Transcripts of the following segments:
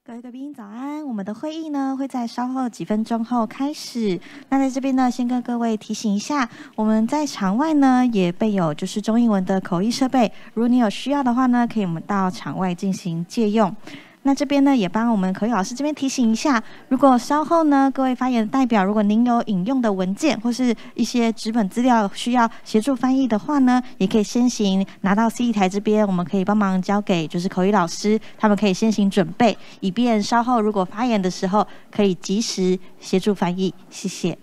各位贵宾早安，我们的会议呢会在稍后几分钟后开始。那在这边呢，先跟各位提醒一下，我们在场外呢也备有就是中英文的口译设备，如果你有需要的话呢，可以我们到场外进行借用。那这边呢，也帮我们口译老师这边提醒一下，如果稍后呢，各位发言代表，如果您有引用的文件或是一些纸本资料需要协助翻译的话呢，也可以先行拿到 CE 台这边，我们可以帮忙交给就是口译老师，他们可以先行准备，以便稍后如果发言的时候可以及时协助翻译。谢谢。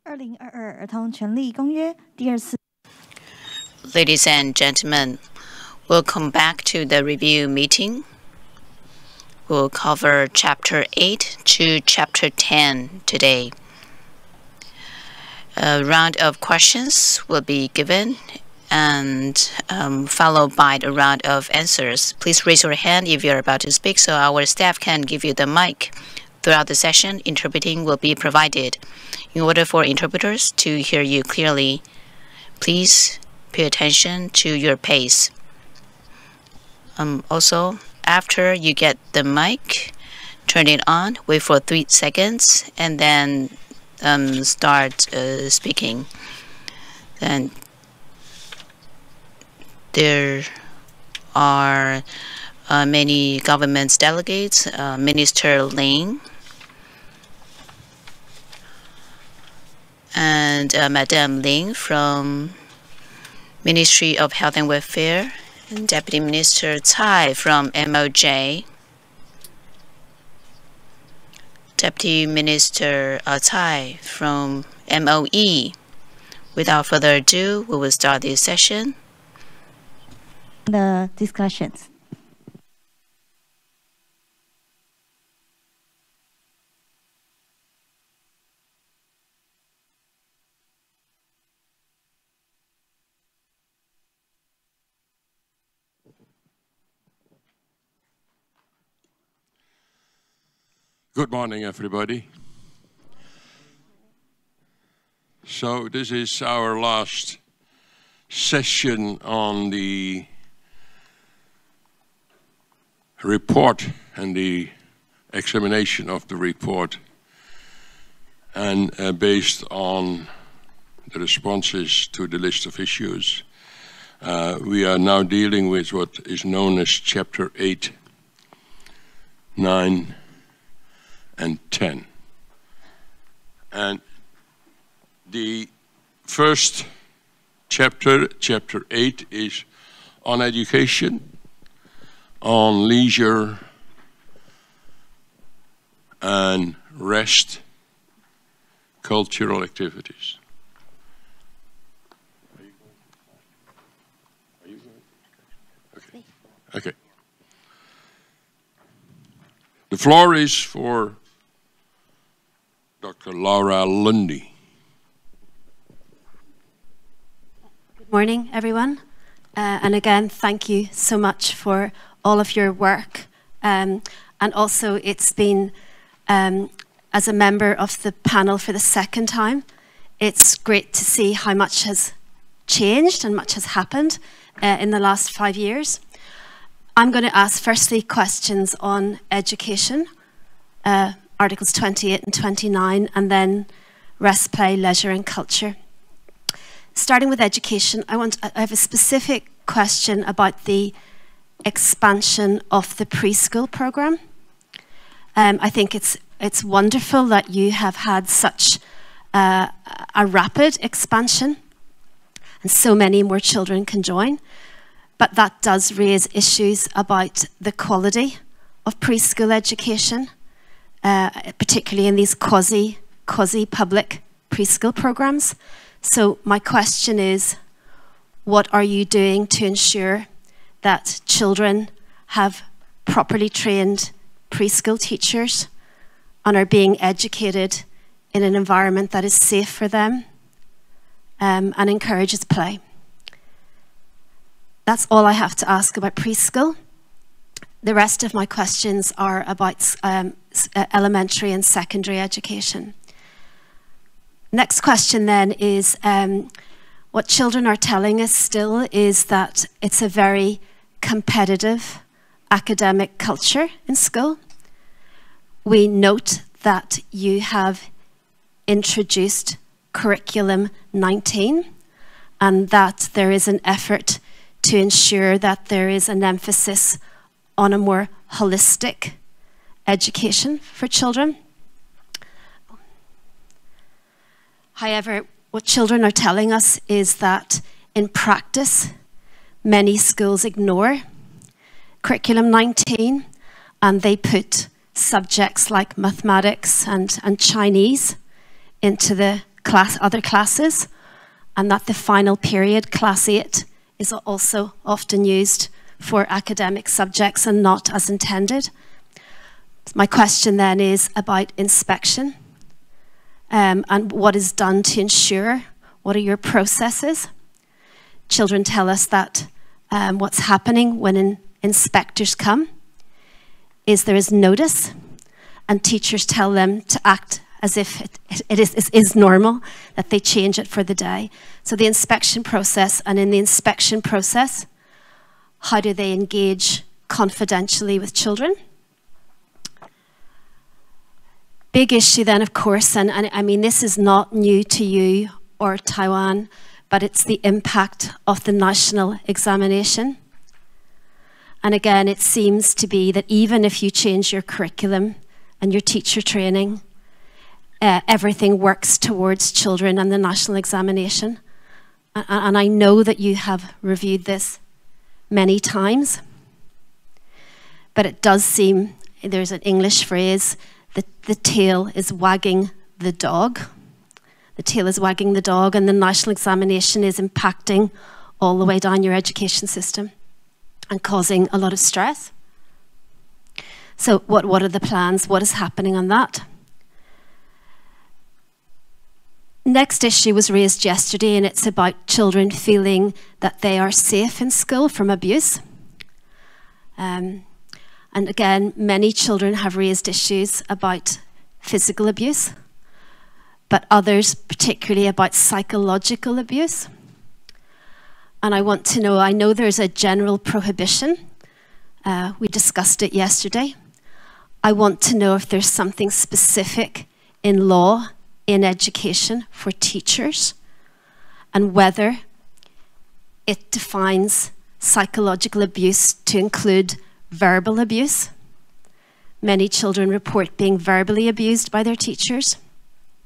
2022儿童权利公约第二次。Ladies and gentlemen, welcome back to the review meeting. We'll cover Chapter 8 to Chapter 10 today. A round of questions will be given and followed by a round of answers. Please raise your hand if you're about to speak so our staff can give you the mic. Throughout the session, interpreting will be provided. In order for interpreters to hear you clearly, please pay attention to your pace. Also, after you get the mic, turn it on, wait for 3 seconds, and then start speaking. Then there are many government delegates, Minister Ling and Madame Ling from Ministry of Health and Welfare, and Deputy Minister Tsai from MOJ, Deputy Minister Tsai from MOE, Without further ado, we will start this session. The discussions. Good morning, everybody. So this is our last session on the report and the examination of the report, and based on the responses to the list of issues, we are now dealing with what is known as Chapter 8, 9, and 10. And the first chapter, Chapter 8, is on education, on leisure and rest, cultural activities. Are you going? Okay. The floor is for Dr. Laura Lundy. Good morning, everyone. And again, thank you so much for all of your work. And also, it's been, as a member of the panel for the second time, it's great to see how much has changed and much has happened in the last 5 years. I'm going to ask firstly questions on education, Articles 28 and 29, and then rest, play, leisure, and culture. Starting with education, I have a specific question about the expansion of the preschool program. I think it's wonderful that you have had such a rapid expansion, and so many more children can join. But that does raise issues about the quality of preschool education, particularly in these quasi-public preschool programs. So my question is, what are you doing to ensure that children have properly trained preschool teachers and are being educated in an environment that is safe for them and encourages play? That's all I have to ask about preschool. The rest of my questions are about elementary and secondary education. Next question then is, what children are telling us still is that it's a very competitive academic culture in school. We note that you have introduced Curriculum 19 and that there is an effort to ensure that there is an emphasis on a more holistic education for children. However, what children are telling us is that in practice, many schools ignore Curriculum 19 and they put subjects like mathematics and Chinese into the other classes, and that the final period, Class 8, is also often used for academic subjects and not as intended. My question then is about inspection and what is done to ensure, what are your processes? Children tell us that what's happening when inspectors come is there is notice, and teachers tell them to act as if it is normal, that they change it for the day. So the inspection process, and in the inspection process, how do they engage confidentially with children? Big issue then, of course, and I mean, this is not new to you or Taiwan, but it's the impact of the national examination. And again, it seems to be that even if you change your curriculum and your teacher training, everything works towards children and the national examination. And I know that you have reviewed this many times, but it does seem, there's an English phrase, that the tail is wagging the dog. the tail is wagging the dog, and the national examination is impacting all the way down your education system and causing a lot of stress. So what are the plans? What is happening on that? Next issue was raised yesterday, and it's about children feeling that they are safe in school from abuse. And again, many children have raised issues about physical abuse, but others particularly about psychological abuse. And I want to know, I know there's a general prohibition. We discussed it yesterday. I want to know if there's something specific in law, in education for teachers, and whether it defines psychological abuse to include verbal abuse. Many children report being verbally abused by their teachers,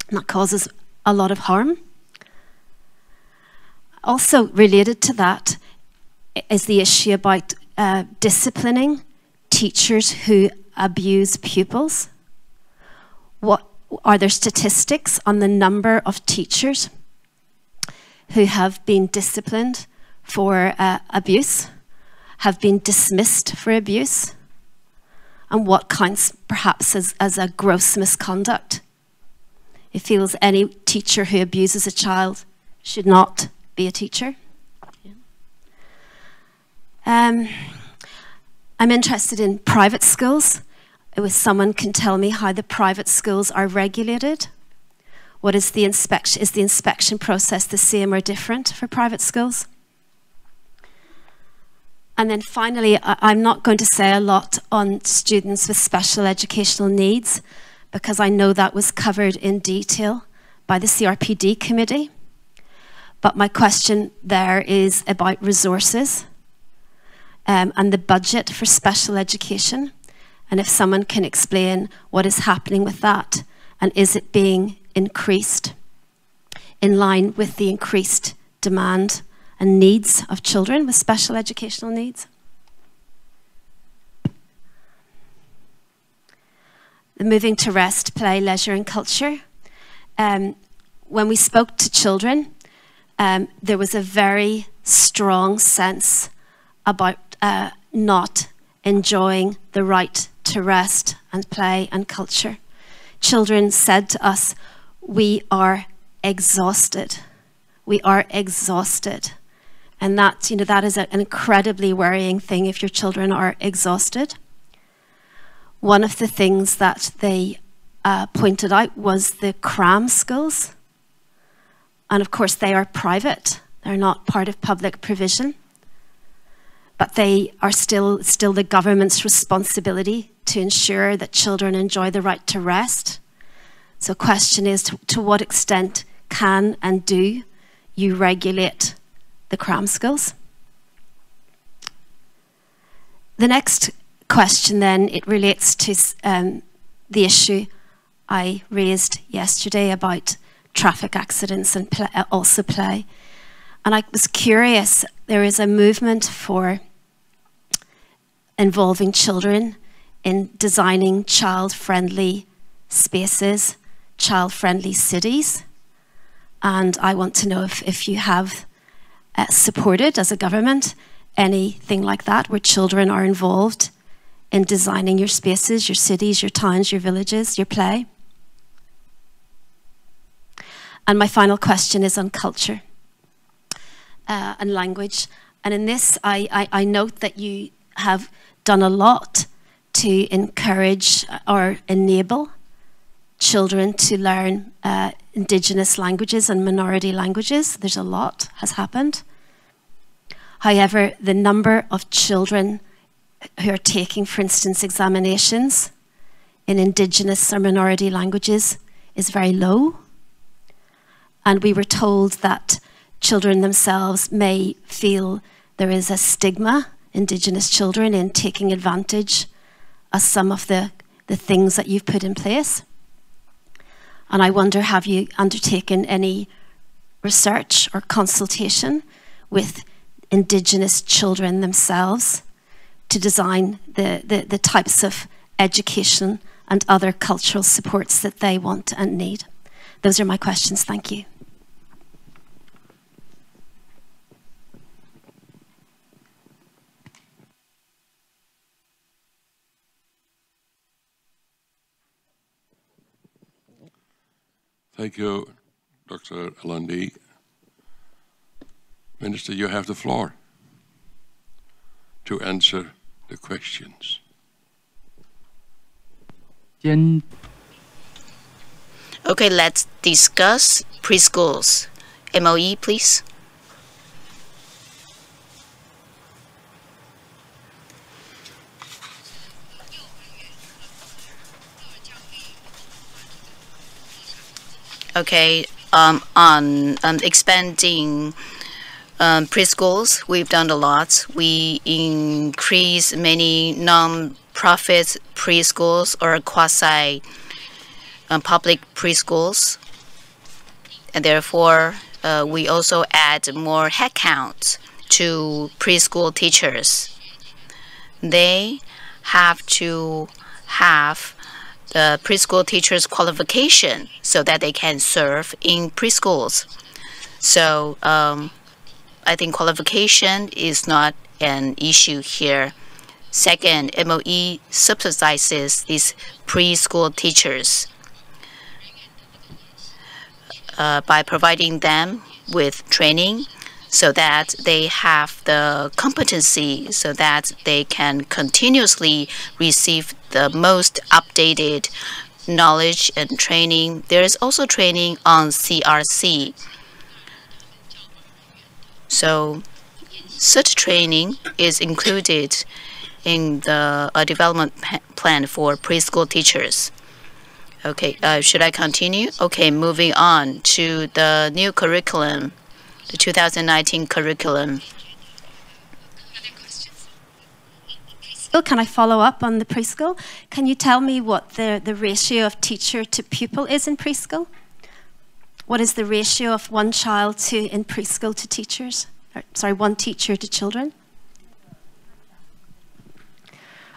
and that causes a lot of harm. Also related to that is the issue about disciplining teachers who abuse pupils. Are there statistics on the number of teachers who have been disciplined for abuse, have been dismissed for abuse, and what counts perhaps as a gross misconduct? It feels any teacher who abuses a child should not be a teacher. I'm interested in private schools. If someone can tell me how the private schools are regulated. What is the inspection? Is the inspection process the same or different for private schools? And then finally, I'm not going to say a lot on students with special educational needs, because I know that was covered in detail by the CRPD committee. But my question there is about resources and the budget for special education. And if someone can explain what is happening with that, and is it being increased in line with the increased demand and needs of children with special educational needs? Moving to rest, play, leisure and culture. When we spoke to children, there was a very strong sense about not enjoying the right to rest and play and culture. Children said to us, we are exhausted. We are exhausted. And that, that is an incredibly worrying thing if your children are exhausted. One of the things that they pointed out was the cram schools. And of course they are private. They're not part of public provision. But they are still the government's responsibility to ensure that children enjoy the right to rest. So the question is, to what extent can and do you regulate the cram schools? The next question then, it relates to the issue I raised yesterday about traffic accidents and also play. And I was curious, there is a movement for involving children in designing child-friendly spaces, child-friendly cities. And I want to know if you have supported, as a government, anything like that, where children are involved in designing your spaces, your cities, your towns, your villages, your play. And my final question is on culture and language. And in this, I note that you have done a lot to encourage or enable children to learn indigenous languages and minority languages. There's a lot has happened. However, the number of children who are taking, for instance, examinations in indigenous or minority languages is very low. And we were told that children themselves may feel there is a stigma, indigenous children, in taking advantage of some of the things that you've put in place. And I wonder, have you undertaken any research or consultation with indigenous children themselves to design the types of education and other cultural supports that they want and need? Those are my questions. Thank you. Thank you, Dr. Alandi. Minister, you have the floor to answer the questions. Okay, let's discuss preschools. MOE, please. Okay, on expanding preschools, we've done a lot. We increase many non-profit preschools or quasi-public preschools, and therefore we also add more headcount to preschool teachers. They have to have the preschool teacher's qualification so that they can serve in preschools. So I think qualification is not an issue here. Second, MOE subsidizes these preschool teachers by providing them with training so that they have the competency so that they can continuously receive the most updated knowledge and training. There is also training on CRC. So such training is included in the development plan for preschool teachers. Okay, should I continue? Okay, moving on to the new curriculum, the 2019 curriculum. Can I follow up on the preschool? Can you tell me what the ratio of teacher to pupil is in preschool? What is the ratio of one child in preschool to teachers? Or, sorry, one teacher to children?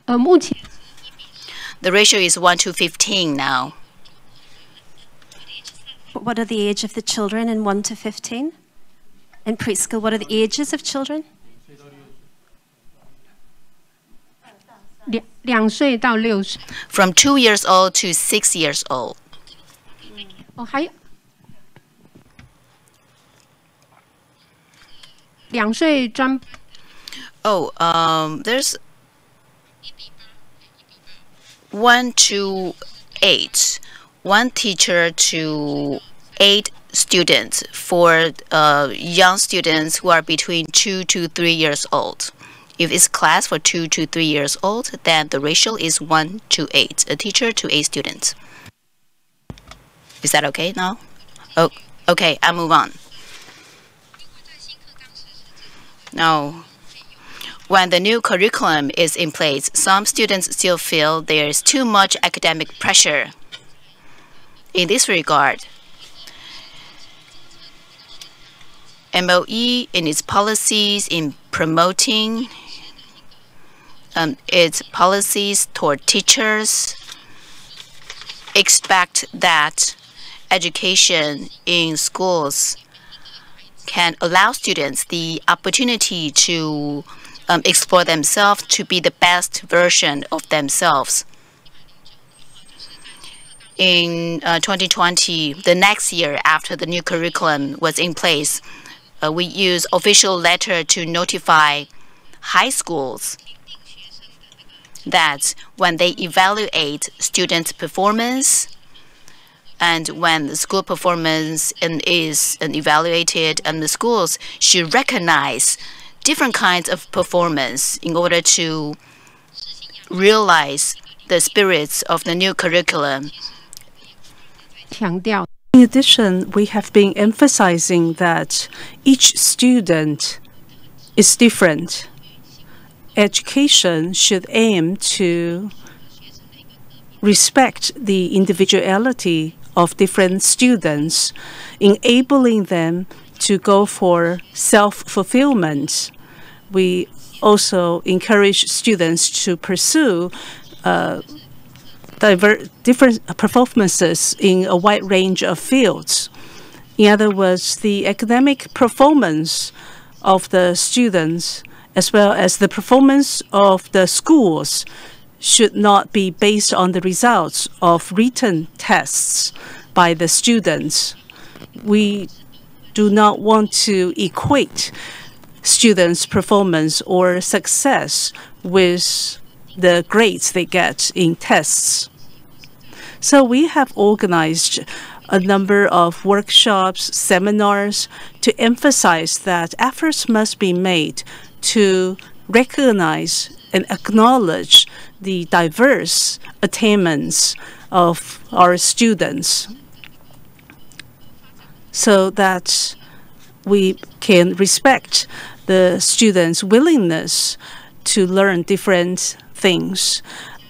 The ratio is 1 to 15 now. What are the age of the children in 1 to 15? In preschool, what are the ages of children? 2岁到6岁 From 2 years old to 6 years old. 还2岁专 Oh, there's 1 to 8, 1 teacher to 8 students for young students who are between 2 to 3 years old. If it's class for 2 to 3 years old, then the ratio is 1 to 8, a teacher to 8 students. Is that okay now? Oh, okay, I'll move on. Now, when the new curriculum is in place, some students still feel there is too much academic pressure. In this regard, MOE in its policies in promoting its policies toward teachers expect that education in schools can allow students the opportunity to explore themselves, to be the best version of themselves. In 2020, the next year after the new curriculum was in place, we use official letter to notify high schools that when they evaluate students' performance and when the school performance is evaluated, and the schools should recognize different kinds of performance in order to realize the spirits of the new curriculum. 强调 In addition, we have been emphasizing that each student is different. Education should aim to respect the individuality of different students, enabling them to go for self-fulfillment. We also encourage students to pursue different performances in a wide range of fields. In other words, the academic performance of the students as well as the performance of the schools should not be based on the results of written tests by the students. We do not want to equate students' performance or success with the grades they get in tests. So we have organized a number of workshops, seminars to emphasize that efforts must be made to recognize and acknowledge the diverse attainments of our students so that we can respect the students' willingness to learn different things.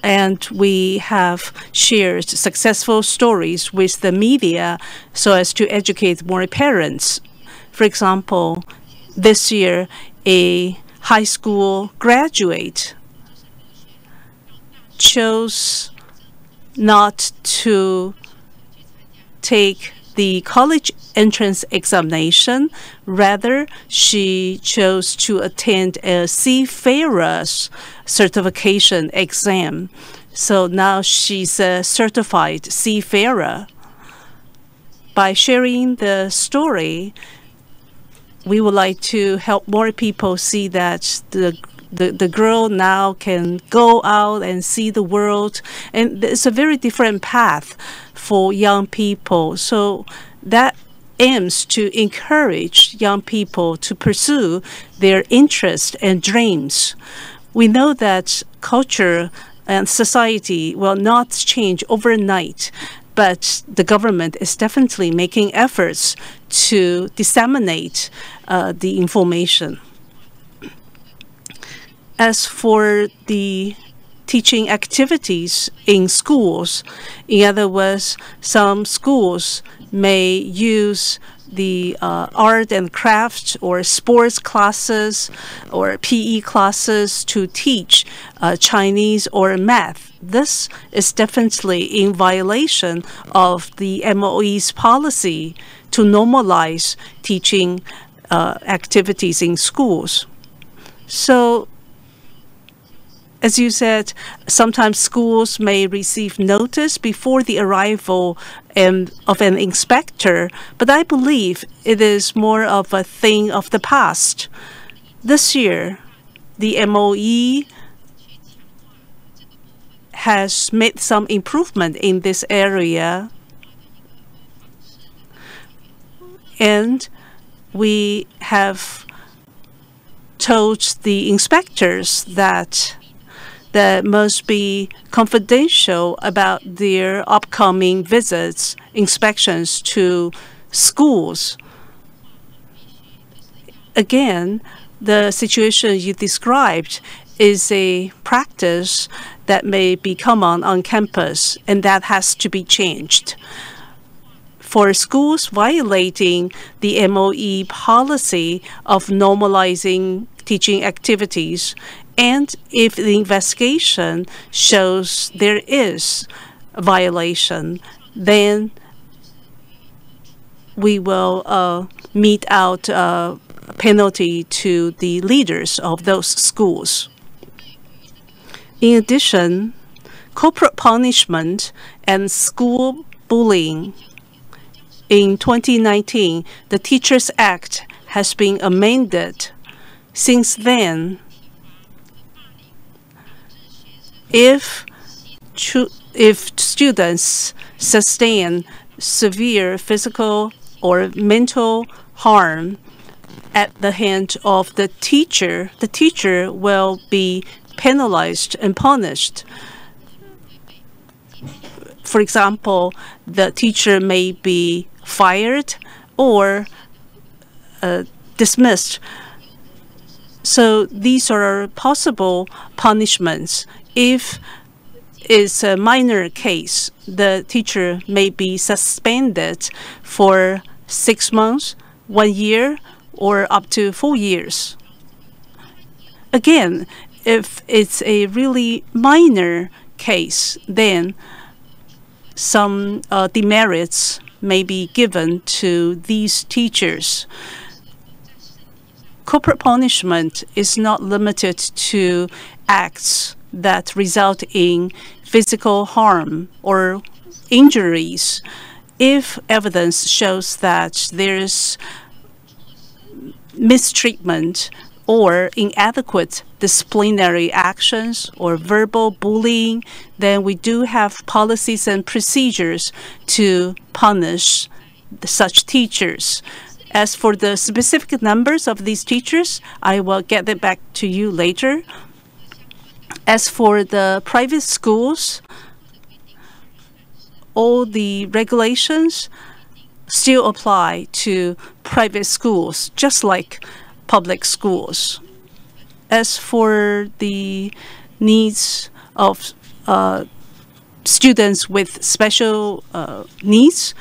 And we have shared successful stories with the media so as to educate more parents. For example, this year, a high school graduate chose not to take the college entrance examination. Rather, she chose to attend a seafarer's certification exam. So now she's a certified seafarer. By sharing the story, we would like to help more people see that the girl now can go out and see the world. And it's a very different path for young people. So that aims to encourage young people to pursue their interests and dreams. We know that culture and society will not change overnight, but the government is definitely making efforts to disseminate the information. As for the teaching activities in schools, in other words, some schools may use the art and craft or sports classes or PE classes to teach Chinese or math. This is definitely in violation of the MOE's policy to normalize teaching activities in schools. So, as you said, sometimes schools may receive notice before the arrival of an inspector, but I believe it is more of a thing of the past. This year, the MOE has made some improvement in this area, and we have told the inspectors that must be confidential about their upcoming visits, inspections to schools. Again, the situation you described is a practice that may be common on campus, and that has to be changed. For schools violating the MOE policy of normalizing teaching activities, and if the investigation shows there is a violation, then we will mete out a penalty to the leaders of those schools. In addition, corporal punishment and school bullying. In 2019, the Teachers Act has been amended. Since then, if students sustain severe physical or mental harm at the hand of the teacher will be penalized and punished. For example, the teacher may be fired or dismissed. So these are possible punishments. If it's a minor case, the teacher may be suspended for 6 months, 1 year, or up to 4 years. Again, if it's a really minor case, then some demerits may be given to these teachers. Corporal punishment is not limited to acts that result in physical harm or injuries. If evidence shows that there is mistreatment or inadequate disciplinary actions or verbal bullying, then we do have policies and procedures to punish such teachers. As for the specific numbers of these teachers, I will get that back to you later. As for the private schools, all the regulations still apply to private schools, just like public schools. As for the needs of students with special needs,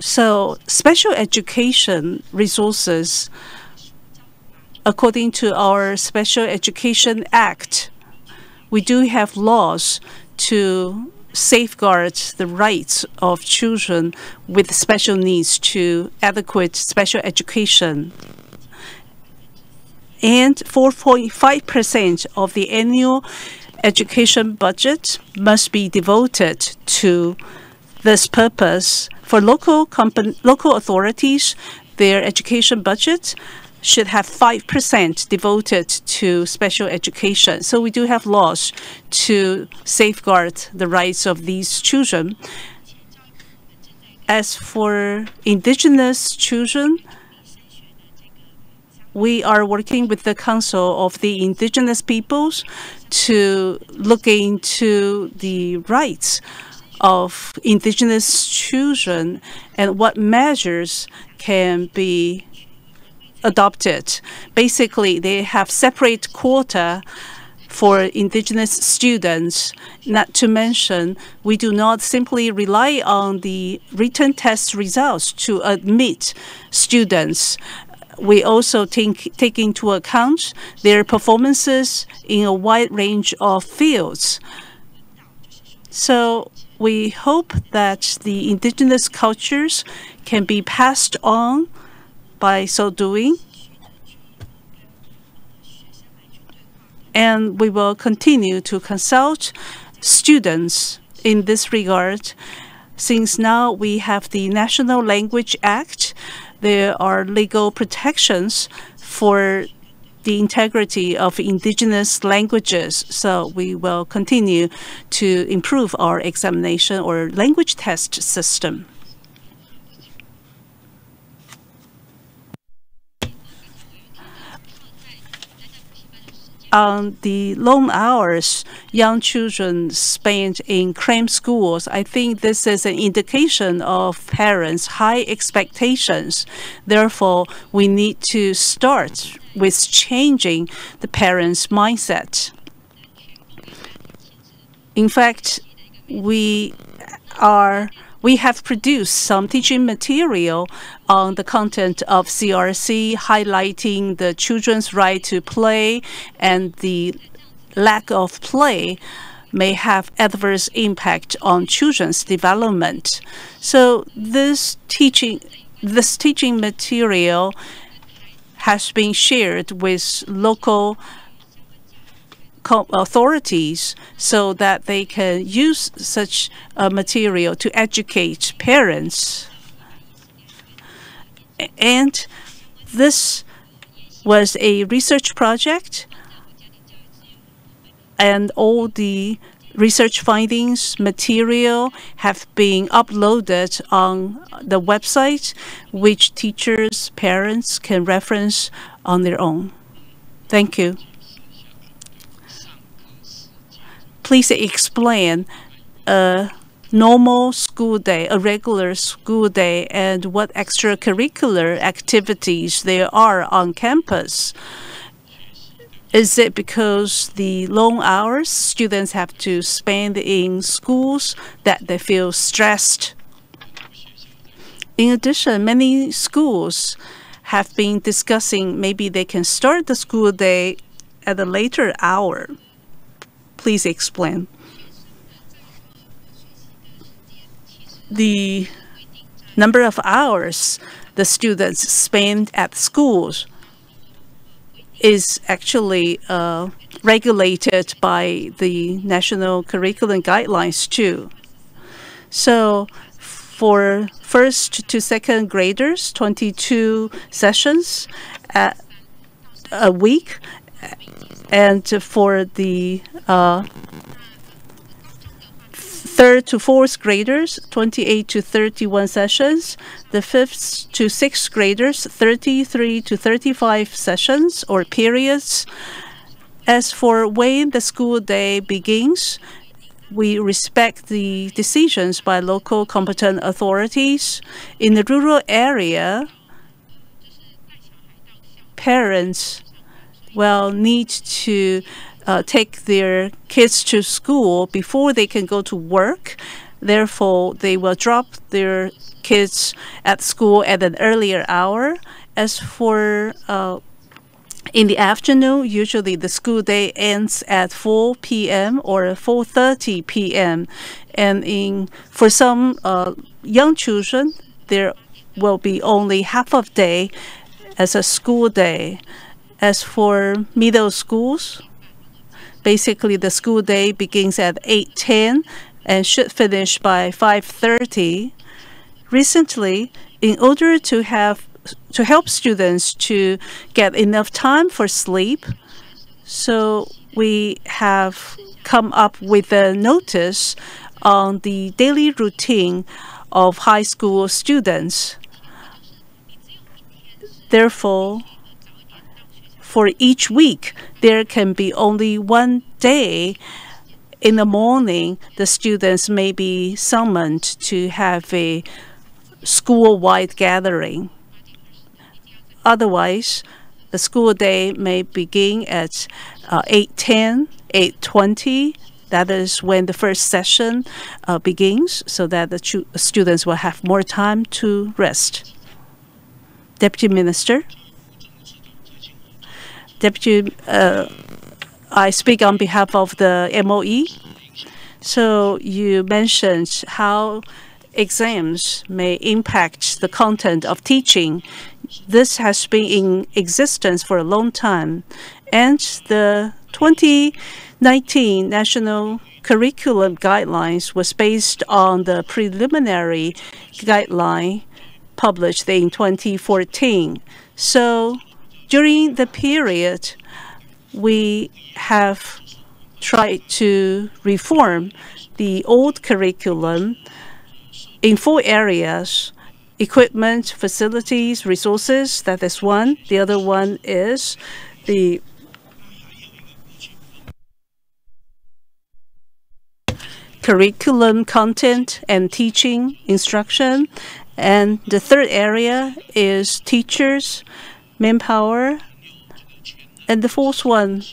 so special education resources, according to our Special Education Act, we do have laws to safeguard the rights of children with special needs to adequate special education. And 4.5% of the annual education budget must be devoted to this purpose. For local authorities, their education budget should have 5% devoted to special education. So we do have laws to safeguard the rights of these children. As for indigenous children, we are working with the Council of the Indigenous Peoples to look into the rights of indigenous children and what measures can be adopted. Basically, they have separate quota for indigenous students. Not to mention, we do not simply rely on the written test results to admit students. We also take into account their performances in a wide range of fields. So we hope that the indigenous cultures can be passed on by so doing. And we will continue to consult students in this regard. Since now we have the National Language Act, there are legal protections for the integrity of indigenous languages. So we will continue to improve our examination or language test system. On the long hours young children spend in cramped schools, I think this is an indication of parents' high expectations. Therefore, we need to start with changing the parents' mindset. In fact, we have produced some teaching material on the content of CRC, highlighting the children's right to play, and the lack of play may have adverse impact on children's development. So this teaching material has been shared with local authorities so that they can use such material to educate parents. And this was a research project, and all the research findings material have been uploaded on the website, which teachers, parents can reference on their own. Thank you. Please explain a normal school day, a regular school day, and what extracurricular activities there are on campus. Is it because the long hours students have to spend in schools that they feel stressed? In addition, many schools have been discussing maybe they can start the school day at a later hour. please explain. The number of hours the students spend at schools is actually regulated by the national curriculum guidelines too. So for first to second graders, 22 sessions a week, and for the third to fourth graders, 28 to 31 sessions. The fifth to sixth graders, 33 to 35 sessions or periods. As for when the school day begins, we respect the decisions by local competent authorities. In the rural area, parents will need to take their kids to school before they can go to work. Therefore, they will drop their kids at school at an earlier hour. As for in the afternoon, usually the school day ends at 4 p.m. or 4:30 p.m. And for some young children, there will be only half of day as a school day. As for middle schools, basically the school day begins at 8:10 and should finish by 5:30. Recently, in order to help students to get enough time for sleep, so we have come up with a notice on the daily routine of high school students. Therefore, for each week, there can be only one day in the morning the students may be summoned to have a school-wide gathering. Otherwise, the school day may begin at 8:10, 8:20. That is when the first session begins, so that the students will have more time to rest. Deputy Minister. Deputy, I speak on behalf of the MOE. So you mentioned how exams may impact the content of teaching. This has been in existence for a long time. And the 2019 National Curriculum Guidelines was based on the preliminary guideline published in 2014. So during the period, we have tried to reform the old curriculum in 4 areas: equipment, facilities, resources. That is one. The other one is the curriculum content and teaching instruction. And the third area is teachers, manpower. And the fourth one,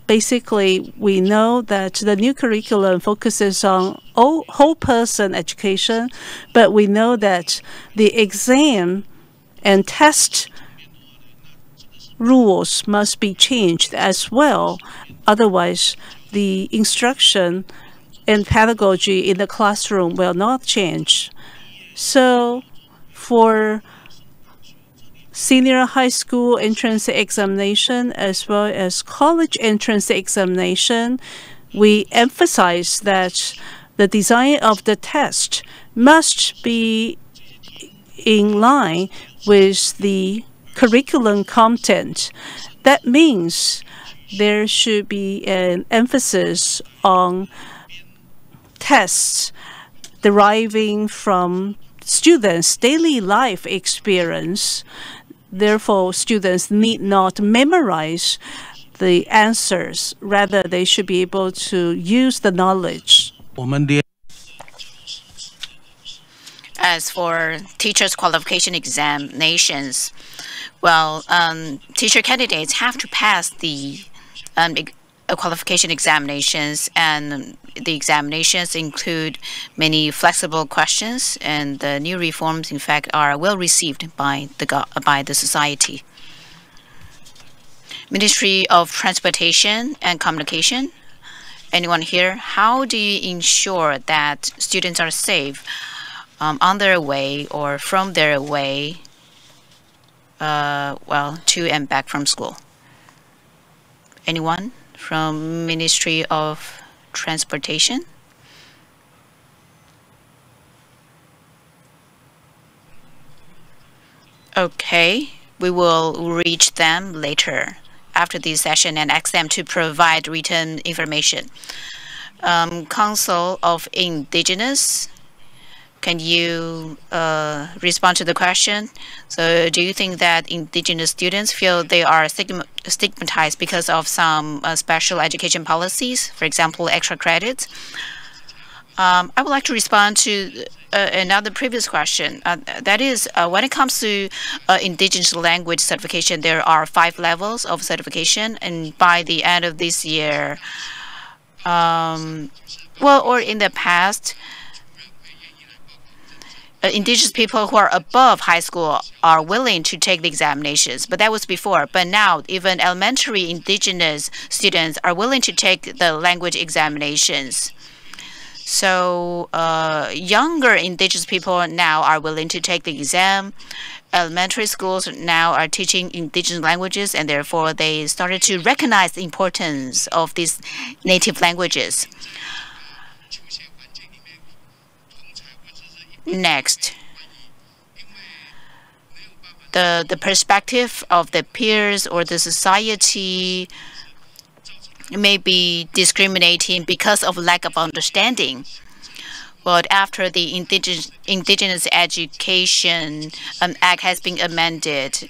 basically, we know that the new curriculum focuses on whole person education, but we know that the exam and test rules must be changed as well. Otherwise, the instruction and pedagogy in the classroom will not change. So for senior high school entrance examination as well as college entrance examination, we emphasize that the design of the test must be in line with the curriculum content. That means there should be an emphasis on tests deriving from students' daily life experience. Therefore, students need not memorize the answers. Rather, they should be able to use the knowledge. As for teachers' qualification examinations, well, teacher candidates have to pass the qualification examinations, and the examinations include many flexible questions, and the new reforms, in fact, are well received by the society. Ministry of Transportation and Communication Anyone here? How do you ensure that students are safe on their way or from their way, to and back from school? Anyone from Ministry of Transportation? Okay, we will reach them later after this session and ask them to provide written information. Council of Indigenous, can you respond to the question? So do you think that indigenous students feel they are stigmatized because of some special education policies, for example, extra credits? I would like to respond to another previous question. That is, when it comes to indigenous language certification, there are 5 levels of certification, and by the end of this year, or in the past, indigenous people who are above high school are willing to take the examinations, but that was before. But now, even elementary indigenous students are willing to take the language examinations. So younger indigenous people now are willing to take the exam. Elementary schools now are teaching indigenous languages, and therefore they started to recognize the importance of these native languages. Next, the perspective of the peers or the society may be discriminating because of lack of understanding. But after the Indigenous Education Act has been amended,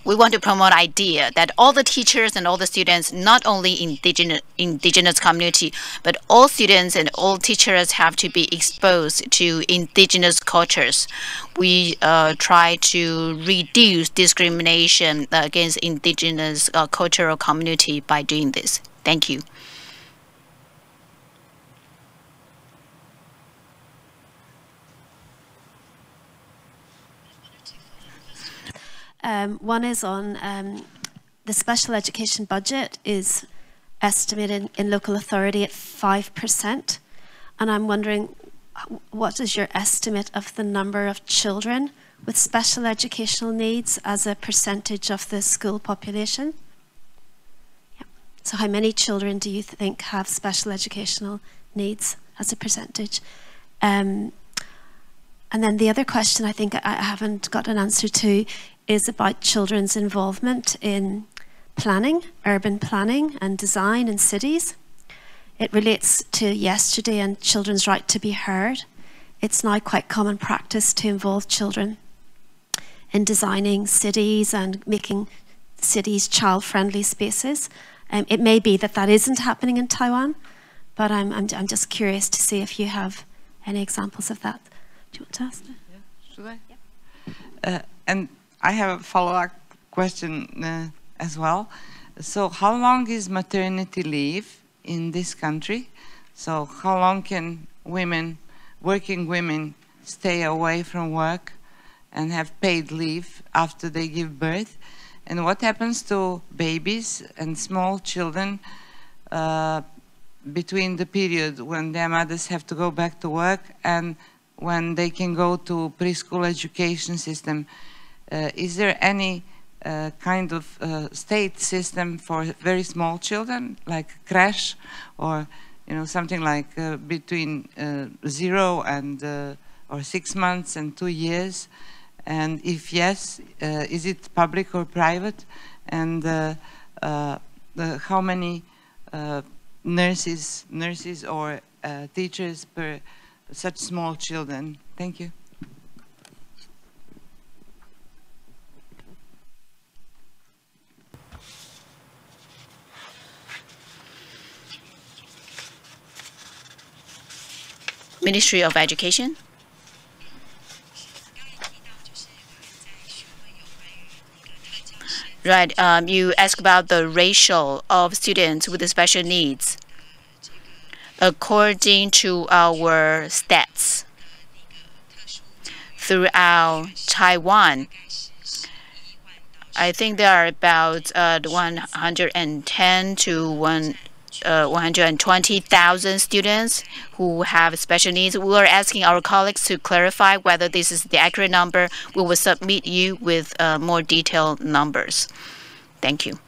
we want to promote the idea that all the teachers and all the students, not only indigenous community, but all students and all teachers have to be exposed to indigenous cultures. We try to reduce discrimination against indigenous cultural community by doing this. Thank you. One is on the special education budget is estimated in local authority at 5%. And I'm wondering, what is your estimate of the number of children with special educational needs as a percentage of the school population? Yeah. So how many children do you think have special educational needs as a percentage? And then the other question I think I haven't got an answer to is about children's involvement in planning, urban planning and design in cities. It relates to yesterday and children's right to be heard. It's now quite common practice to involve children in designing cities and making cities child-friendly spaces. It may be that that isn't happening in Taiwan, but I'm just curious to see if you have any examples of that. Do you want to ask? Yeah. Should I? Yeah. And I have a follow-up question as well. So how long is maternity leave in this country? So how long can women, working women, stay away from work and have paid leave after they give birth? And what happens to babies and small children between the period when their mothers have to go back to work and when they can go to preschool education system? Is there any kind of state system for very small children, like crash, or something like between 0 and or 6 months and 2 years? And if yes, is it public or private? And how many nurses or teachers per such small children? Thank you. Ministry of Education. Right, you asked about the ratio of students with special needs. According to our stats, throughout Taiwan, I think there are about 110 to 120,000 students who have special needs. We are asking our colleagues to clarify whether this is the accurate number. We will submit you with more detailed numbers. Thank you.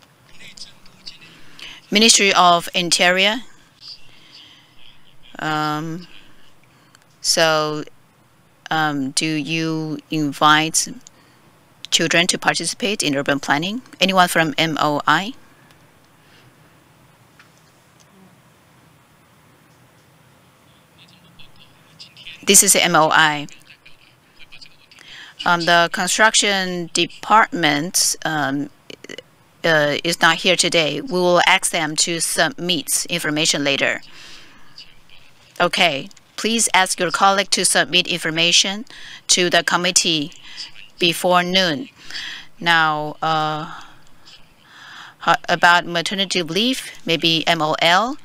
Ministry of Interior. Do you invite children to participate in urban planning? Anyone from MOI? This is MOI. The construction department is not here today. We will ask them to submit information later. Okay, please ask your colleague to submit information to the committee before noon. Now, about maternity leave, maybe MOL,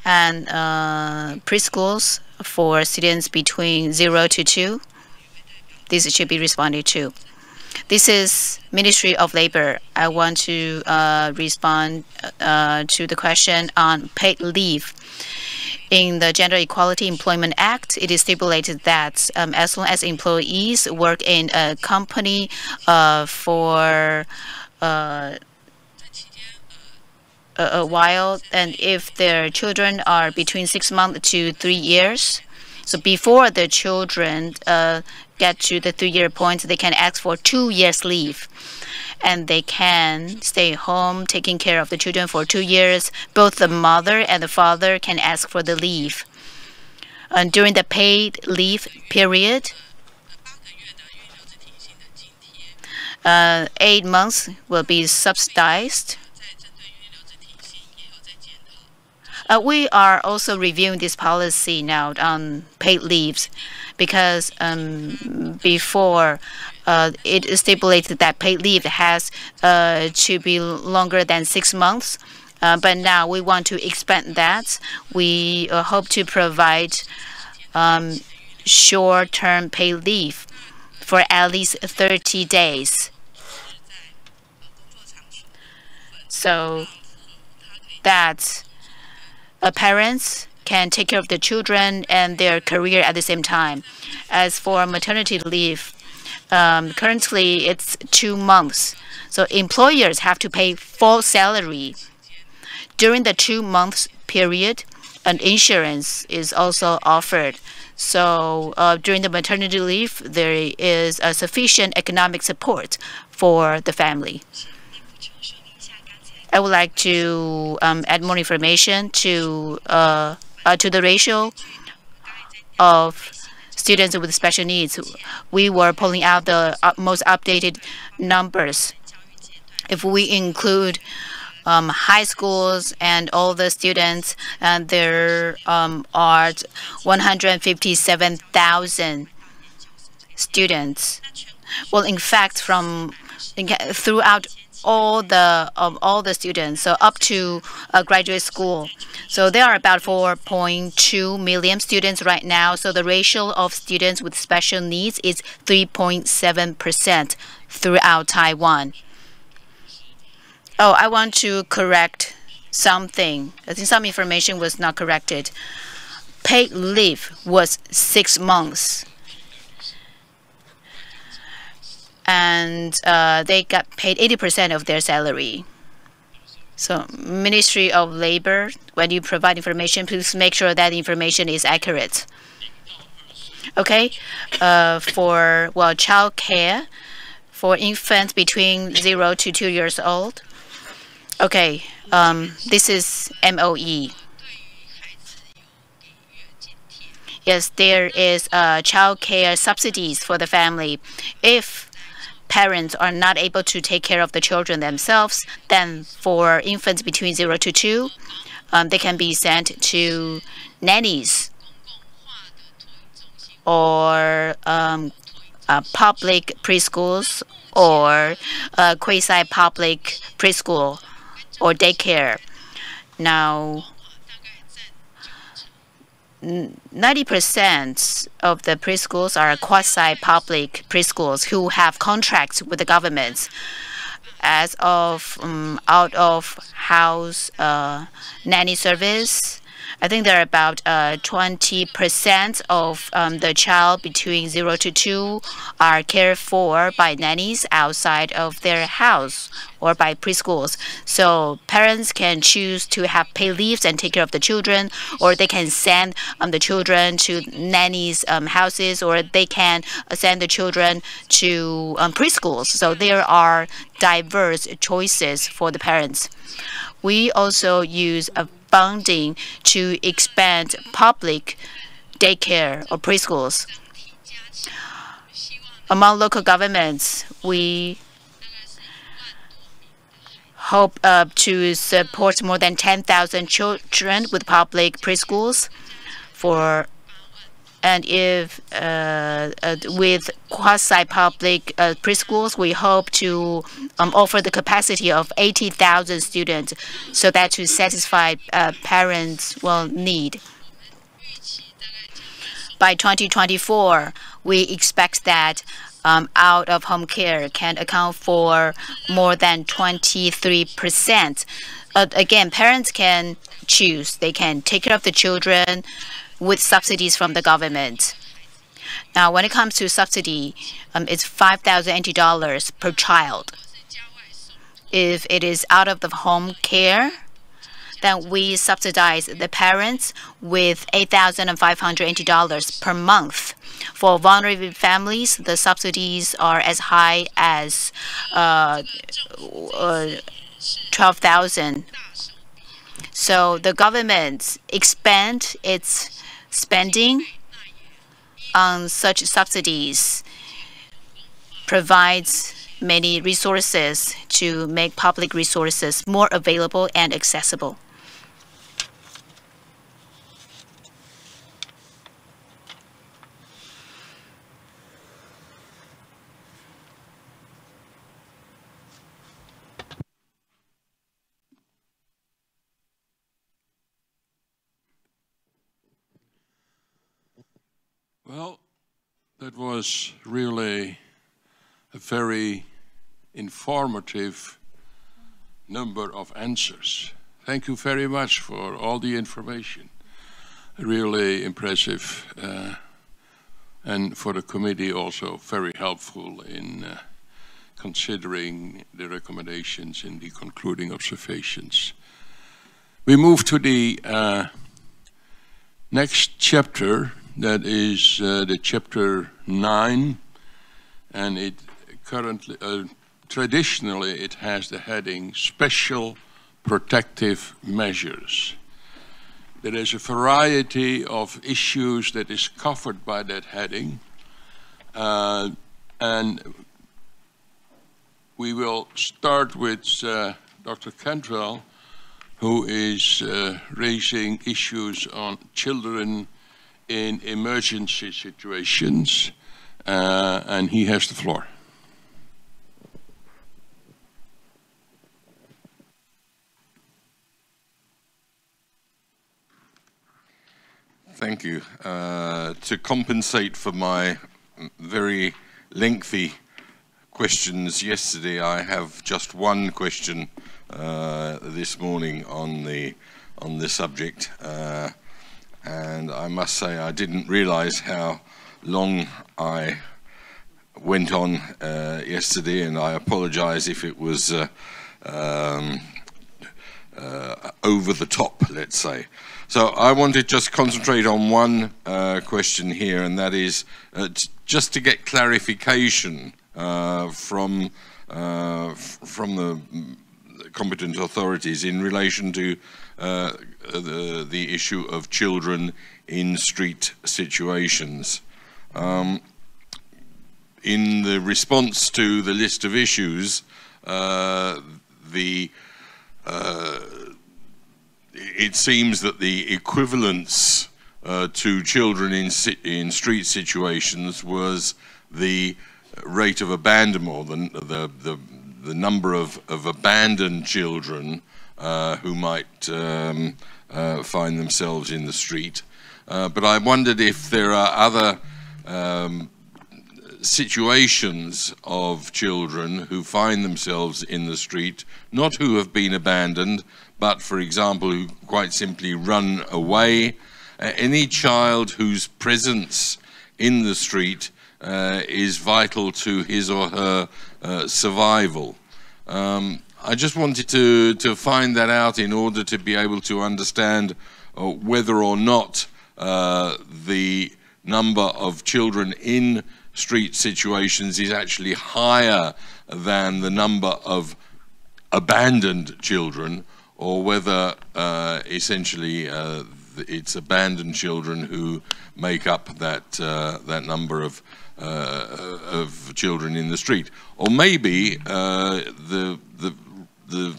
and preschools for students between 0 to 2. This should be responded to. This is Ministry of Labor. I want to respond to the question on paid leave. In the Gender Equality Employment Act, it is stipulated that as long as employees work in a company for a while, and if their children are between 6 months to 3 years, so before the children get to the 3-year point, they can ask for 2 years leave. And they can stay home taking care of the children for 2 years. Both the mother and the father can ask for the leave. And during the paid leave period, 8 months will be subsidized. We are also reviewing this policy now on paid leaves, because before it is stipulated that paid leave has to be longer than 6 months. But now we want to expand that. We hope to provide short-term paid leave for at least 30 days. So that parents can take care of the children and their career at the same time. As for maternity leave, currently it's 2 months. So employers have to pay full salary. During the 2 months period, an insurance is also offered. So during the maternity leave, there is a sufficient economic support for the family. I would like to add more information to the ratio of students with special needs. We were pulling out the most updated numbers. If we include high schools and all the students, there are 157,000 students. Well, in fact, throughout all the students, so up to graduate school. So there are about 4.2 million students right now. So the ratio of students with special needs is 3.7% throughout Taiwan. Oh, I want to correct something. I think some information was not corrected. Paid leave was 6 months. And they got paid 80% of their salary. So Ministry of Labor, when you provide information, please make sure that the information is accurate. Okay, for child care for infants between 0 to 2 years old. Okay, this is MOE. Yes, there is child care subsidies for the family. If parents are not able to take care of the children themselves, then for infants between 0 to 2, they can be sent to nannies or public preschools or quasi-public preschool or daycare. Now, 90% of the preschools are quasi-public preschools who have contracts with the government. as of out of house nanny service. I think there are about 20% of the child between 0 to 2 are cared for by nannies outside of their house or by preschools. So parents can choose to have paid leaves and take care of the children, or they can send the children to nannies' houses, or they can send the children to preschools. So there are diverse choices for the parents. We also use funding to expand public daycare or preschools. Among local governments, we hope to support more than 10,000 children with public preschools and if with quasi-public preschools, we hope to offer the capacity of 80,000 students, so that to satisfy parents' need. By 2024, we expect that out-of-home care can account for more than 23%. Again, parents can choose. They can take care of the children with subsidies from the government. Now, when it comes to subsidy, it's $5,000 per child. If it is out of the home care, then we subsidize the parents with $8,580 per month. For vulnerable families, the subsidies are as high as $12,000. So the government expand its spending on such subsidies, provides many resources to make public resources more available and accessible. Well, that was really a very informative number of answers. Thank you very much for all the information. Really impressive, and for the committee also very helpful in considering the recommendations in the concluding observations. We move to the next chapter. That is the chapter 9, and it currently, traditionally, it has the heading Special Protective Measures. There is a variety of issues that is covered by that heading, and we will start with Dr. Cantwell, who is raising issues on children in emergency situations, and he has the floor. Thank you. To compensate for my very lengthy questions yesterday, I have just one question this morning on the subject. And I must say I didn't realize how long I went on yesterday, and I apologize if it was over the top, let's say. So I want to just concentrate on one question here, and that is just to get clarification from the competent authorities in relation to the issue of children in street situations. In the response to the list of issues, it seems that the equivalence to children in street situations was the rate of abandonment, or the number of abandoned children who might find themselves in the street. But I wondered if there are other situations of children who find themselves in the street, not who have been abandoned, but, for example, who quite simply run away. Any child whose presence in the street is vital to his or her survival. I just wanted to find that out in order to be able to understand whether or not the number of children in street situations is actually higher than the number of abandoned children, or whether essentially it's abandoned children who make up that number of children in the street. Or maybe the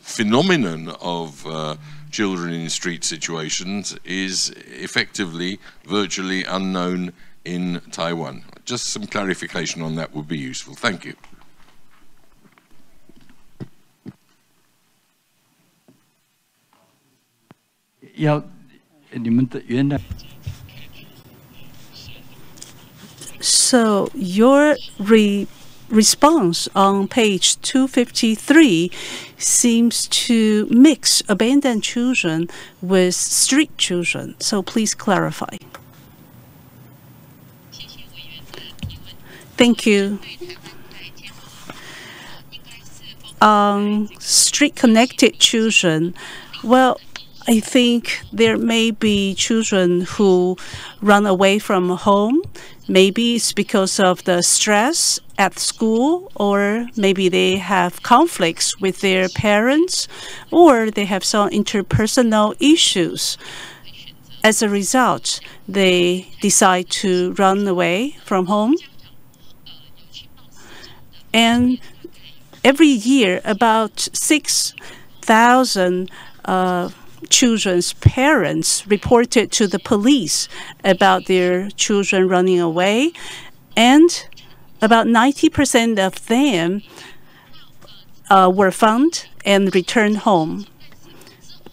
phenomenon of children in street situations is effectively virtually unknown in Taiwan. Just some clarification on that would be useful. Thank you. So your response on page 253 seems to mix abandoned children with street children. So please clarify. Thank you. Street-connected children, well, I think there may be children who run away from home. Maybe it's because of the stress at school, or maybe they have conflicts with their parents, or they have some interpersonal issues. As a result, they decide to run away from home. And every year, about 6,000 children's parents reported to the police about their children running away, and about 90% of them were found and returned home.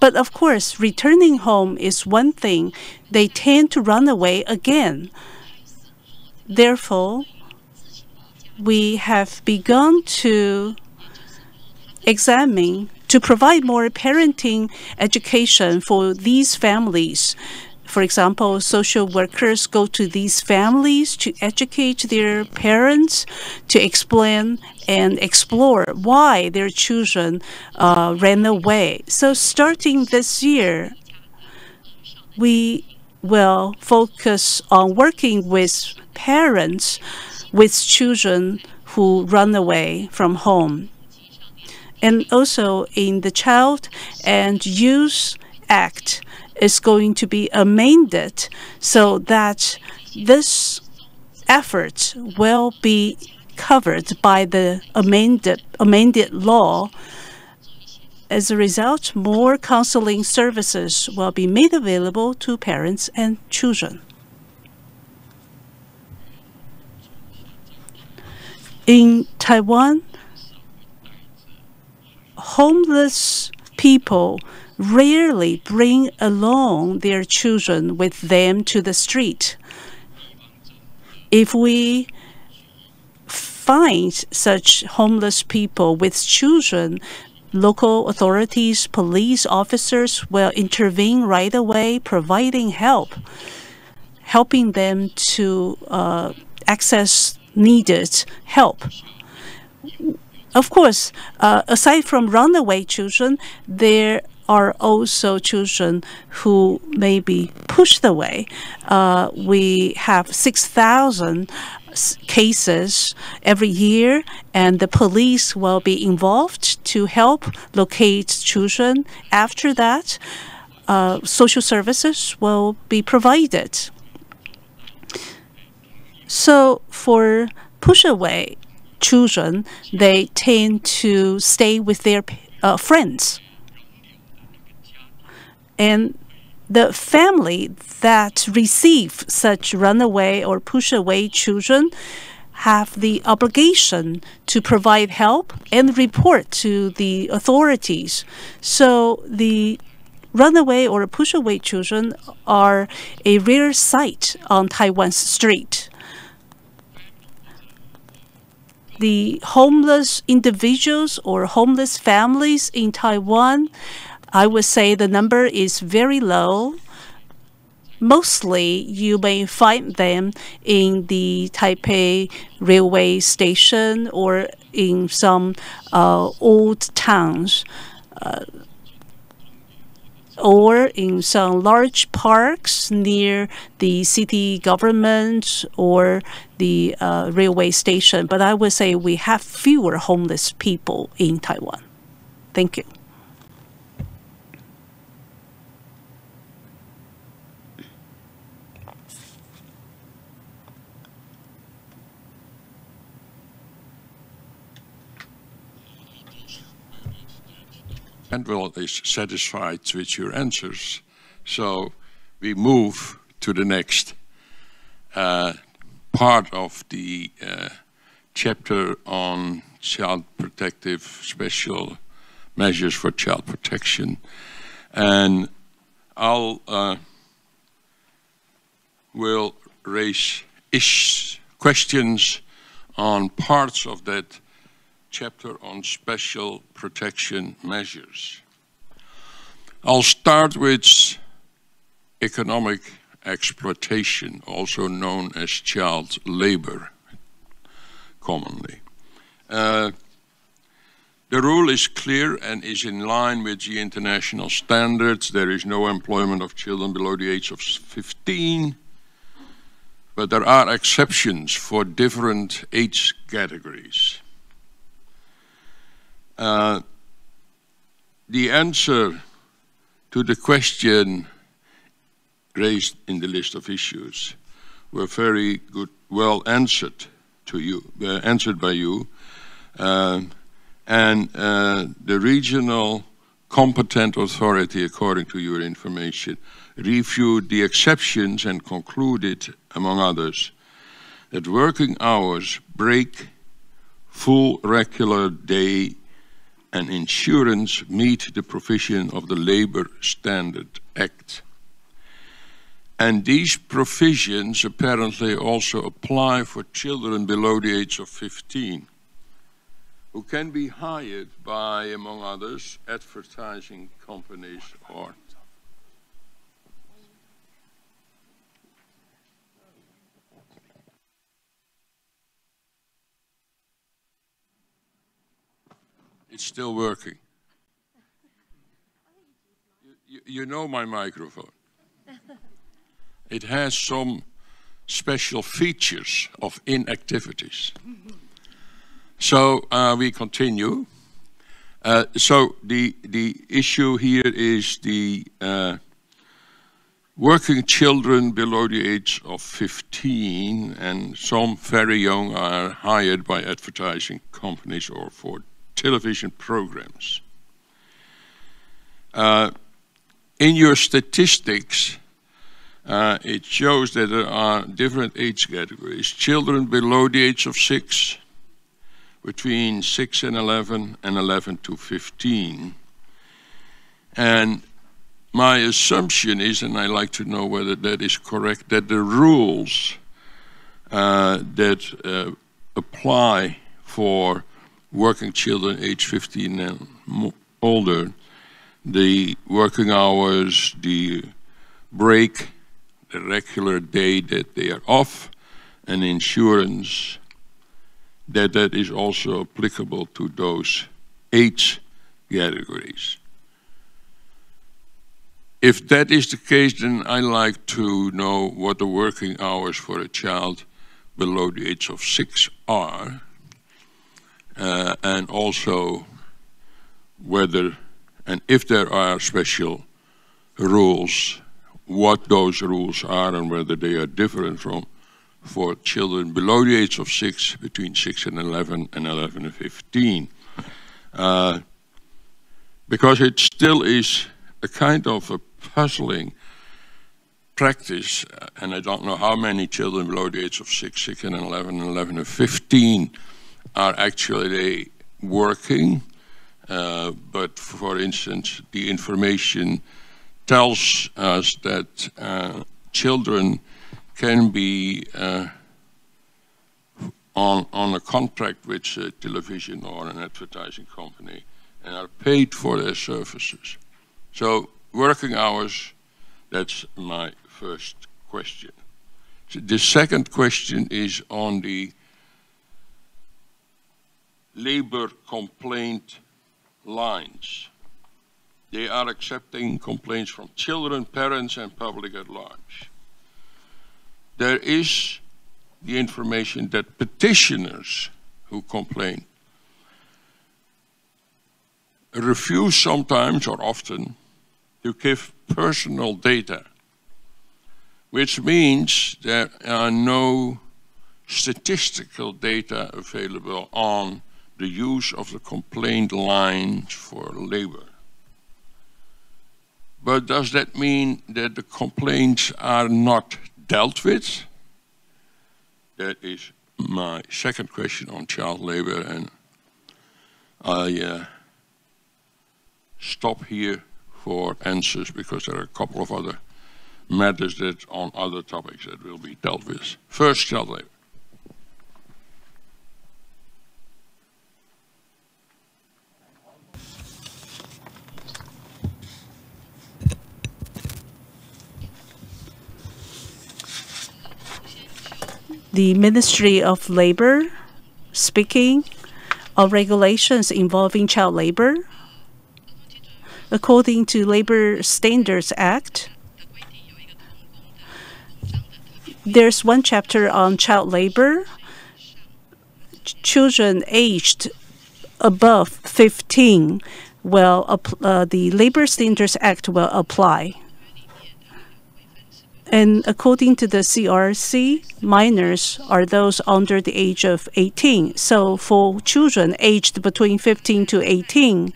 But of course, returning home is one thing. They tend to run away again. Therefore, we have begun to examine to provide more parenting education for these families. For example, social workers go to these families to educate their parents, to explain and explore why their children ran away. So starting this year, we will focus on working with parents with children who run away from home. And also in the Child and Youth Act is going to be amended so that this effort will be covered by the amended law. As a result, more counseling services will be made available to parents and children. In Taiwan, homeless people rarely bring along their children with them to the street. If we find such homeless people with children, local authorities, police officers will intervene right away, providing help, helping them to access needed help. Of course, aside from runaway children, there are also children who may be pushed away. We have 6,000 cases every year, and the police will be involved to help locate children. After that, social services will be provided. So for push-away children, they tend to stay with their friends. And the family that receive such runaway or push-away children have the obligation to provide help and report to the authorities. So the runaway or push-away children are a rare sight on Taiwan's street. the homeless individuals or homeless families in Taiwan, I would say the number is very low. Mostly, you may find them in the Taipei railway station or in some old towns, or in some large parks near the city government or the railway station. But I would say we have fewer homeless people in Taiwan. Thank you. Well, is satisfied with your answers. So we move to the next part of the chapter on child protective special measures for child protection. And I'll will raise questions on parts of that chapter on special protection measures. I'll start with economic exploitation, also known as child labor, commonly. The rule is clear and is in line with the international standards. There is no employment of children below the age of 15, but there are exceptions for different age categories. The answer to the question raised in the list of issues were very good, well answered to you, answered by you, and the regional competent authority, according to your information, reviewed the exceptions and concluded, among others, that working hours, break, full regular day, and insurance meet the provision of the Labor Standard Act. And these provisions apparently also apply for children below the age of 15, who can be hired by, among others, advertising companies or it's still working. You know my microphone. It has some special features of inactivities. So we continue. So the issue here is the working children below the age of 15, and some very young are hired by advertising companies or for television programs. In your statistics, it shows that there are different age categories. Children below the age of 6, between 6 and 11, and 11 to 15. And my assumption is, and I'd like to know whether that is correct, that the rules that apply for working children age 15 and older, the working hours, the break, the regular day that they are off, and insurance, that is also applicable to those age categories. If that is the case, then I'd like to know what the working hours for a child below the age of 6 are, and also whether and if there are special rules, what those rules are and whether they are different from for children below the age of 6, between 6 and 11, and 11 and 15. Because it still is a kind of a puzzling practice, and I don't know how many children below the age of 6, 6 and 11, and 11 and 15 are actually working. But for instance, the information tells us that children can be on a contract with a television or an advertising company and are paid for their services. So working hours, that's my first question. So the second question is on the labor complaint lines. They are accepting complaints from children, parents, and public at large. There is the information that petitioners who complain refuse sometimes or often to give personal data, which means there are no statistical data available on the use of the complaint lines for labor. But does that mean that the complaints are not dealt with? That is my second question on child labor, and I stop here for answers because there are a couple of other matters that on other topics that will be dealt with. First, child labor. The Ministry of Labor speaking of regulations involving child labor. According to Labor Standards Act, there's one chapter on child labor. Children aged above 15 will the Labor Standards Act will apply. And according to the CRC, minors are those under the age of 18. So for children aged between 15 to 18,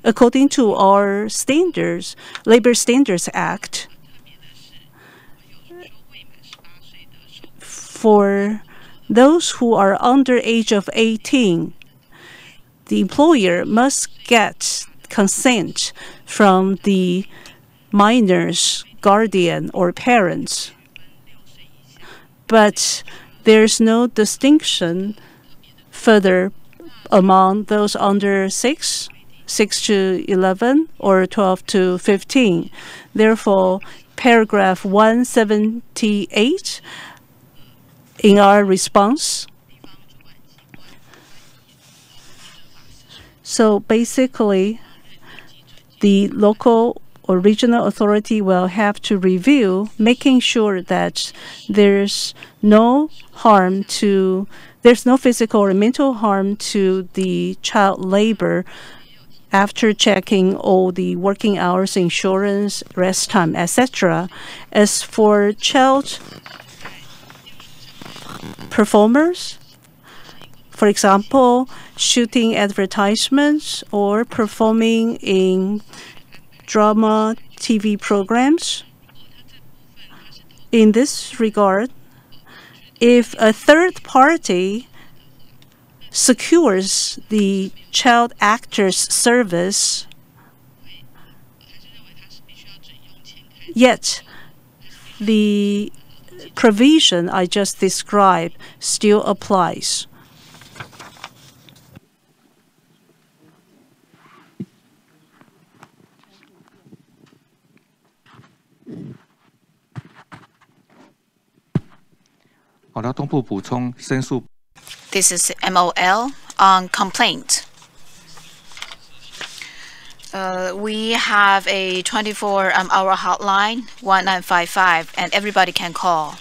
according to our standards, Labor Standards Act, for those who are under age of 18, the employer must get consent from the minor's guardian or parents. But there's no distinction further among those under 6 to 11, or 12 to 15. Therefore, paragraph 178 in our response. So basically, the local or regional authority will have to review, making sure that there's no physical or mental harm to the child labor after checking all the working hours, insurance, rest time, etc. As for child performers, for example, shooting advertisements or performing in drama TV programs. In this regard, if a third party secures the child actor's service, yet the provision I just described still applies. This is MOL on complaint. We have a 24-hour hotline, 1955, and everybody can call.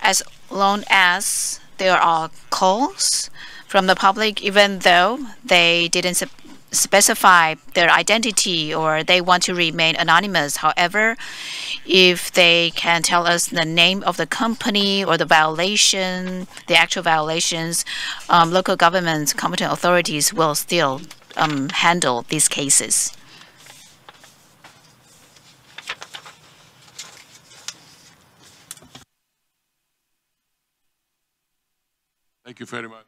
As long as there are calls from the public, even though they didn't specify their identity or they want to remain anonymous. However, if they can tell us the name of the company or the violation, the actual violations, local governments, competent authorities will still handle these cases. Thank you very much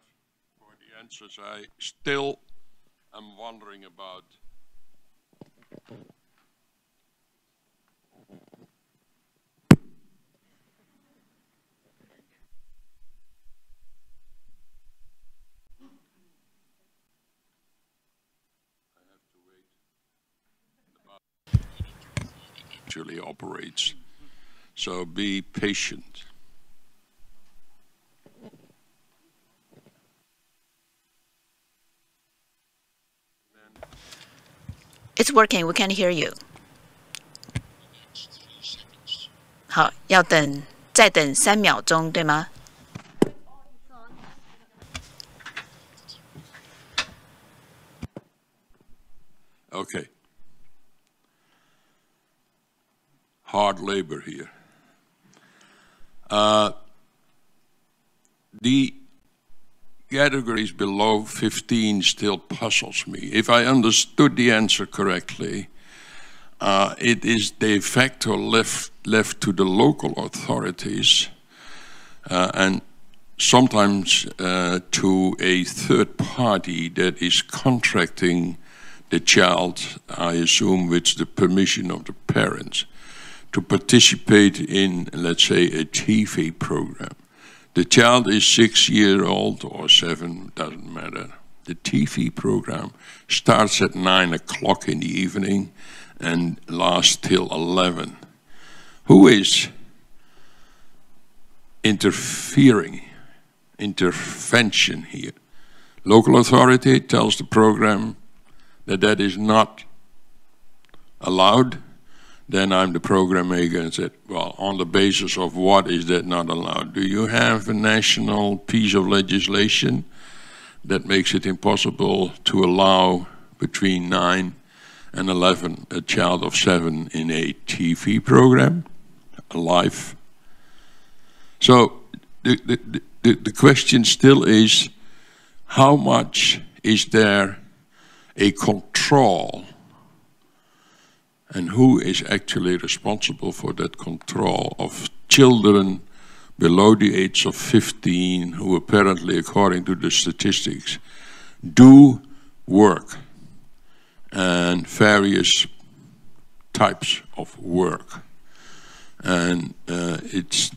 for the answers. I still am wondering about actually operates. So be patient. It's working. We can hear you. 好，要等，再等3秒钟，对吗？ Okay. Hard labor here. The categories below 15 still puzzles me. If I understood the answer correctly, it is de facto left to the local authorities and sometimes to a third party that is contracting the child, I assume with the permission of the parents, to participate in, let's say, a TV program. The child is 6 years old or 7, doesn't matter. The TV program starts at 9 o'clock in the evening and lasts till 11. Who is intervention here? Local authority tells the program that is not allowed. Then I'm the program maker and said, well, on the basis of what is that not allowed? Do you have a national piece of legislation that makes it impossible to allow between 9 and 11 a child of 7 in a TV program, live? So the question still is, how much is there a control, and who is actually responsible for that control of children below the age of 15 who apparently, according to the statistics, do work and various types of work. And it's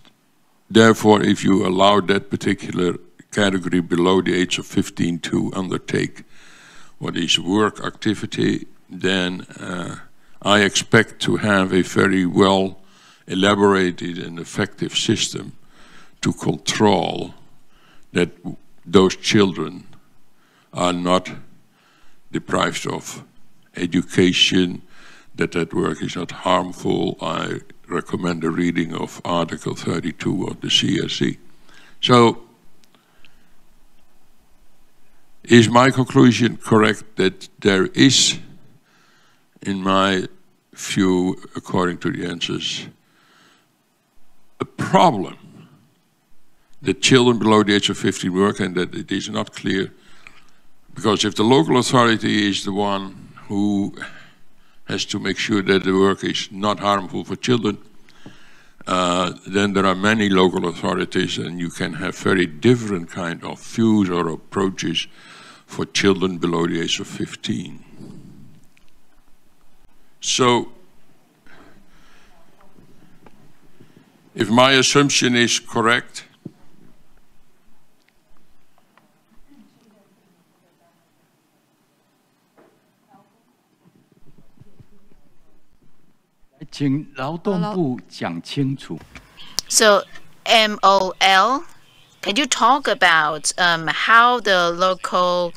therefore, if you allow that particular category below the age of 15 to undertake what is work activity, then I expect to have a very well elaborated and effective system to control that those children are not deprived of education, that work is not harmful. I recommend the reading of Article 32 of the CRC. So, is my conclusion correct that there is, in my view, according to the answers, a problem that children below the age of 15 work, and that it is not clear? Because if the local authority is the one who has to make sure that the work is not harmful for children, then there are many local authorities, and you can have very different kind of views or approaches for children below the age of 15. So, if my assumption is correct, so MOL, can you talk about how the local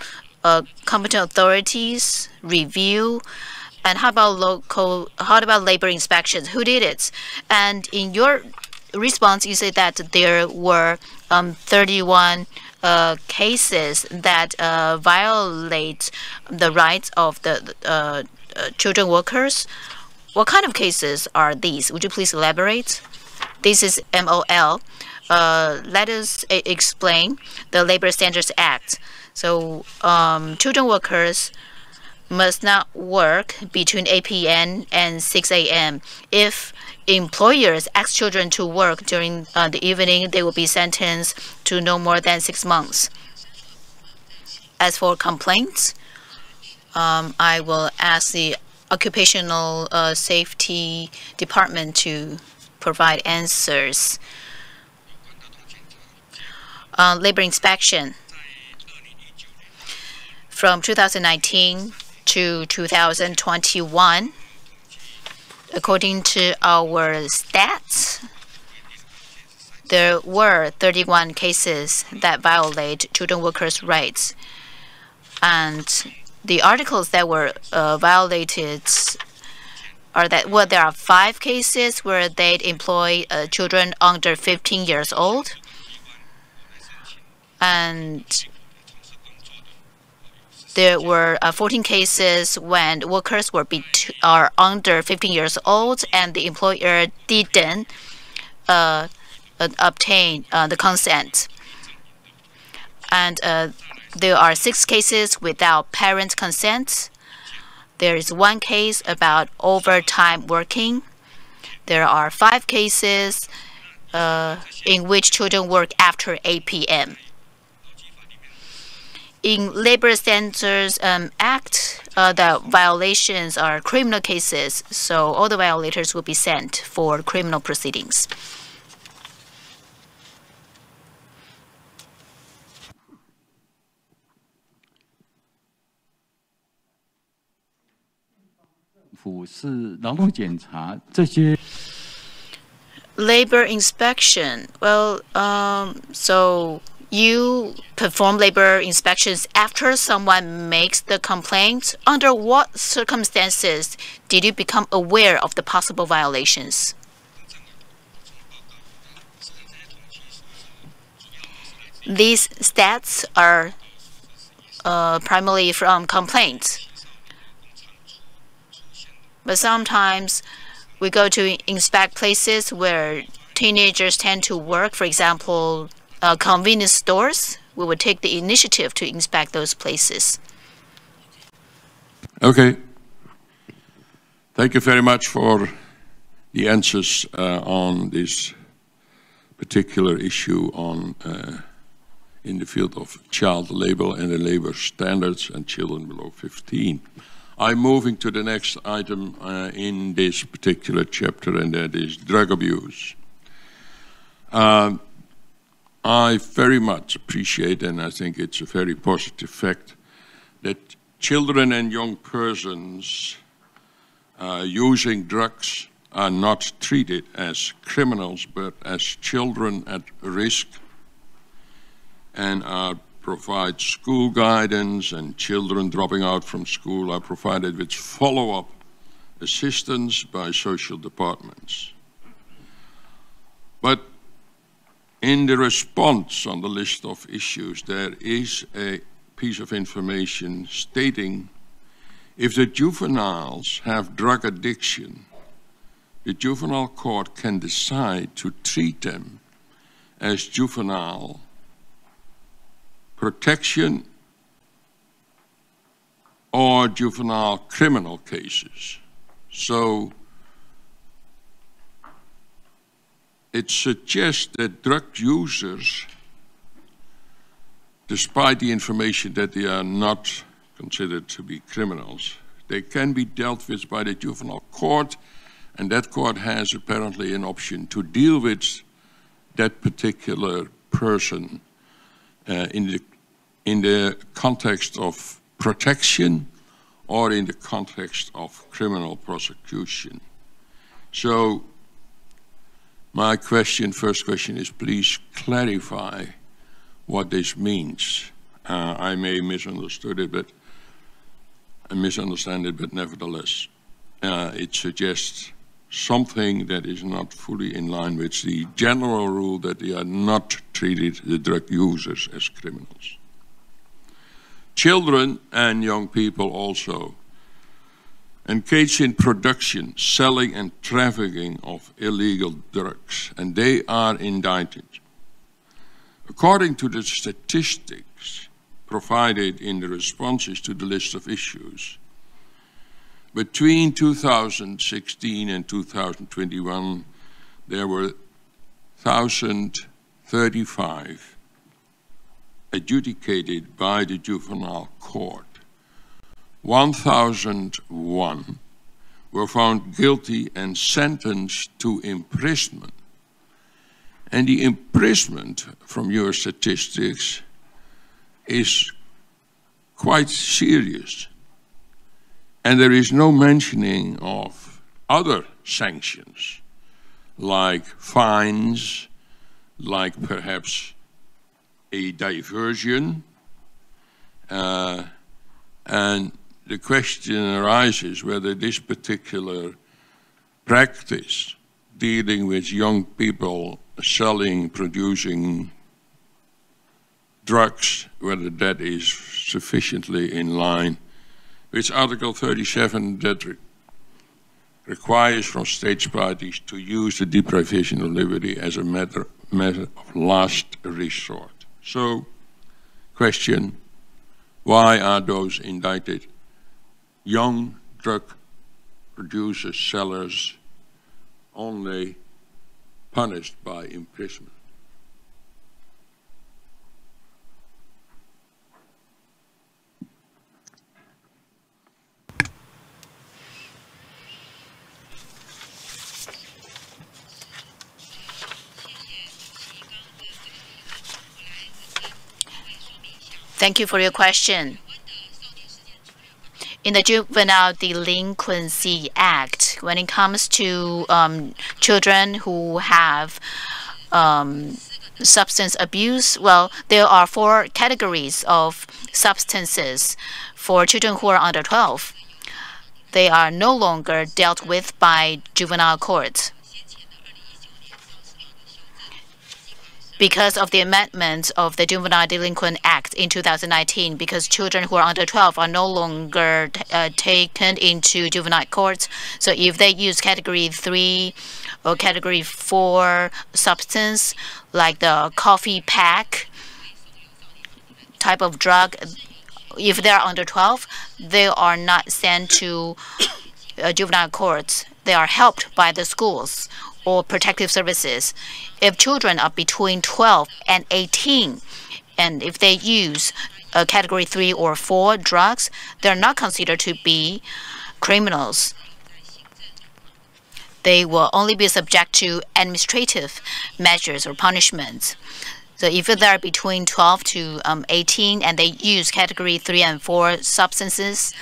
competent authorities review, and how about labor inspections? Who did it? And in your response, you said that there were 31 cases that violate the rights of the children workers. What kind of cases are these? Would you please elaborate? This is MOL. Let us explain the Labor Standards Act. So children workers must not work between 8 p.m. and 6 a.m. If employers ask children to work during the evening, they will be sentenced to no more than 6 months. As for complaints, I will ask the Occupational Safety Department to provide answers. Labor inspection. From 2019 to 2021, According to our stats, there were 31 cases that violate children workers' rights. And the articles that were violated are that, well, there are 5 cases where they employ children under 15 years old. And there were 14 cases when workers are under 15 years old and the employer didn't obtain the consent. And there are 6 cases without parent consent. There is 1 case about overtime working. There are 5 cases in which children work after 8 p.m. In Labor Standards Act, the violations are criminal cases, so all the violators will be sent for criminal proceedings. Labor inspection. Well, so you perform labor inspections after someone makes the complaint. Under what circumstances did you become aware of the possible violations? These stats are primarily from complaints. But sometimes we go to inspect places where teenagers tend to work. For example, convenience stores. We would take the initiative to inspect those places. Okay. Thank you very much for the answers on this particular issue on in the field of child labor and the labor standards and children below 15. I'm moving to the next item in this particular chapter, and that is drug abuse. I very much appreciate, and I think it's a very positive fact, that children and young persons using drugs are not treated as criminals, but as children at risk, and are provide school guidance, and children dropping out from school are provided with follow-up assistance by social departments. But in the response on the list of issues, there is a piece of information stating if the juveniles have drug addiction, the juvenile court can decide to treat them as juvenile protection or juvenile criminal cases. So it suggests that drug users, despite the information that they are not considered to be criminals, they can be dealt with by the juvenile court, and that court has apparently an option to deal with that particular person in the context of protection or in the context of criminal prosecution. So my first question is, please clarify what this means. I may misunderstand it, but nevertheless, it suggests something that is not fully in line with the general rule that they are not treated, the drug users, as criminals. Children and young people also engage in production, selling, and trafficking of illegal drugs, and they are indicted. According to the statistics provided in the responses to the list of issues, between 2016 and 2021, there were 1,035 adjudicated by the juvenile court. 1,001 were found guilty and sentenced to imprisonment. And the imprisonment, from your statistics, is quite serious. And there is no mentioning of other sanctions, like fines, like perhaps a diversion. And the question arises whether this particular practice dealing with young people selling, producing drugs, whether that is sufficiently in line with Article 37 that requires from state parties to use the deprivation of liberty as a matter of last resort. So, question, why are those indicted young drug producers, sellers, only punished by imprisonment? Thank you for your question. In the Juvenile Delinquency Act, when it comes to children who have substance abuse, well, there are 4 categories of substances for children who are under 12. They are no longer dealt with by juvenile courts. Because of the amendment of the Juvenile Delinquent Act in 2019, because children who are under 12 are no longer taken into juvenile courts. So if they use Category 3 or Category 4 substance, like the coffee pack type of drug, if they're under 12, they are not sent to juvenile courts. They are helped by the schools or protective services. If children are between 12 and 18, and if they use Category 3 or 4 drugs, they're not considered to be criminals. They will only be subject to administrative measures or punishments. So if they're between 12 to 18 and they use Category 3 and 4 substances,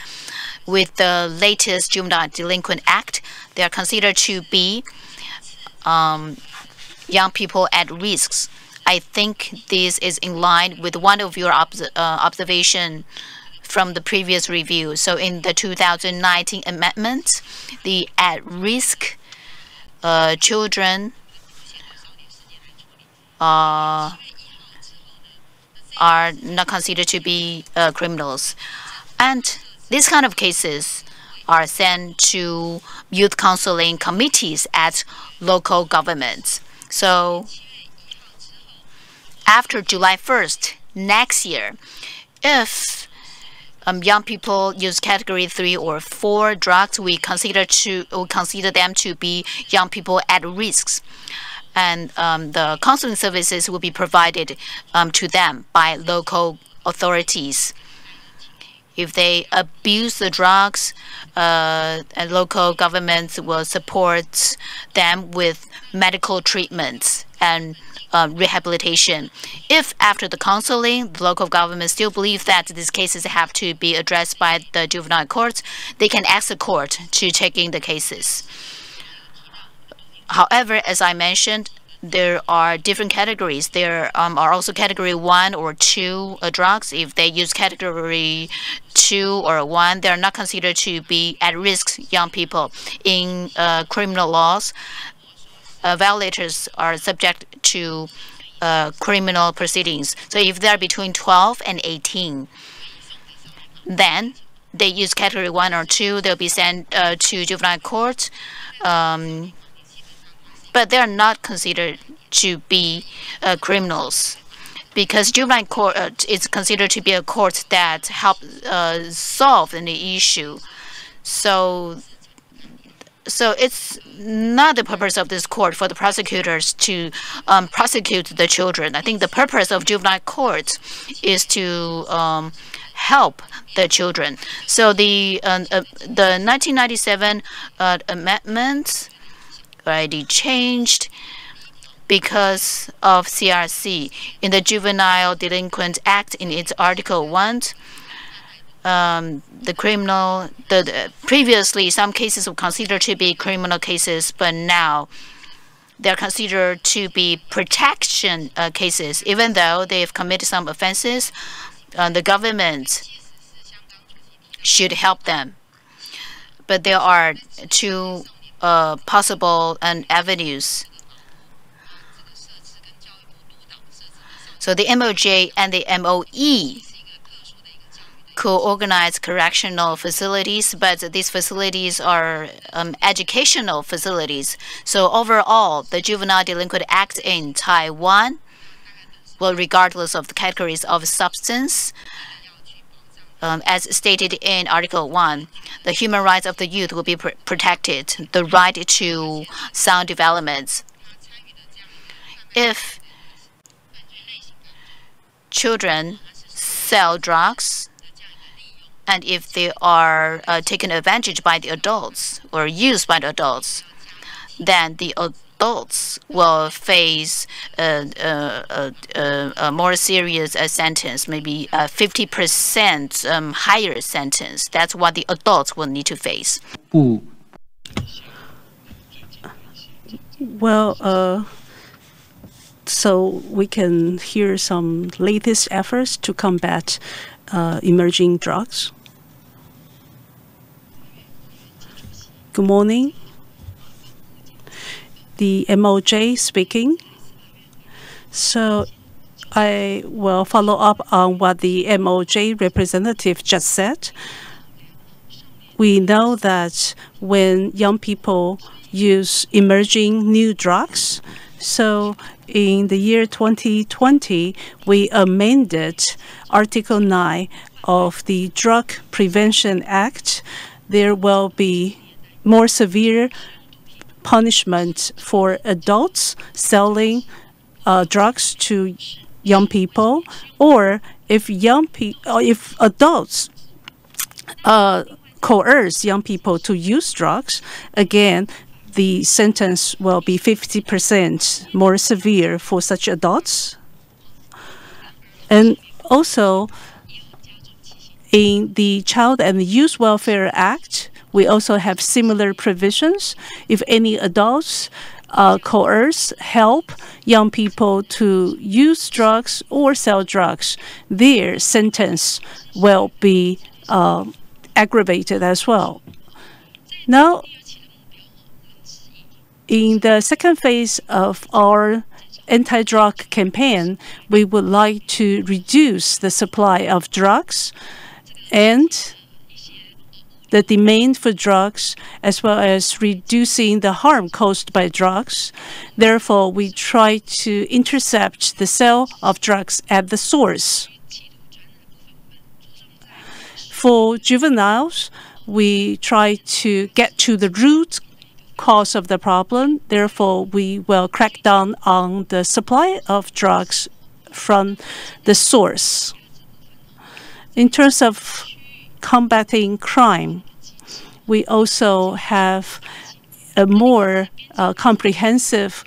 with the latest Juvenile Delinquent Act, they are considered to be young people at risks. I think this is in line with one of your observation from the previous review. So in the 2019 amendment, the at-risk children are not considered to be criminals. And these kind of cases are sent to youth counseling committees at local governments. So after July 1st next year, if young people use Category 3 or 4 drugs, we consider them to be young people at risks. And the counseling services will be provided to them by local authorities. If they abuse the drugs, and local governments will support them with medical treatments and rehabilitation. If after the counseling, the local government still believes that these cases have to be addressed by the juvenile courts, they can ask the court to take in the cases. However, as I mentioned, there are different categories. There are also Category 1 or 2 drugs. If they use Category 2 or 1, they are not considered to be at-risk young people. In criminal laws, violators are subject to criminal proceedings. So if they're between 12 and 18, then they use Category 1 or 2, they'll be sent to juvenile court. But they are not considered to be criminals, because juvenile court is considered to be a court that helps solve any issue. So it's not the purpose of this court for the prosecutors to prosecute the children. I think the purpose of juvenile court is to help the children. So the 1997 amendments already changed because of CRC. In the Juvenile Delinquent Act, in its Article 1, previously some cases were considered to be criminal cases, but now they're considered to be protection cases. Even though they've committed some offenses, the government should help them. But there are two possible avenues. So the MOJ and the MOE co-organize correctional facilities, but these facilities are educational facilities. So overall, the Juvenile Delinquent Act in Taiwan, well, regardless of the categories of substance, as stated in Article 1, the human rights of the youth will be protected, the right to sound development. If children sell drugs, and if they are taken advantage by the adults or used by the adults, then the adults will face a more serious sentence, maybe 50% higher sentence. That's what the adults will need to face. Well, so we can hear some latest efforts to combat emerging drugs. Good morning. The MOJ speaking. So I will follow up on what the MOJ representative just said. We know that when young people use emerging new drugs, so in the year 2020, we amended Article 9 of the Drug Prevention Act. There will be more severe punishment for adults selling drugs to young people, or if adults coerce young people to use drugs, again, the sentence will be 50% more severe for such adults. And also, in the Child and Youth Welfare Act, we also have similar provisions. If any adults coerce, help young people to use drugs or sell drugs, their sentence will be aggravated as well. Now, in the second phase of our anti-drug campaign, we would like to reduce the supply of drugs and the demand for drugs, as well as reducing the harm caused by drugs. Therefore, we try to intercept the sale of drugs at the source. For juveniles, we try to get to the root cause of the problem. Therefore, we will crack down on the supply of drugs from the source. In terms of combating crime, we also have a more comprehensive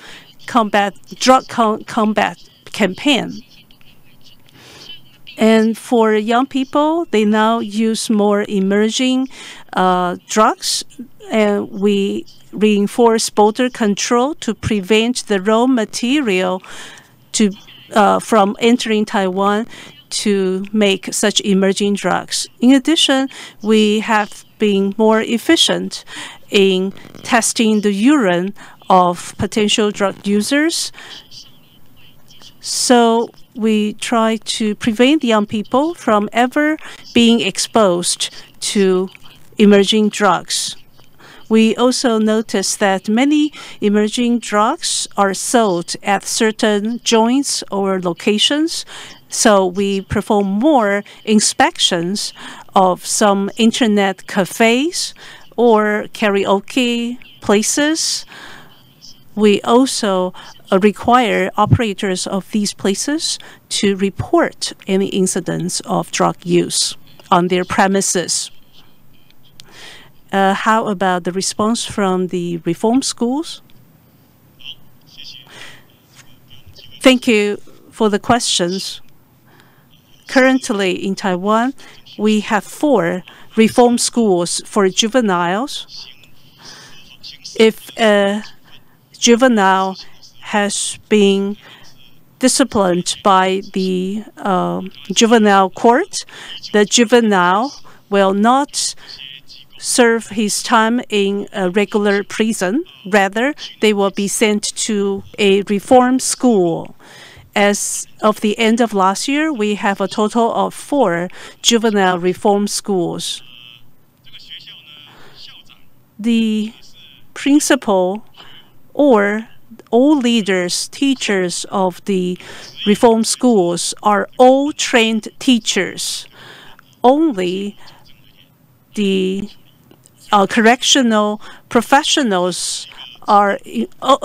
drug combat campaign. And for young people, they now use more emerging drugs, and we reinforce border control to prevent the raw material from entering Taiwan to make such emerging drugs. In addition, we have been more efficient in testing the urine of potential drug users. So we try to prevent young people from ever being exposed to emerging drugs. We also noticed that many emerging drugs are sold at certain joints or locations. So we perform more inspections of some internet cafes or karaoke places. We also require operators of these places to report any incidents of drug use on their premises. How about the response from the reform schools? Thank you for the questions. Currently in Taiwan, we have 4 reform schools for juveniles. If a juvenile has been disciplined by the juvenile court, the juvenile will not serve his time in a regular prison. Rather, they will be sent to a reform school. As of the end of last year, we have a total of 4 juvenile reform schools. The principal or all leaders, teachers of the reform schools are all trained teachers. Only the correctional professionals are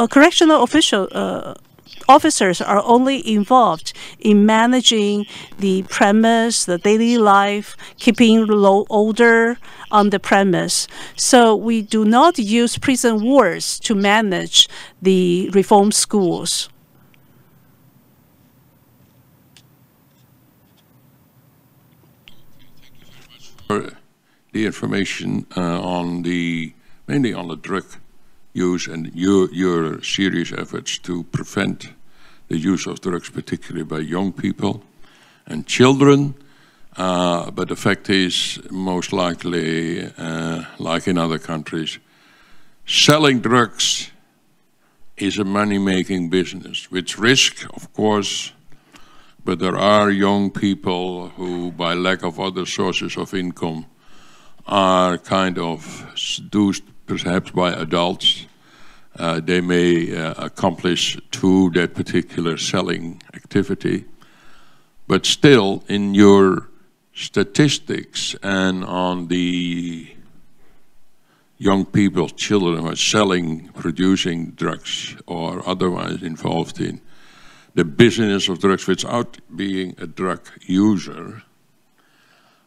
correctional officers are only involved in managing the premise, the daily life, keeping order on the premise. So we do not use prison wards to manage the reform schools. The information mainly on the drug use and your serious efforts to prevent the use of drugs, particularly by young people and children. But the fact is, most likely, like in other countries, selling drugs is a money-making business, with risk, of course, but there are young people who, by lack of other sources of income, are kind of seduced perhaps by adults. They may accomplish to that particular selling activity. But still, in your statistics and on the young people, children who are selling, producing drugs or otherwise involved in the business of drugs without being a drug user,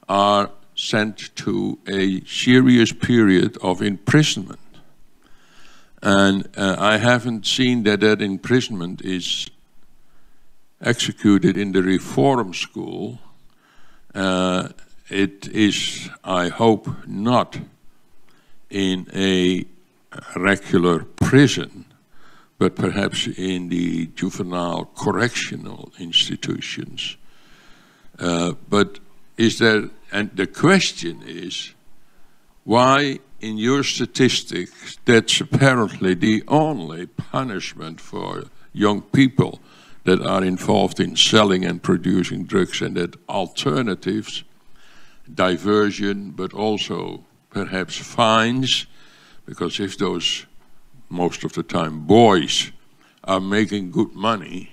are sent to a serious period of imprisonment. And I haven't seen that imprisonment is executed in the reform school. It is, I hope, not in a regular prison, but perhaps in the juvenile correctional institutions. But is there, and the question is, why in your statistics that's apparently the only punishment for young people that are involved in selling and producing drugs, and that alternatives, diversion, but also perhaps fines, because if those, most of the time, boys are making good money,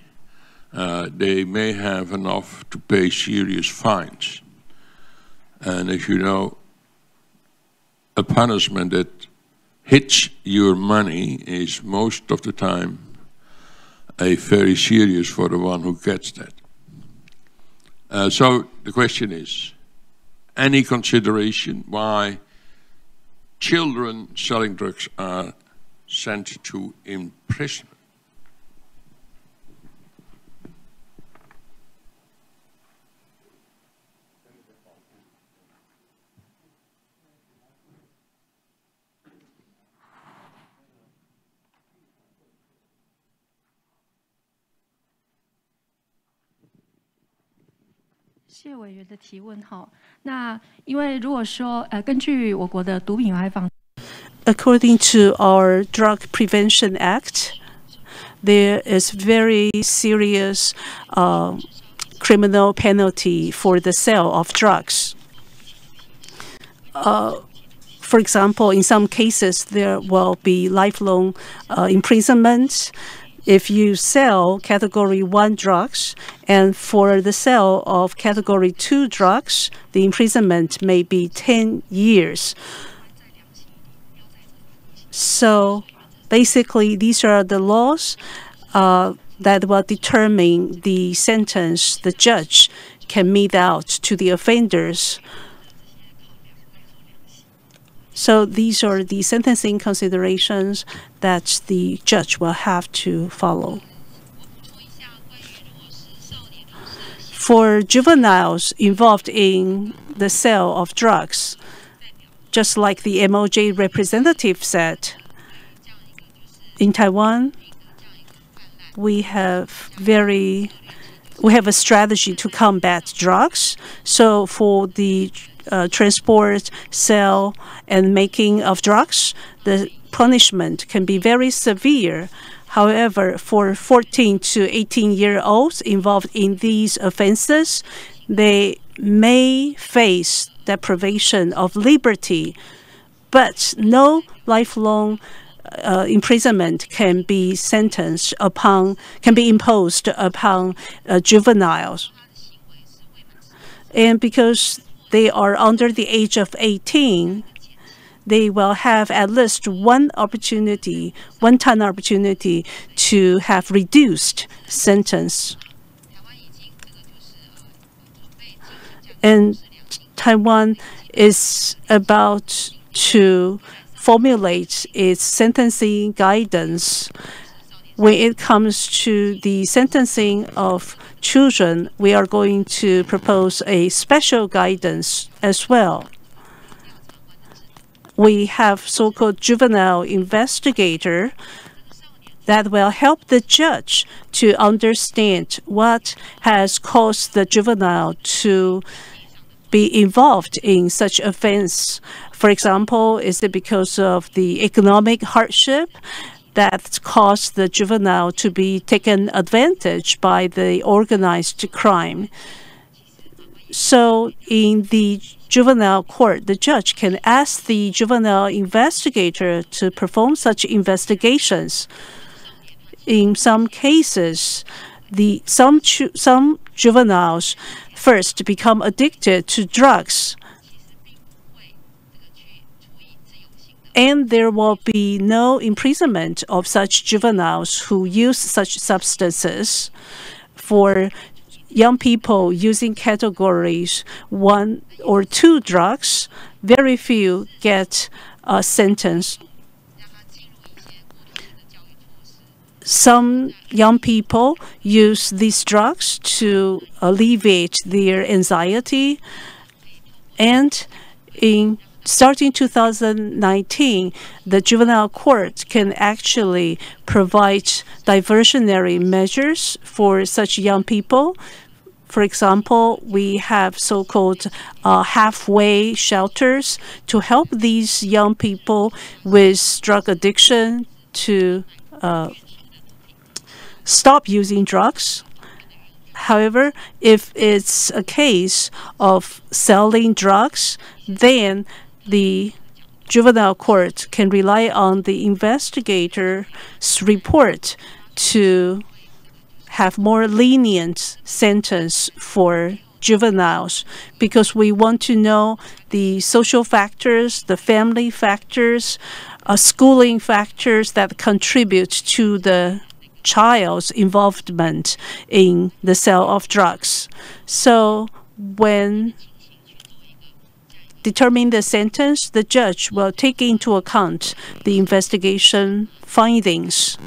they may have enough to pay serious fines. And as you know, a punishment that hits your money is most of the time a very serious for the one who gets that. So the question is, any consideration why children selling drugs are sent to imprisonment?谢委员的提问哈。那因为如果说根据我国的毒品危害防 According to our Drug Prevention Act, there is very serious criminal penalty for the sale of drugs. For example, in some cases, there will be lifelong imprisonment if you sell Category 1 drugs, and for the sale of Category 2 drugs, the imprisonment may be 10 years. So basically, these are the laws that will determine the sentence the judge can mete out to the offenders. So these are the sentencing considerations that the judge will have to follow. For juveniles involved in the sale of drugs, just like the MOJ representative said, in Taiwan, we have a strategy to combat drugs. So for the transport, sale, and making of drugs, the punishment can be very severe. However, for 14 to 18-year-olds involved in these offenses, they may face deprivation of liberty, but no lifelong imprisonment can be imposed upon juveniles. And because they are under the age of 18, they will have at least one-time opportunity to have reduced sentence. And Taiwan is about to formulate its sentencing guidance. When it comes to the sentencing of children, we are going to propose a special guidance as well. We have so-called juvenile investigator that will help the judge to understand what has caused the juvenile to be involved in such offense. For example, is it because of the economic hardship that caused the juvenile to be taken advantage by the organized crime? So in the juvenile court, the judge can ask the juvenile investigator to perform such investigations. In some cases, some juveniles first become addicted to drugs, and there will be no imprisonment of such juveniles who use such substances. For young people using categories 1 or 2 drugs, very few get sentenced. Some young people use these drugs to alleviate their anxiety, and starting 2019, the juvenile court can actually provide diversionary measures for such young people. For example, we have so-called halfway shelters to help these young people with drug addiction to stop using drugs. However, if it's a case of selling drugs, then the juvenile court can rely on the investigator's report to have more lenient sentence for juveniles, because we want to know the social factors, the family factors, schooling factors that contribute to the child's involvement in the sale of drugs. So when determining the sentence, the judge will take into account the investigation findings.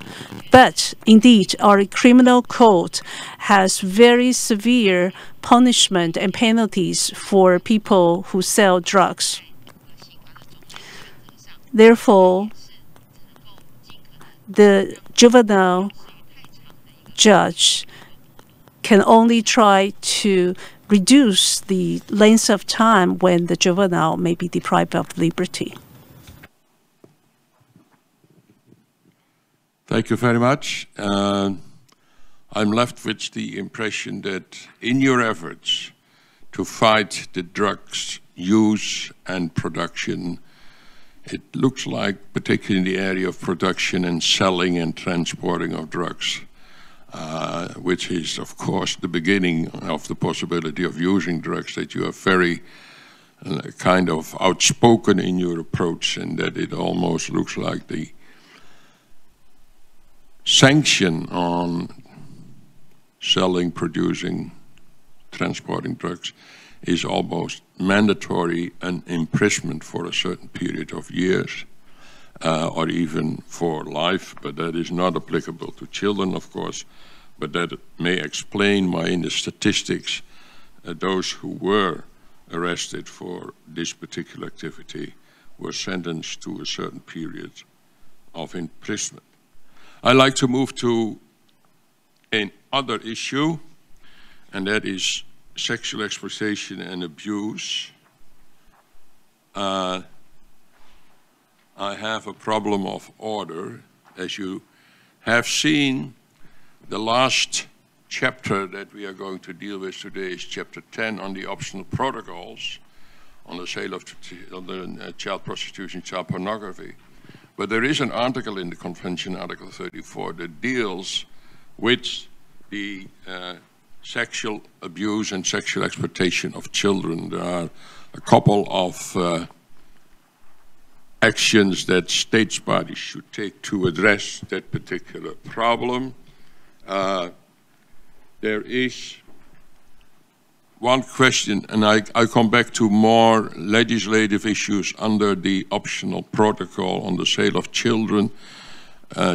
But indeed, our criminal code has very severe punishment and penalties for people who sell drugs. Therefore, the juvenile judge can only try to reduce the length of time when the juvenile may be deprived of liberty. Thank you very much. I'm left with the impression that in your efforts to fight the drugs use and production, it looks like, particularly in the area of production and selling and transporting of drugs, which is, of course, the beginning of the possibility of using drugs, that you are very kind of outspoken in your approach, and that it almost looks like the sanction on selling, producing, transporting drugs is almost mandatory and imprisonment for a certain period of years, or even for life, but that is not applicable to children, of course. but that may explain why in the statistics those who were arrested for this particular activity were sentenced to a certain period of imprisonment. I'd like to move to another issue, and that is sexual exploitation and abuse. I have a problem of order. As you have seen, the last chapter that we are going to deal with today is chapter 10 on the optional protocols on the sale of child prostitution, child pornography. But there is an article in the Convention, Article 34, that deals with the sexual abuse and sexual exploitation of children. There are a couple of actions that states bodies should take to address that particular problem. There is one question, and I come back to more legislative issues under the optional protocol on the sale of children,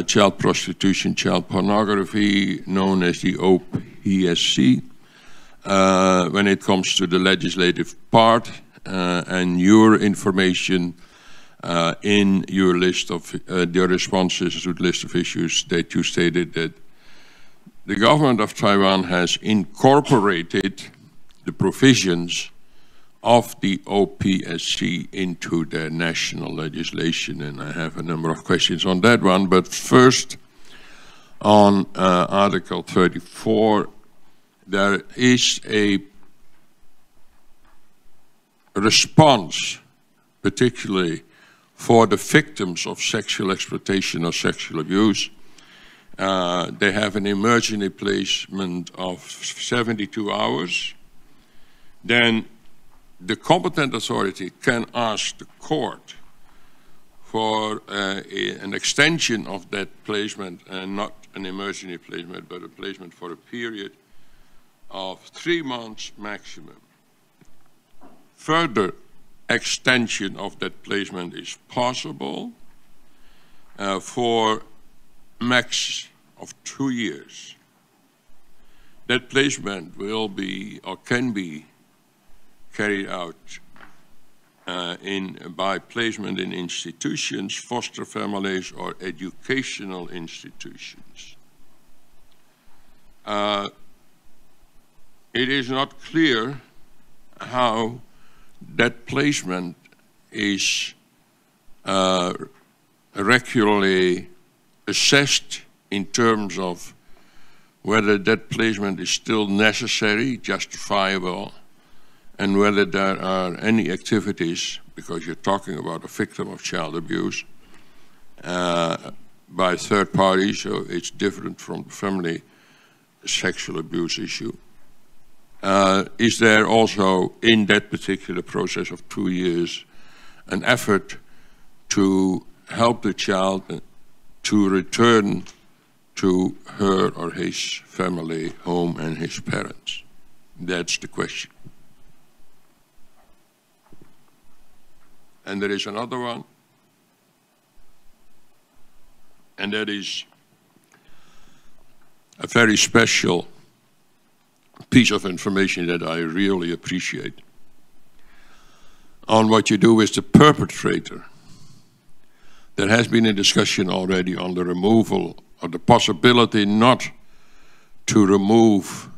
child prostitution, child pornography, known as the OPSC. When it comes to the legislative part and your information in your list of your responses to the list of issues that you stated that the government of Taiwan has incorporated the provisions of the OPSC into their national legislation, and I have a number of questions on that one. But first, on Article 34, there is a response, particularly for the victims of sexual exploitation or sexual abuse. They have an emergency placement of 72 hours. Then the competent authority can ask the court for an extension of that placement, and not an emergency placement, but a placement for a period of 3 months maximum. Further extension of that placement is possible for max of 2 years. That placement will be or can be carried out by placement in institutions, foster families, or educational institutions. It is not clear how that placement is regularly assessed in terms of whether that placement is still necessary, justifiable, and whether there are any activities, because you're talking about a victim of child abuse, by third parties, so it's different from the family sexual abuse issue. Is there also, in that particular process of 2 years, an effort to help the child to return to her or his family home and his parents? That's the question. And there is another one, and that is a very special piece of information that I really appreciate on what you do with the perpetrator. There has been a discussion already on the removal or the possibility not to remove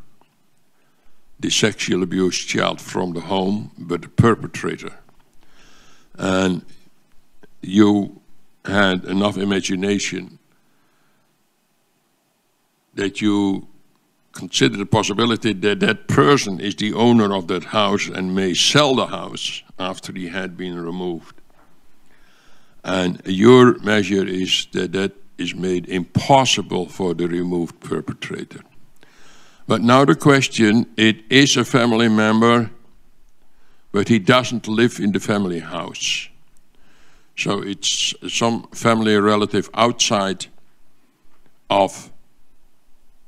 the sexual abused child from the home, but the perpetrator. And you had enough imagination that you consider the possibility that that person is the owner of that house and may sell the house after he had been removed. And your measure is that that is made impossible for the removed perpetrator. But now the question, it is a family member, but he doesn't live in the family house. So it's some family relative outside of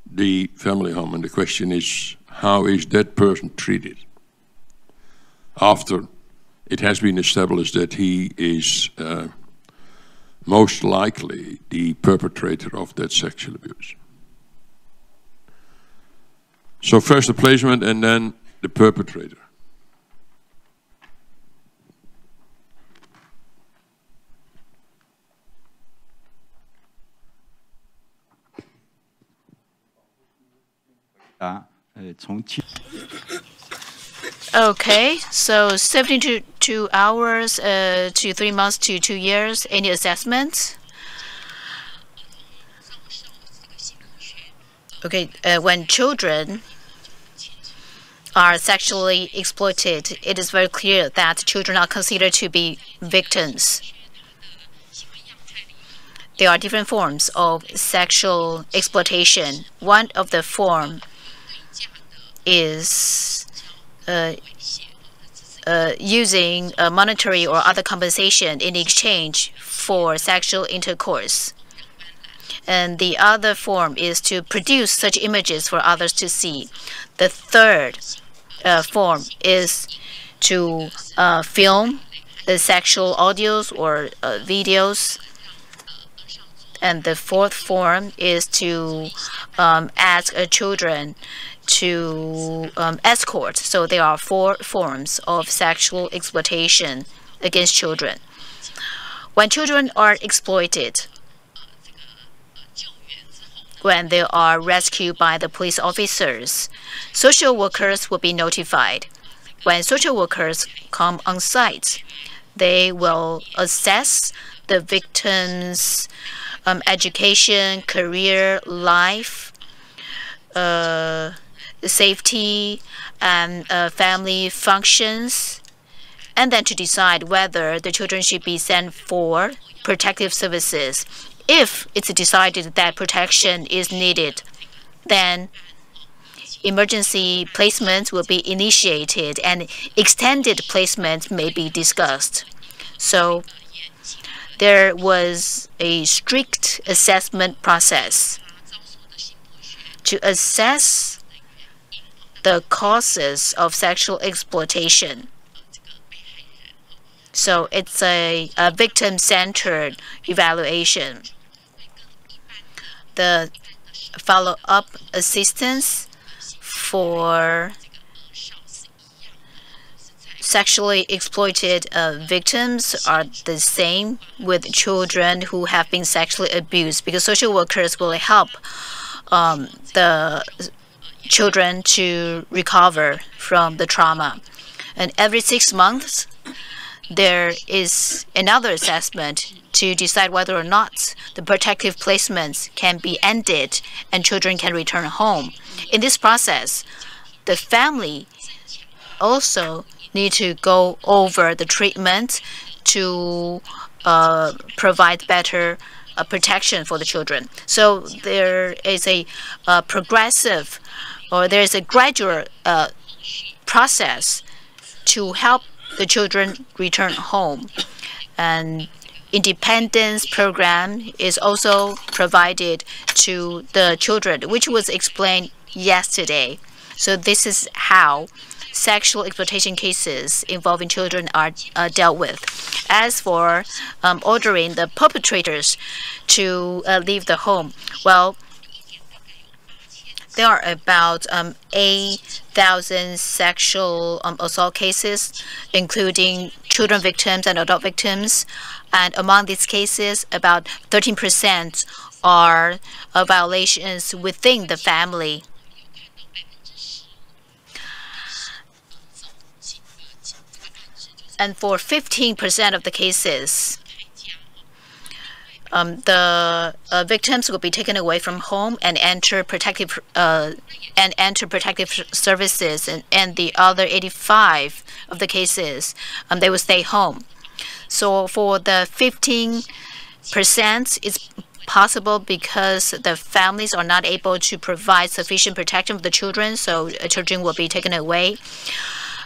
the family home. And the question is, how is that person treated after it has been established that he is most likely the perpetrator of that sexual abuse? So first the placement and then the perpetrator. Okay, so 72 hours to 3 months to 2 years. Any assessments? Okay, when children are sexually exploited, it is very clear that children are considered to be victims. There are different forms of sexual exploitation. One of the form is using monetary or other compensation in exchange for sexual intercourse. And the other form is to produce such images for others to see. The third form is to film the sexual audios or videos. And the fourth form is to ask children to escort. So there are 4 forms of sexual exploitation against children. When children are exploited, when they are rescued by the police officers, social workers will be notified. When social workers come on site, they will assess the victim's education, career, life, safety, and family functions, and then to decide whether the children should be sent for protective services. If it's decided that protection is needed, then emergency placements will be initiated and extended placement may be discussed. So there was a strict assessment process to assess the causes of sexual exploitation. So it's a victim-centered evaluation. The follow-up assistance for sexually exploited victims are the same with children who have been sexually abused, because social workers will help the children to recover from the trauma. And every 6 months, there is another assessment to decide whether or not the protective placements can be ended and children can return home. In this process, the family also need to go over the treatment to provide better protection for the children. So there is a progressive, or there is a gradual process to help the children return home. And independence program is also provided to the children, which was explained yesterday. So this is how sexual exploitation cases involving children are dealt with. As for ordering the perpetrators to leave the home, well, there are about 8,000 sexual assault cases, including children victims and adult victims. And among these cases, about 13% are violations within the family. And for 15% of the cases, the victims will be taken away from home and enter protective services, and the other 85 of the cases, they will stay home. So for the 15%, it's possible because the families are not able to provide sufficient protection for the children, so children will be taken away.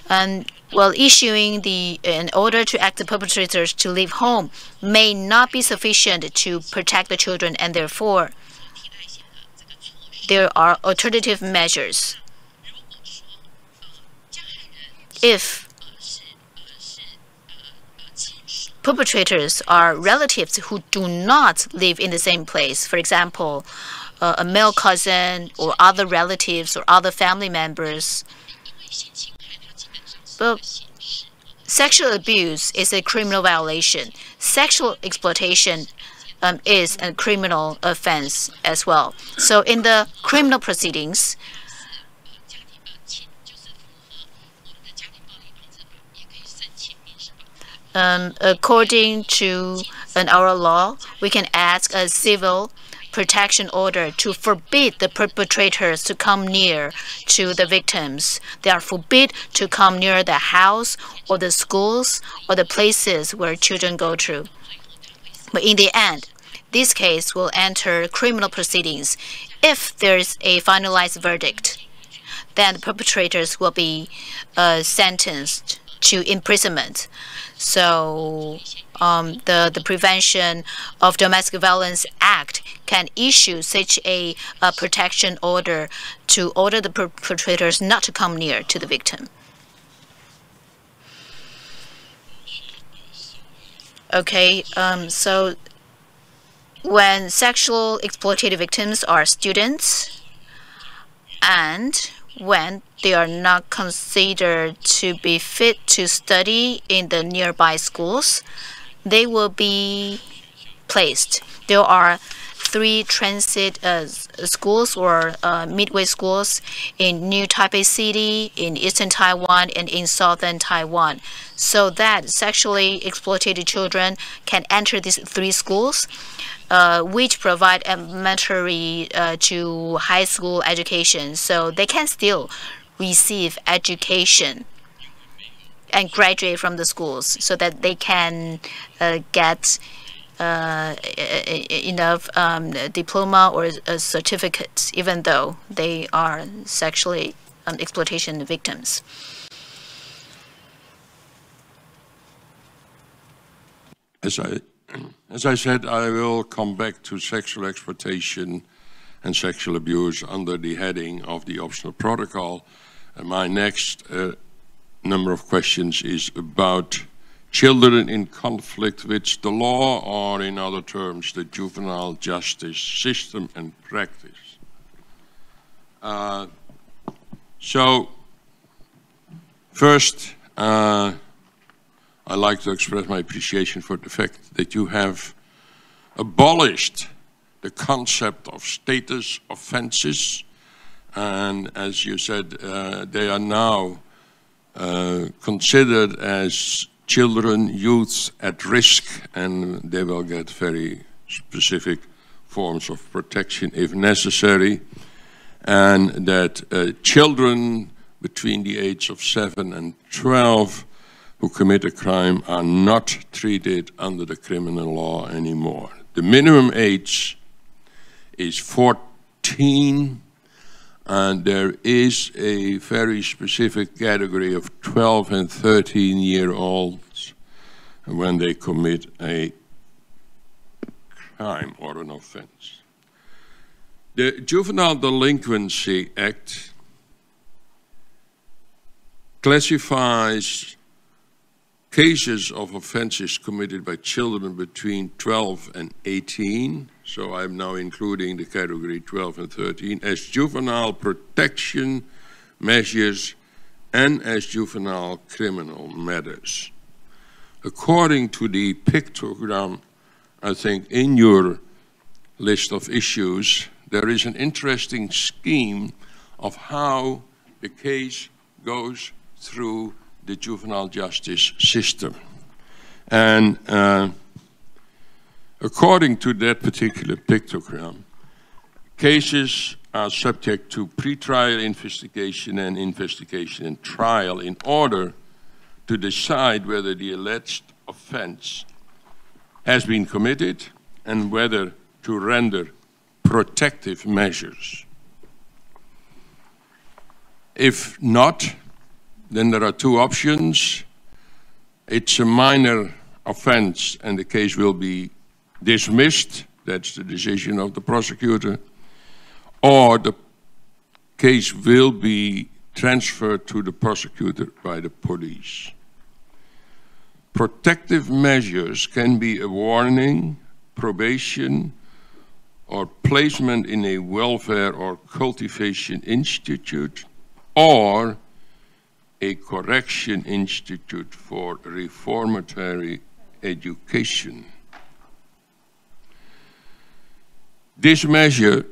And well, issuing an order to ask the perpetrators to leave home may not be sufficient to protect the children, and therefore there are alternative measures. If perpetrators are relatives who do not live in the same place, for example, a male cousin or other relatives or other family members. But sexual abuse is a criminal violation. Sexual exploitation is a criminal offense as well. So in the criminal proceedings, according to our law, we can ask a civil protection order to forbid the perpetrators to come near to the victims. They are forbid to come near the house or the schools or the places where children go to. But in the end, this case will enter criminal proceedings. If there is a finalized verdict, then the perpetrators will be sentenced to imprisonment. So the Prevention of Domestic Violence Act can issue such a protection order to order the perpetrators not to come near to the victim. Okay, so when sexual exploitative victims are students and when they are not considered to be fit to study in the nearby schools, they will be placed. There are 3 transit schools or midway schools in New Taipei City, in Eastern Taiwan, and in Southern Taiwan, so that sexually exploited children can enter these 3 schools, which provide elementary to high school education, so they can still receive education and graduate from the schools, so that they can get enough diploma or certificates, even though they are sexually exploitation victims. As I said, I will come back to sexual exploitation and sexual abuse under the heading of the optional protocol. And my next number of questions is about children in conflict with the law, or in other terms, the juvenile justice system and practice. So, first, I'd like to express my appreciation for the fact that you have abolished the concept of status offenses, and as you said, they are now considered as children, youth at risk, and they will get very specific forms of protection if necessary, and that children between the age of 7 and 12 who commit a crime are not treated under the criminal law anymore. The minimum age is 14, and there is a very specific category of 12 and 13-year-olds when they commit a crime or an offense. The Juvenile Delinquency Act classifies cases of offenses committed by children between 12 and 18, so I'm now including the category 12 and 13, as juvenile protection measures and as juvenile criminal matters. According to the pictogram, I think, in your list of issues, there is an interesting scheme of how the case goes through the juvenile justice system. And according to that particular pictogram, cases are subject to pre-trial investigation and trial in order to decide whether the alleged offense has been committed and whether to render protective measures. If not, then there are 2 options. It's a minor offense and the case will be dismissed. That's the decision of the prosecutor. Or the case will be transferred to the prosecutor by the police. Protective measures can be a warning, probation, or placement in a welfare or cultivation institute, or a correction institute for reformatory education. This measure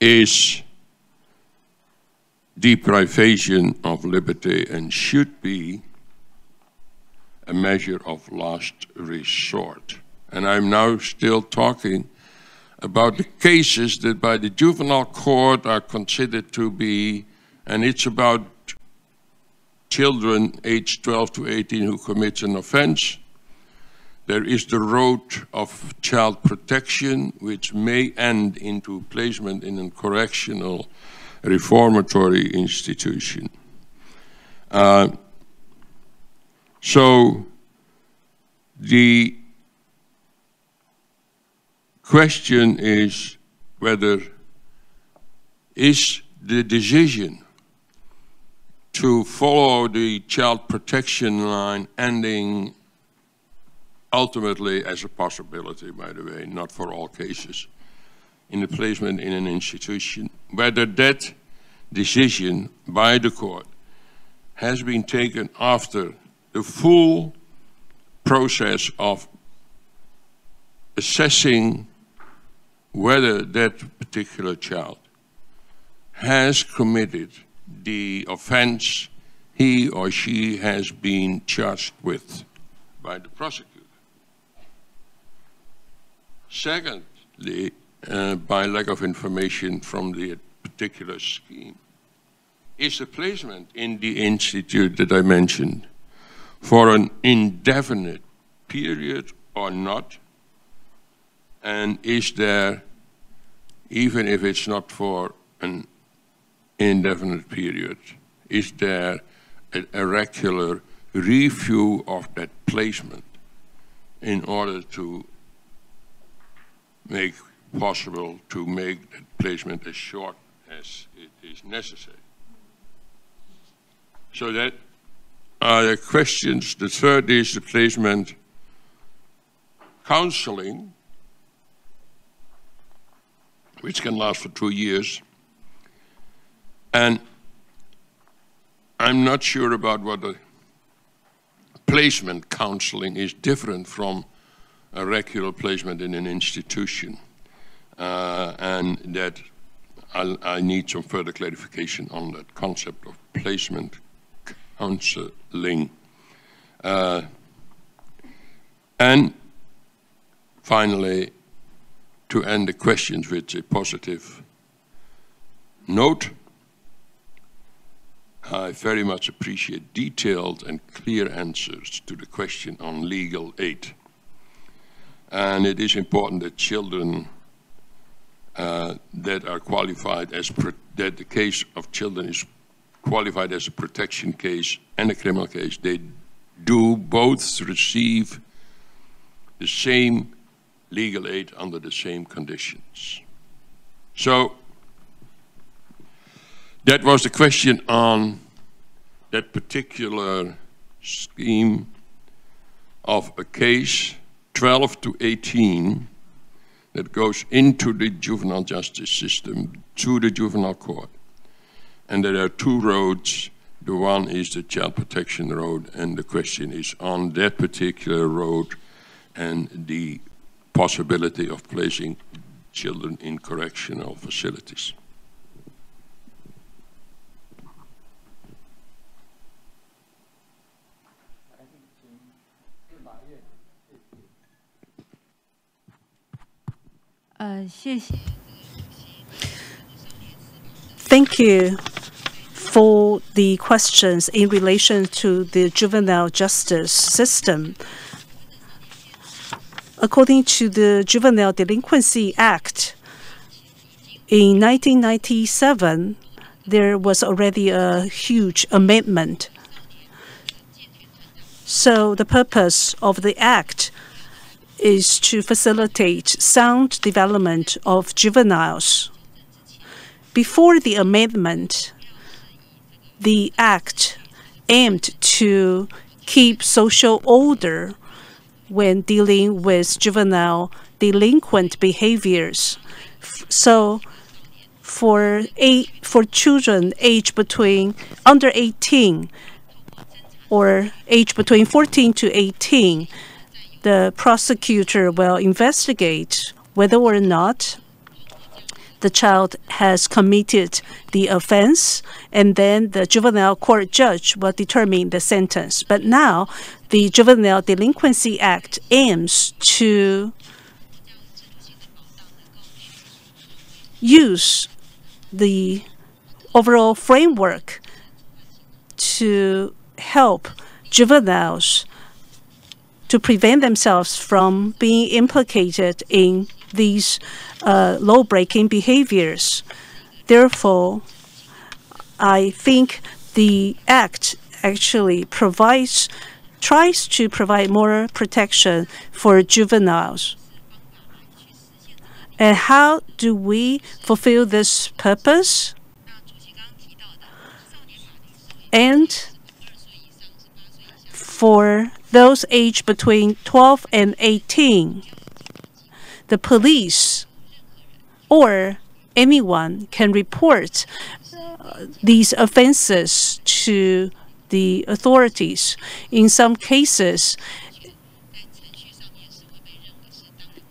is deprivation of liberty and should be a measure of last resort. And I'm now still talking about the cases that by the juvenile court are considered to be, and it's about children aged 12 to 18 who commit an offense. There is the road of child protection, which may end into placement in a correctional reformatory institution. So the question is whether is the decision to follow the child protection line ending ultimately as a possibility, by the way, not for all cases, in the placement in an institution, whether that decision by the court has been taken after the full process of assessing whether that particular child has committed the offense he or she has been charged with by the prosecutor. Secondly, by lack of information from the particular scheme, is the placement in the institute that I mentioned for an indefinite period or not? And is there, even if it's not for an indefinite period, is there a regular review of that placement in order to make possible to make that placement as short as it is necessary? So that are the questions. The third is the placement counseling, which can last for 2 years. And I'm not sure about what the placement counseling is different from a regular placement in an institution. And that I need some further clarification on that concept of placement counseling. And finally, to end the questions with a positive note, I very much appreciate detailed and clear answers to the question on legal aid. And it is important that children that are qualified as, that the case of children is qualified as a protection case and a criminal case, they do both receive the same legal aid under the same conditions. So that was the question on that particular scheme of a case 12 to 18 that goes into the juvenile justice system to the juvenile court. And there are two roads. The one is the child protection road, and the question is on that particular road and the possibility of placing children in correctional facilities. Thank you for the questions in relation to the juvenile justice system. According to the Juvenile Delinquency Act, in 1997, there was already a huge amendment. So the purpose of the act is to facilitate sound development of juveniles. Before the amendment, the act aimed to keep social order when dealing with juvenile delinquent behaviors. So for children aged between under 18 or age between 14 to 18, the prosecutor will investigate whether or not the child has committed the offense, and then the juvenile court judge will determine the sentence. But now, the Juvenile Delinquency Act aims to use the overall framework to help juveniles to prevent themselves from being implicated in these law-breaking behaviors. Therefore, I think the Act actually tries to provide more protection for juveniles. And how do we fulfill this purpose? And for those aged between 12 and 18, the police or anyone can report these offenses to the authorities. In some cases,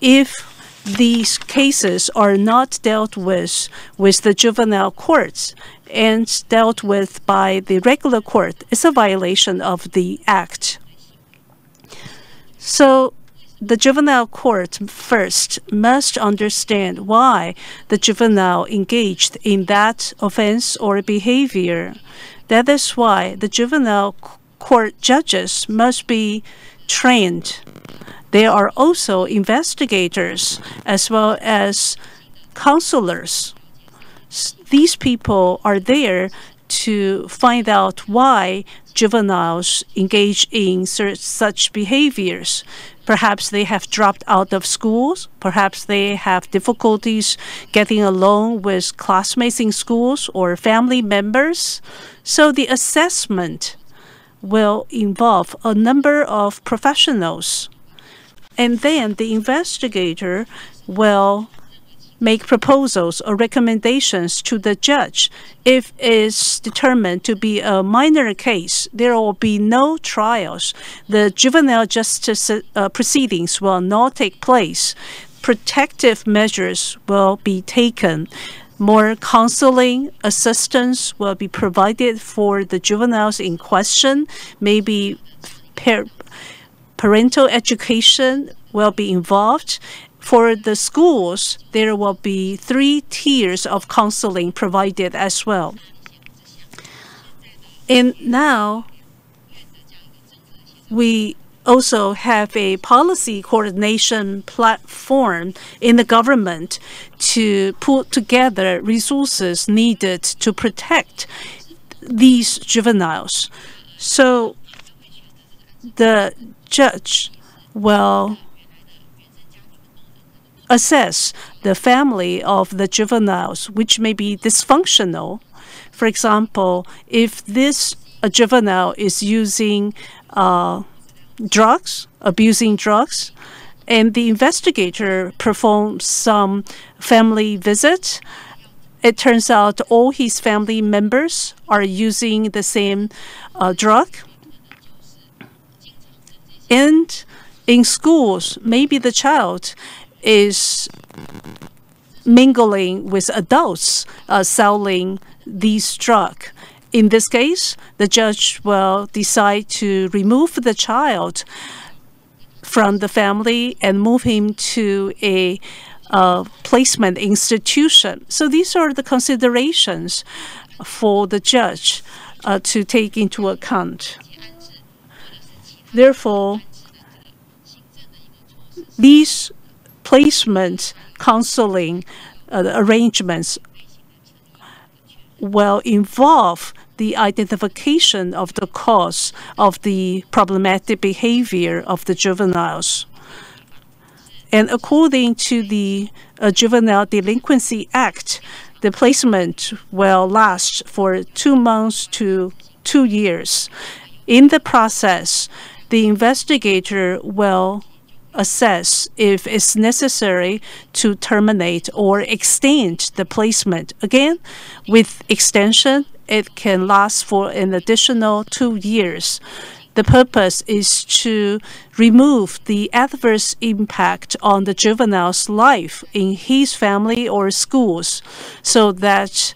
if these cases are not dealt with the juvenile courts and dealt with by the regular court, it's a violation of the Act. So the juvenile court first must understand why the juvenile engaged in that offense or behavior. That is why the juvenile court judges must be trained. They are also investigators as well as counselors. These people are there to find out why juveniles engage in such behaviors. Perhaps they have dropped out of schools. Perhaps they have difficulties getting along with classmates in schools or family members. So the assessment will involve a number of professionals. And then the investigator will make proposals or recommendations to the judge. If it's determined to be a minor case, there will be no trials. The juvenile justice proceedings will not take place. Protective measures will be taken. More counseling assistance will be provided for the juveniles in question. Maybe parental education will be involved. For the schools, there will be 3 tiers of counseling provided as well. And now, we also have a policy coordination platform in the government to put together resources needed to protect these juveniles. So the judge will assess the family of the juveniles, which may be dysfunctional. For example, if this juvenile is using drugs, abusing drugs, and the investigator performs some family visit, it turns out all his family members are using the same drug. And in schools, maybe the child is mingling with adults selling these drugs. In this case, the judge will decide to remove the child from the family and move him to a placement institution. So these are the considerations for the judge to take into account. Therefore, these placement counseling arrangements will involve the identification of the cause of the problematic behavior of the juveniles. And according to the Juvenile Delinquency Act, the placement will last for 2 months to 2 years. In the process, the investigator will assess if it's necessary to terminate or extend the placement. Again, with extension, it can last for an additional 2 years. The purpose is to remove the adverse impact on the juvenile's life in his family or schools so that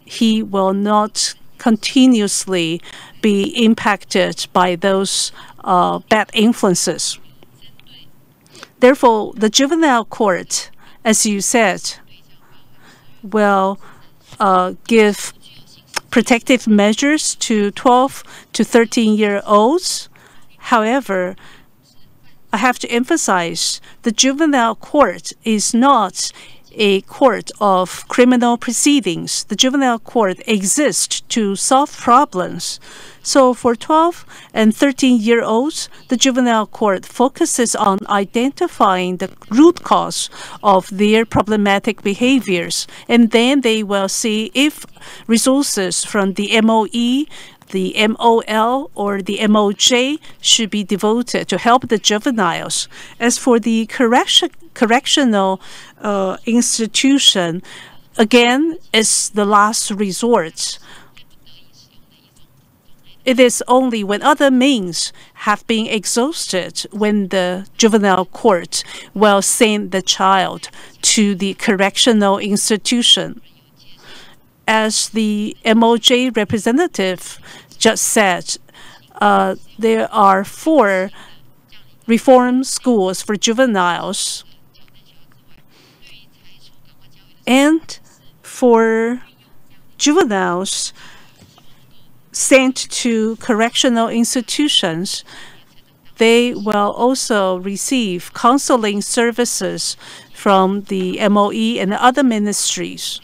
he will not continuously be impacted by those bad influences. Therefore, the juvenile court, as you said, will give protective measures to 12 to 13-year-olds. However, I have to emphasize the juvenile court is not a court of criminal proceedings. The juvenile court exists to solve problems. So for 12 and 13-year-olds, the juvenile court focuses on identifying the root cause of their problematic behaviors, and then they will see if resources from the MOE, the MOL, or the MOJ should be devoted to help the juveniles. As for the correctional institution, again, is the last resort. It is only when other means have been exhausted when the juvenile court will send the child to the correctional institution. As the MOJ representative just said, there are 4 reform schools for juveniles. And for juveniles sent to correctional institutions, they will also receive counseling services from the MOE and other ministries.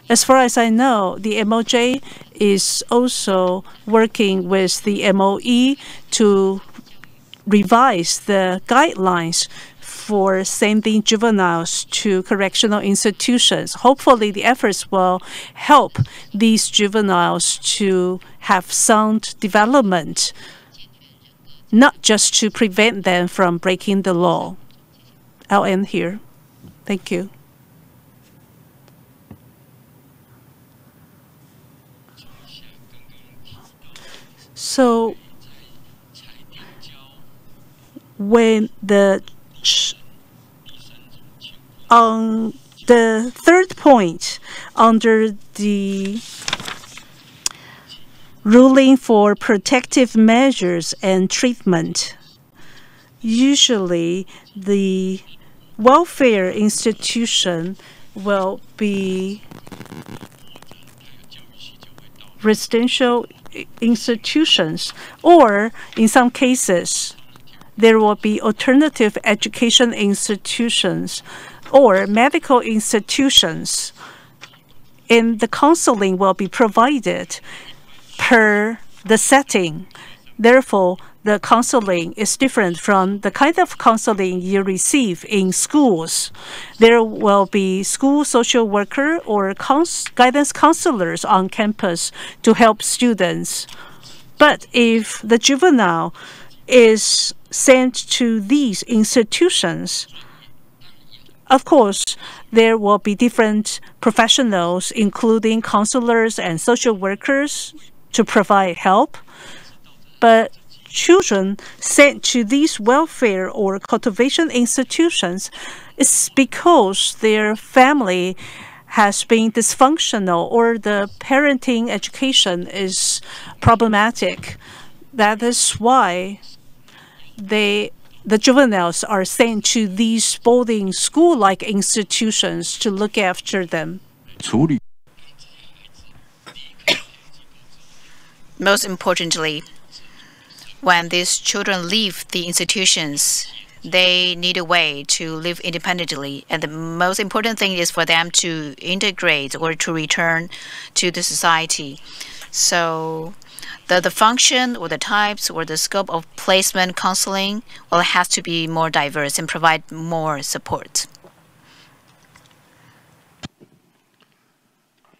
As far as I know, the MOJ is also working with the MOE to revise the guidelines for sending juveniles to correctional institutions. Hopefully, the efforts will help these juveniles to have sound development, not just to prevent them from breaking the law. I'll end here. Thank you. So, when on the third point, under the ruling for protective measures and treatment, usually the welfare institution will be residential institutions, or in some cases, there will be alternative education institutions or medical institutions, and the counseling will be provided per the setting. Therefore, the counseling is different from the kind of counseling you receive in schools. There will be school social worker or guidance counselors on campus to help students. But if the juvenile is sent to these institutions, of course, there will be different professionals, including counselors and social workers, to provide help. But children sent to these welfare or cultivation institutions is because their family has been dysfunctional or the parenting education is problematic. That is why the juveniles are sent to these boarding school-like institutions to look after them. Most importantly, when these children leave the institutions, they need a way to live independently. And the most important thing is for them to integrate or to return to the society. So the function or the types or the scope of placement counseling will have to be more diverse and provide more support.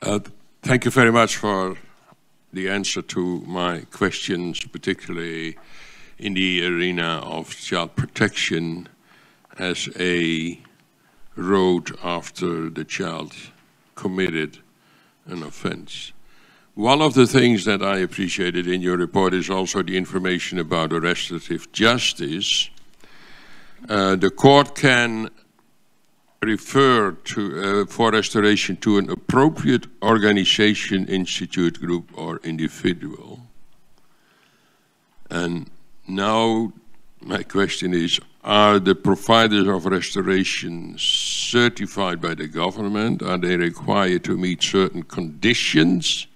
Thank you very much for the answer to my questions, particularly in the arena of child protection as a road after the child committed an offense. One of the things that I appreciated in your report is also the information about restorative justice. The court can refer to, for restoration to an appropriate organization, institute, group, or individual. And now my question is, are the providers of restoration certified by the government? Are they required to meet certain conditions?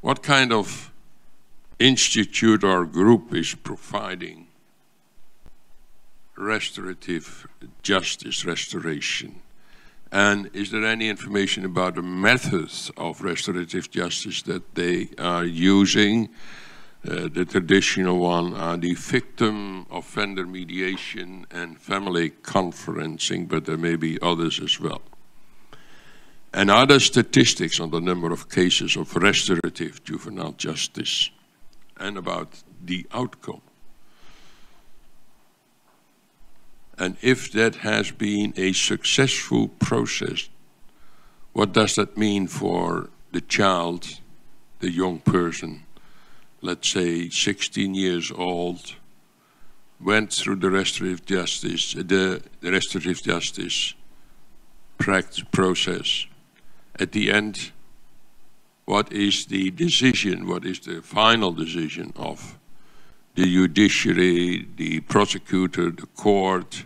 What kind of institute or group is providing restorative justice restoration? And is there any information about the methods of restorative justice that they are using? The traditional one are the victim offender mediation and family conferencing, but there may be others as well. And are there statistics on the number of cases of restorative juvenile justice and about the outcome? And if that has been a successful process, what does that mean for the child, the young person, let's say 16 years old, went through the restorative justice process. At the end, what is the decision, what is the final decision of the judiciary, the prosecutor, the court?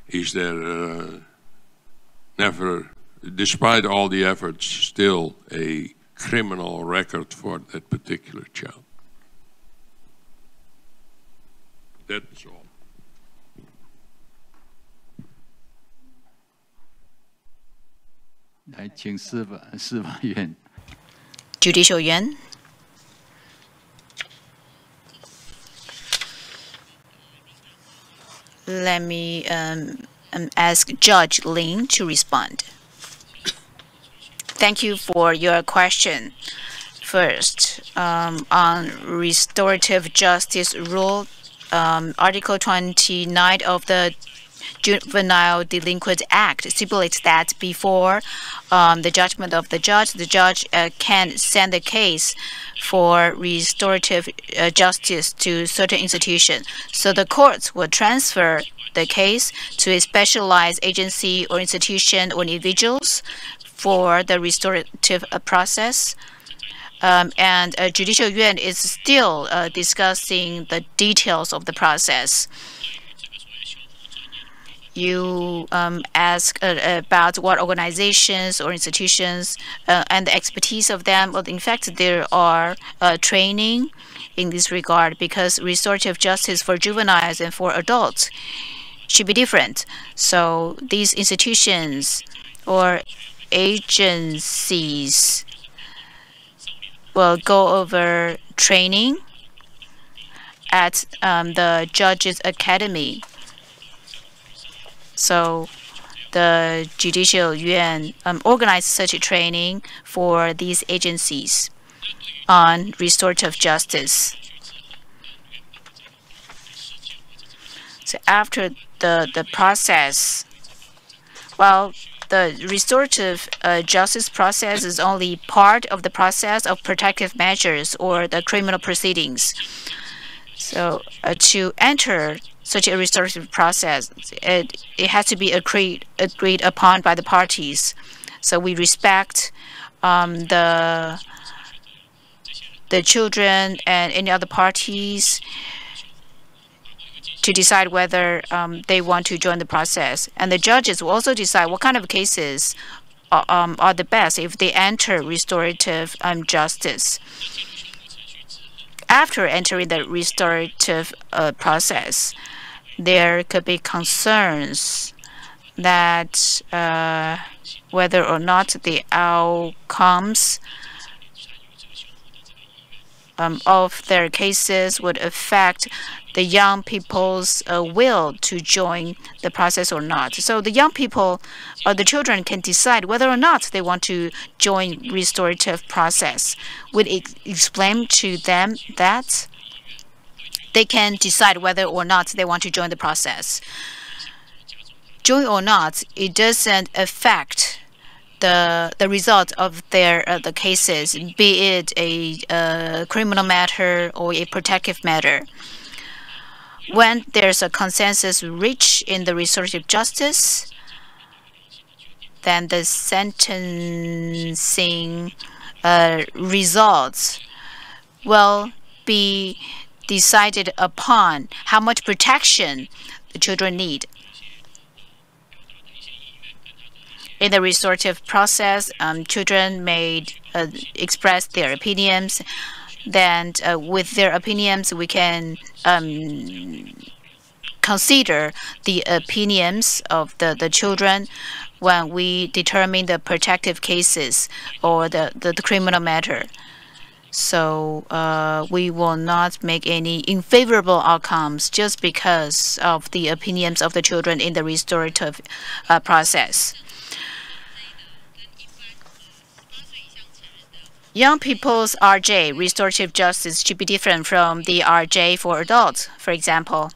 Is there never, despite all the efforts, still a criminal record for that particular child? That's all. Judicial Yuan. Let me ask Judge Lin to respond. Thank you for your question. First, on restorative justice rule, Article 29 of the Juvenile Delinquent Act stipulates that before the judgment of the judge can send the case for restorative justice to certain institution. So the courts will transfer the case to a specialized agency or institution or individuals for the restorative process. And Judicial Yuan is still discussing the details of the process. You ask about what organizations or institutions and the expertise of them. Well, in fact, there are training in this regard, because restorative justice for juveniles and for adults should be different. So these institutions or agencies will go over training at the Judges Academy. So the Judicial Yuan organized such a training for these agencies on restorative justice. So after the process, well, the restorative justice process is only part of the process of protective measures or the criminal proceedings. So to enter such a restorative process, it has to be agreed upon by the parties. So we respect the children and any other parties to decide whether they want to join the process. And the judges will also decide what kind of cases are the best if they enter restorative justice. After entering the restorative process, there could be concerns that whether or not the outcomes of their cases would affect the young people's will to join the process or not. So the young people or the children can decide whether or not they want to join restorative process. Would it explain to them that they can decide whether or not they want to join the process. Join or not, it doesn't affect the result of their the cases, be it a criminal matter or a protective matter. When there's a consensus reached in the restorative justice, then the sentencing results will be decided upon how much protection the children need. In the restorative process, children may express their opinions. Then with their opinions, we can consider the opinions of the children when we determine the protective cases or the criminal matter. So we will not make any unfavorable outcomes just because of the opinions of the children in the restorative process. Young people's RJ, restorative justice, should be different from the RJ for adults. For example,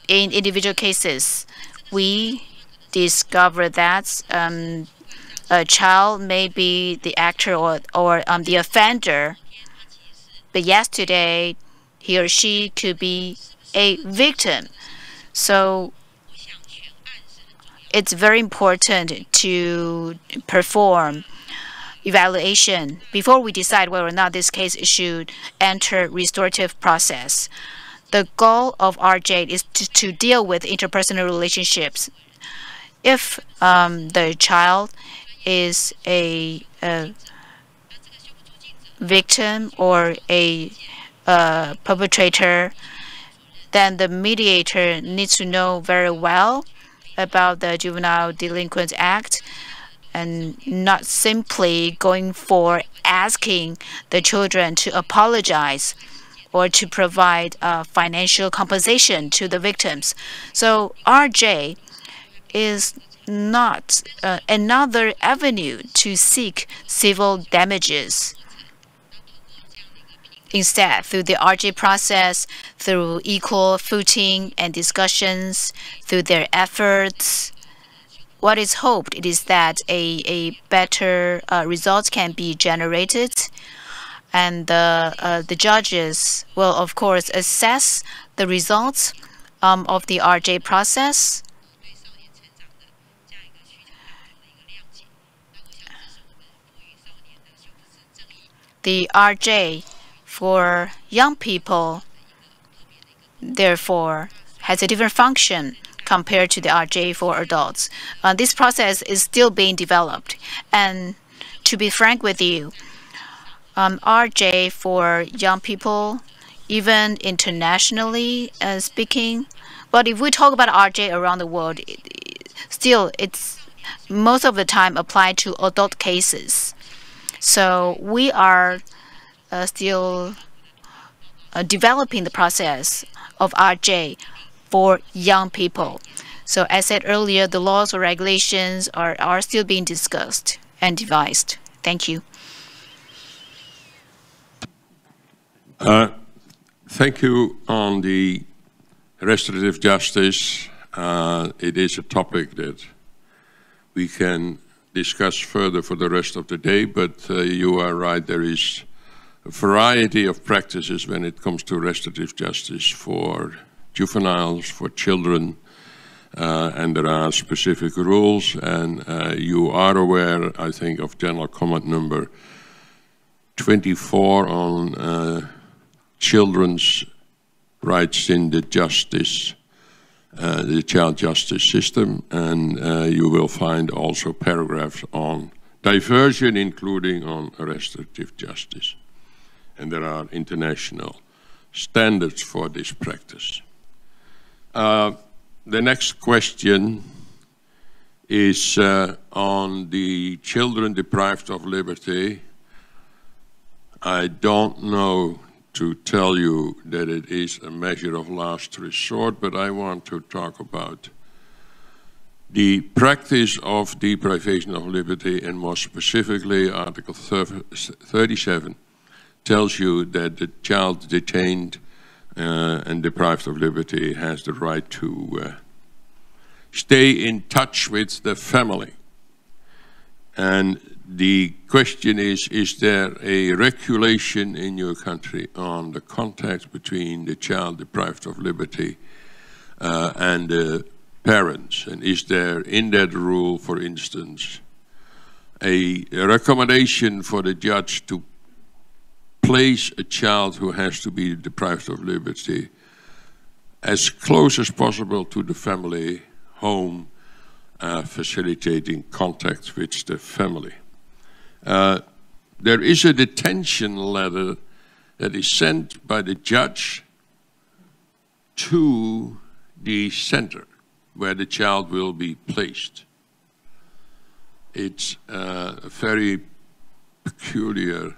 in individual cases, we discover that a child may be the actor or the offender, but yesterday he or she could be a victim. So it's very important to perform evaluation before we decide whether or not this case should enter restorative process. The goal of RJ is to deal with interpersonal relationships. If the child is a victim or a perpetrator, then the mediator needs to know very well about the Juvenile Delinquent Act and not simply going for asking the children to apologize or to provide financial compensation to the victims. So RJ is not another avenue to seek civil damages. Instead, through the RJ process, through equal footing and discussions, through their efforts, what is hoped is that a better result can be generated, and the judges will, of course, assess the results of the RJ process. The RJ for young people, therefore, has a different function compared to the RJ for adults. This process is still being developed. And to be frank with you, RJ for young people, even internationally speaking, but if we talk about RJ around the world, still it's most of the time applied to adult cases. So we are still developing the process of RJ for young people. So as said earlier, the laws or regulations are still being discussed and devised. Thank you. Thank you. On the restorative justice, it is a topic that we can discuss further for the rest of the day, but you are right, there is a variety of practices when it comes to restorative justice for juveniles, for children, and there are specific rules, and you are aware, I think, of General Comment number 24 on children's rights in the justice, the child justice system, and you will find also paragraphs on diversion, including on restorative justice. And there are international standards for this practice. The next question is on the children deprived of liberty. I don't know to tell you that it is a measure of last resort, but I want to talk about the practice of deprivation of liberty, and more specifically Article 37, tells you that the child detained and deprived of liberty has the right to stay in touch with the family. And the question is there a regulation in your country on the contact between the child deprived of liberty and the parents? And is there in that rule, for instance, a recommendation for the judge to place a child who has to be deprived of liberty as close as possible to the family home, facilitating contact with the family? There is a detention letter that is sent by the judge to the center where the child will be placed. It's a very peculiar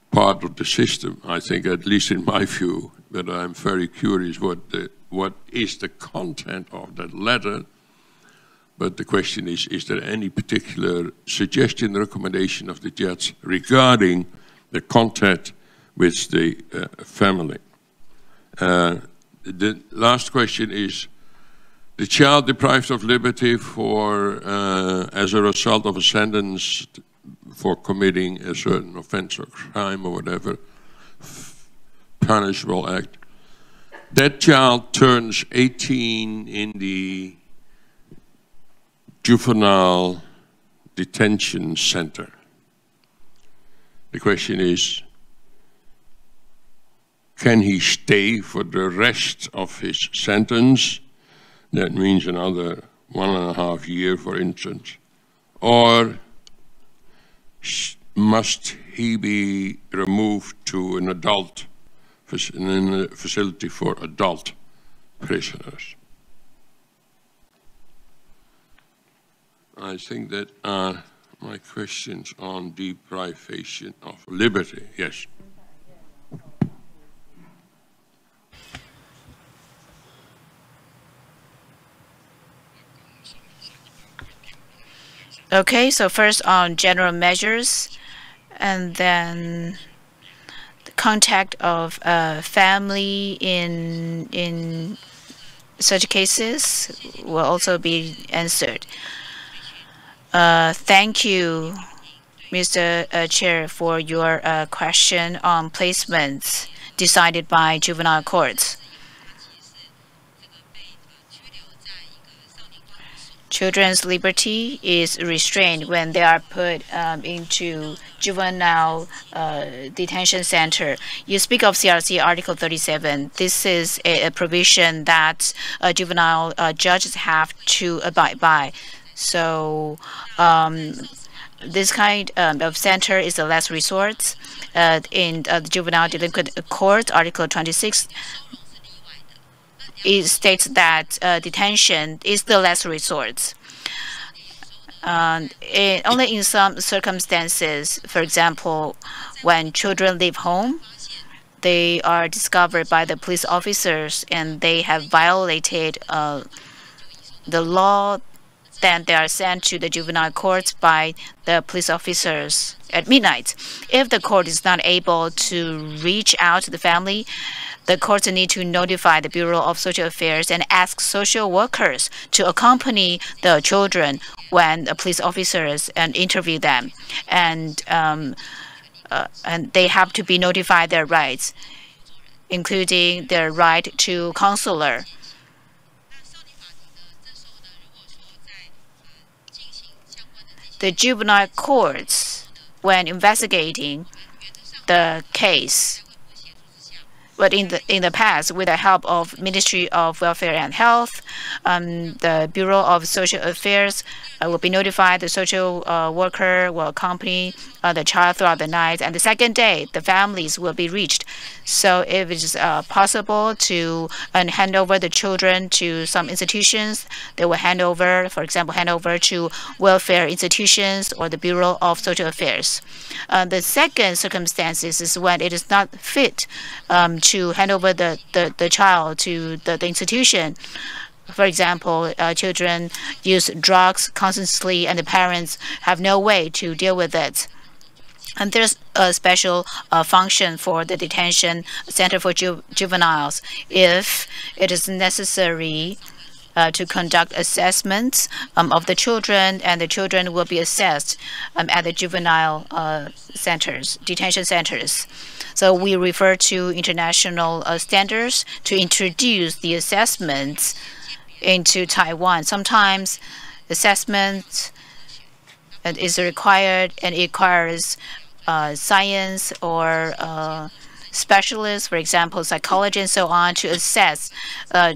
part of the system, I think, at least in my view, but I'm very curious what is the content of that letter. But the question is there any particular suggestion, recommendation of the judge regarding the contact with the family? The last question is, the child deprived of liberty as a result of a sentence for committing a certain offense or crime or whatever, punishable act, that child turns 18 in the juvenile detention center. The question is, can he stay for the rest of his sentence? That means another 1.5 years, for instance. Or must he be removed to an adult facility for adult prisoners? I think that are my questions on deprivation of liberty. Yes. Okay, so first on general measures, and then the contact of family in such cases will also be answered. Thank you, Mr. Chair, for your question on placements decided by juvenile courts. Children's liberty is restrained when they are put into juvenile detention center. You speak of CRC Article 37. This is a provision that juvenile judges have to abide by. So this kind of center is the last resort. In the Juvenile Delinquent Court, Article 26, it states that detention is the last resort. Only in some circumstances, for example, when children leave home, they are discovered by the police officers and they have violated the law, then they are sent to the juvenile court by the police officers at midnight. If the court is not able to reach out to the family, the courts need to notify the Bureau of Social Affairs and ask social workers to accompany the children when the police officers interview them, and they have to be notified their rights, including their right to counselor. The juvenile courts, when investigating the case, but in the past, with the help of Ministry of Welfare and Health, the Bureau of Social Affairs will be notified. The social worker will accompany the child throughout the night, and the second day, the families will be reached. So if it is possible to hand over the children to some institutions, they will hand over, for example, hand over to welfare institutions or the Bureau of Social Affairs. The second circumstances is when it is not fit to hand over the child to the institution. For example, children use drugs constantly and the parents have no way to deal with it. And there's a special function for the detention center for juveniles if it is necessary to conduct assessments of the children, and the children will be assessed at the juvenile detention centers. So we refer to international standards to introduce the assessments into Taiwan. Sometimes assessment is required, and it requires science or specialists, for example, psychology and so on, to assess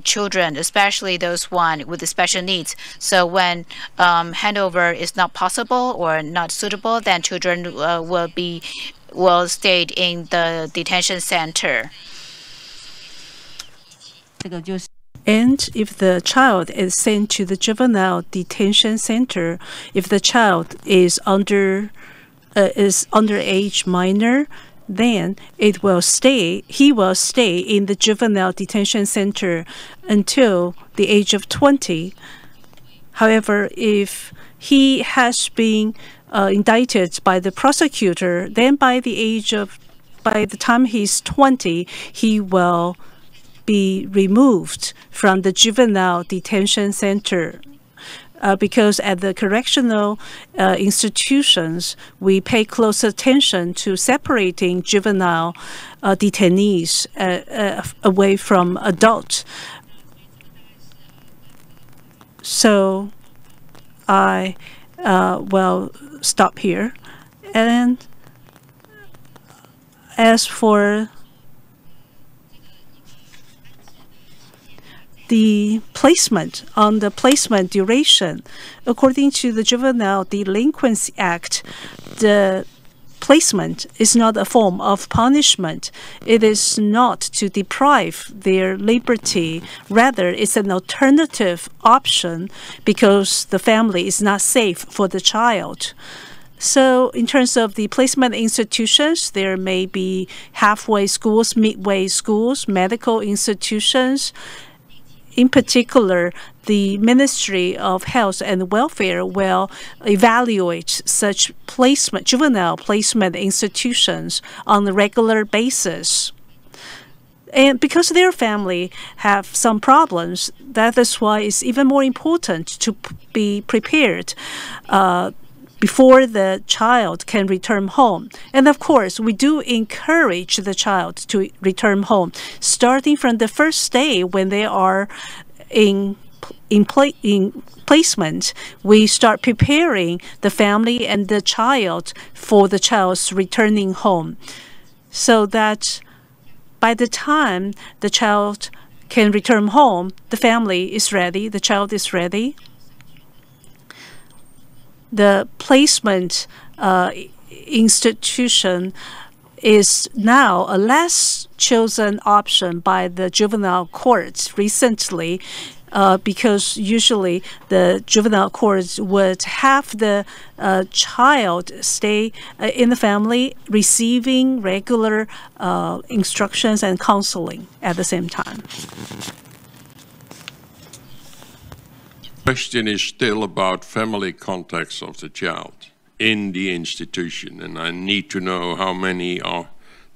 children, especially those one with the special needs. So when handover is not possible or not suitable, then children will stay in the detention center. And if the child is sent to the juvenile detention center, if the child is underage minor, then he will stay in the juvenile detention center until the age of 20. However, if he has been indicted by the prosecutor, then by the time he's 20, he will be removed from the juvenile detention center. Because at the correctional institutions, we pay close attention to separating juvenile detainees away from adults. So I will stop here. And as for the placement duration, according to the Juvenile Delinquency Act, the placement is not a form of punishment. It is not to deprive their liberty. Rather, it's an alternative option because the family is not safe for the child. So in terms of the placement institutions, there may be halfway schools, midway schools, medical institutions. In particular, the Ministry of Health and Welfare will evaluate such juvenile placement institutions on a regular basis. And because their family have some problems, that is why it's even more important to be prepared before the child can return home. And of course, we do encourage the child to return home, starting from the first day when they are in placement. We start preparing the family and the child for the child's returning home, so that by the time the child can return home, the family is ready, the child is ready. The placement institution is now a less chosen option by the juvenile courts recently, because usually the juvenile courts would have the child stay in the family, receiving regular instructions and counseling at the same time. Question is still about family contacts of the child in the institution, and I need to know how many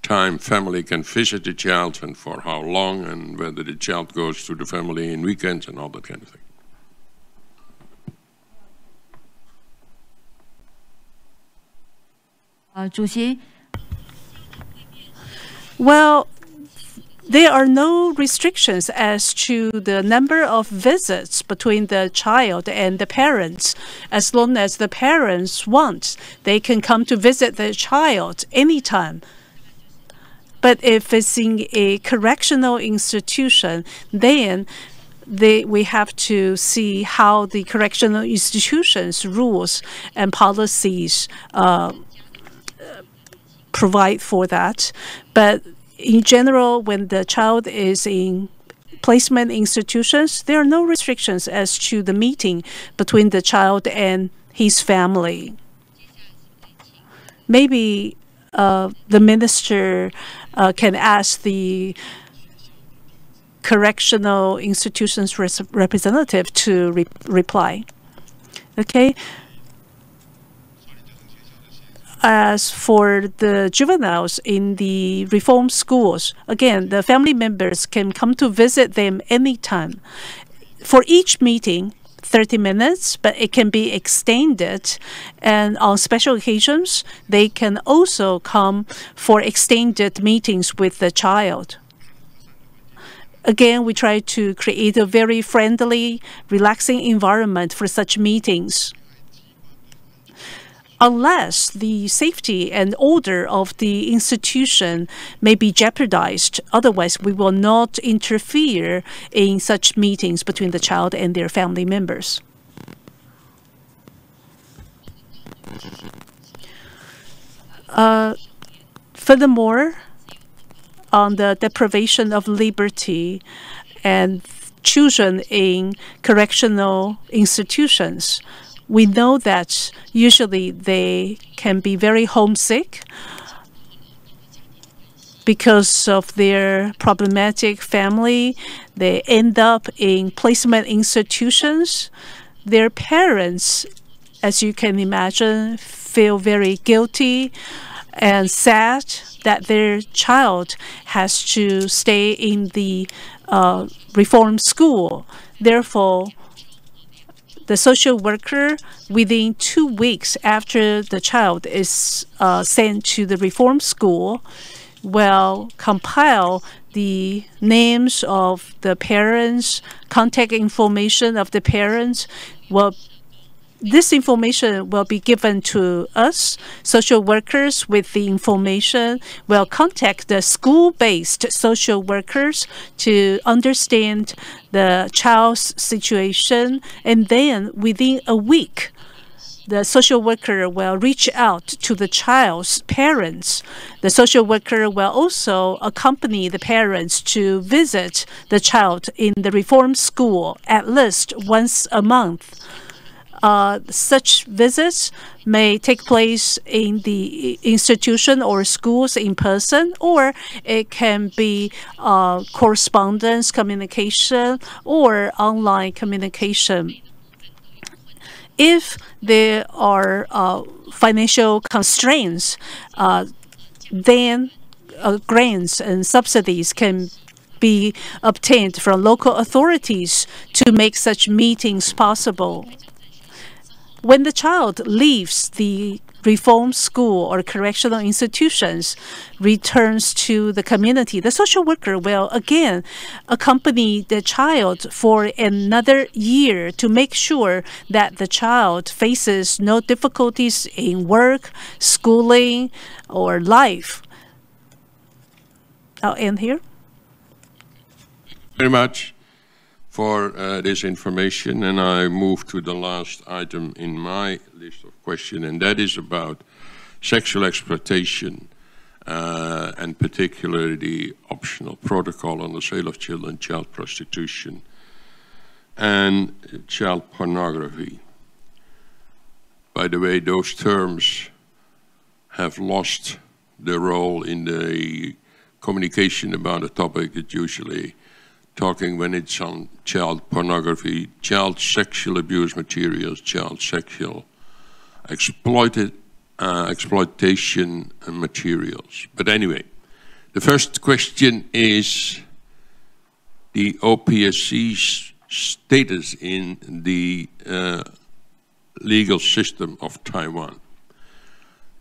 time family can visit the child and for how long, and whether the child goes to the family in weekends and all that kind of thing. Well, there are no restrictions as to the number of visits between the child and the parents. As long as the parents want, they can come to visit the child anytime. But if it's in a correctional institution, then we have to see how the correctional institution's rules and policies provide for that. But in general, when the child is in placement institutions, there are no restrictions as to the meeting between the child and his family. Maybe the minister can ask the correctional institutions representative to reply. Okay. As for the juveniles in the reform schools, again, the family members can come to visit them anytime. For each meeting, 30 minutes, but it can be extended. And on special occasions, they can also come for extended meetings with the child. Again, we try to create a very friendly, relaxing environment for such meetings. Unless the safety and order of the institution may be jeopardized, otherwise we will not interfere in such meetings between the child and their family members. Furthermore, on the deprivation of liberty and children in correctional institutions, we know that usually they can be very homesick because of their problematic family. They end up in placement institutions. Their parents, as you can imagine, feel very guilty and sad that their child has to stay in the reform school. Therefore, the social worker, within 2 weeks after the child is sent to the reform school, will compile the names of the parents, contact information of the parents. This information will be given to us. Social workers with the information will contact the school-based social workers to understand the child's situation. And then within a week, the social worker will reach out to the child's parents. The social worker will also accompany the parents to visit the child in the reform school at least once a month. Such visits may take place in the institution or schools in person, or it can be correspondence communication or online communication. If there are financial constraints, then grants and subsidies can be obtained from local authorities to make such meetings possible. When the child leaves the reform school or correctional institutions, returns to the community, the social worker will again accompany the child for another year to make sure that the child faces no difficulties in work, schooling, or life. I'll end here. Very much for this information, and I move to the last item in my list of questions, and that is about sexual exploitation, and particularly the optional protocol on the sale of children, child prostitution, and child pornography. By the way, those terms have lost their role in the communication about a topic that usually talking when it's on child pornography, child sexual abuse materials, child sexual exploitation materials. But anyway, the first question is the OPSC's status in the legal system of Taiwan.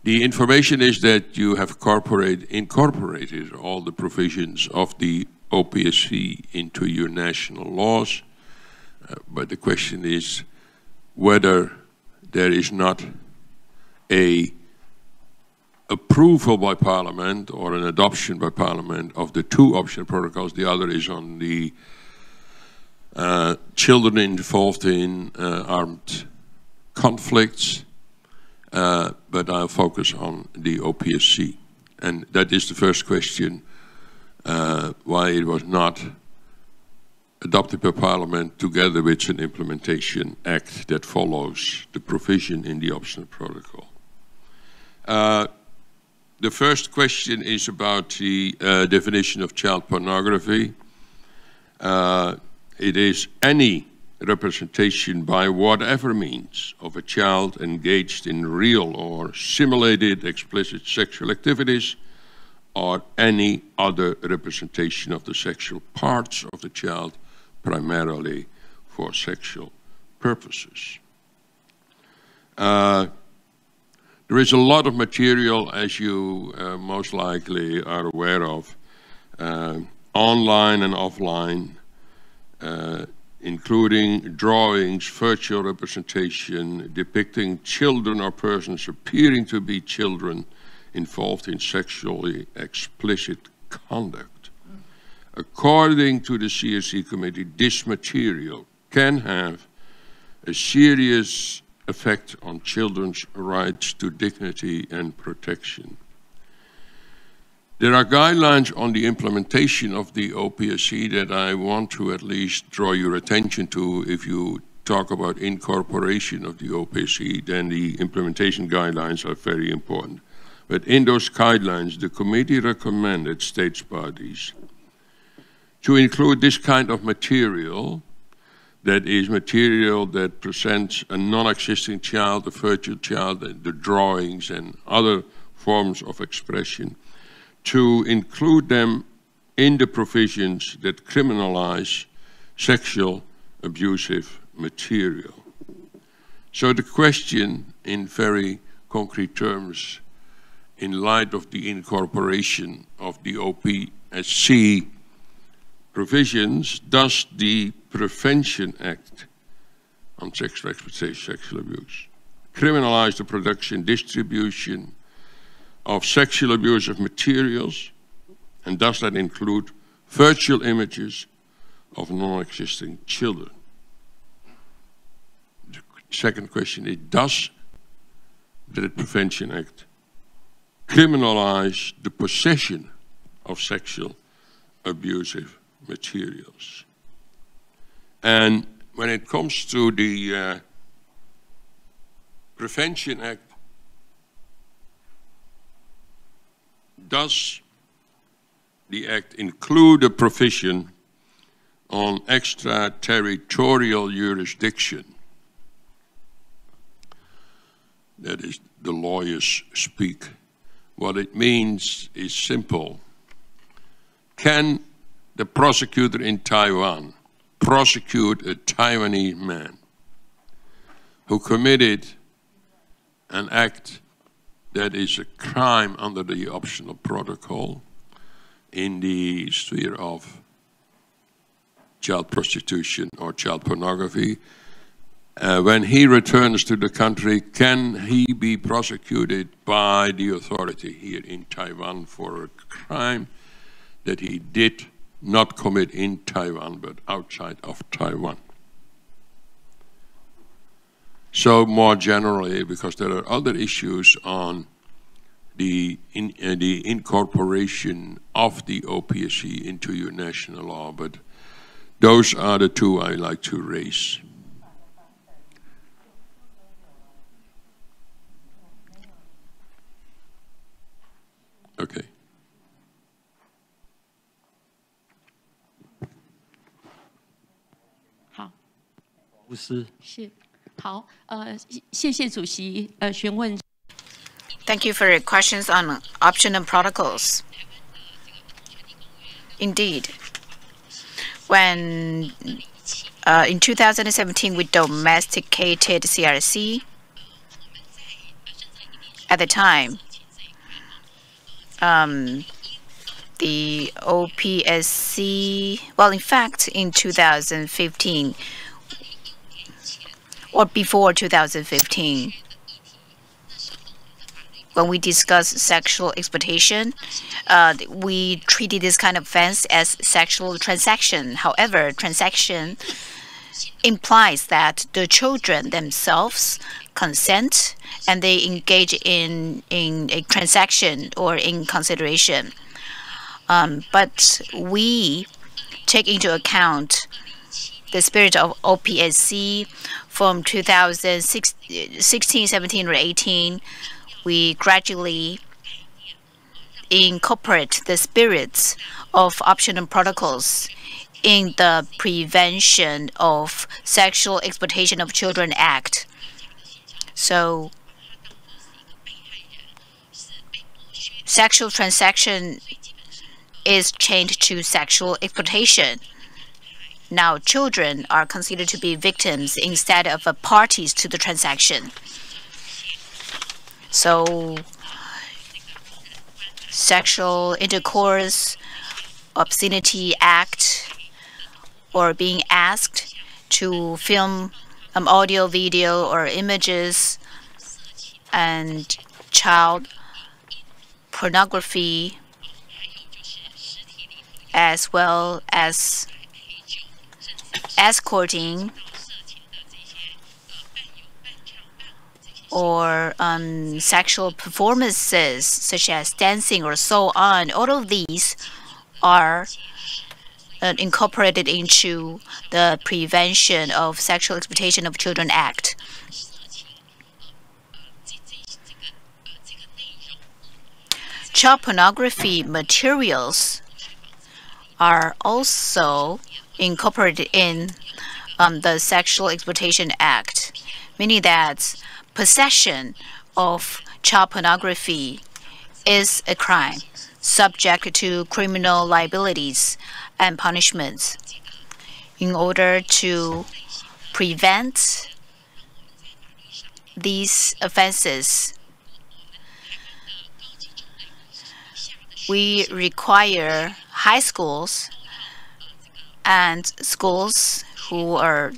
The information is that you have incorporated all the provisions of the OPSC into your national laws, but the question is whether there is not a approval by Parliament or an adoption by Parliament of the two optional protocols. The other is on the children involved in armed conflicts, but I'll focus on the OPSC. And that is the first question. Why it was not adopted by Parliament together with an implementation act that follows the provision in the optional protocol. The first question is about the definition of child pornography. It is any representation by whatever means of a child engaged in real or simulated explicit sexual activities or any other representation of the sexual parts of the child, primarily for sexual purposes. There is a lot of material, as you most likely are aware of, online and offline, including drawings, virtual representation, depicting children or persons appearing to be children involved in sexually explicit conduct. According to the CRC committee, this material can have a serious effect on children's rights to dignity and protection. There are guidelines on the implementation of the OPSC that I want to at least draw your attention to. If you talk about incorporation of the OPSC, then the implementation guidelines are very important. But in those guidelines, the committee recommended states parties to include this kind of material, that is material that presents a non-existing child, a virtual child, the drawings and other forms of expression, to include them in the provisions that criminalize sexual abusive material. So the question, in very concrete terms, in light of the incorporation of the OPSC provisions, does the Prevention Act on Sexual Exploitation, Sexual Abuse criminalize the production, distribution of sexual abusive materials, and does that include virtual images of non-existing children? The second question is, does the Prevention Act criminalize the possession of sexual abusive materials? And when it comes to the Prevention Act, does the Act include a provision on extraterritorial jurisdiction? That is the lawyers speak. What it means is simple. Can the prosecutor in Taiwan prosecute a Taiwanese man who committed an act that is a crime under the optional protocol in the sphere of child prostitution or child pornography? When he returns to the country, can he be prosecuted by the authority here in Taiwan for a crime that he did not commit in Taiwan but outside of Taiwan? So more generally, because there are other issues on the incorporation of the OPSC into your national law, but those are the two I like to raise. Okay. Thank you for your questions on optional protocols. Indeed, when in 2017 we domesticated CRC, at the time, the OPSC, well, in fact, in 2015, or before 2015, when we discussed sexual exploitation, we treated this kind of offense as sexual transaction. However, transaction implies that the children themselves consent and they engage in a transaction or in consideration. But we take into account the spirit of OPSC from 2016, 17, or 18. We gradually incorporate the spirits of optional protocols in the Prevention of Sexual Exploitation of Children Act. So sexual transaction is changed to sexual exploitation. Now children are considered to be victims instead of parties to the transaction. So Sexual Intercourse Obscenity Act, or being asked to film audio, video, or images, and child pornography, as well as escorting or sexual performances such as dancing or so on. All of these are incorporated into the Prevention of Sexual Exploitation of Children Act. Child pornography materials are also incorporated in the Sexual Exploitation Act, meaning that possession of child pornography is a crime subject to criminal liabilities and punishments. In order to prevent these offenses, we require high schools and schools who are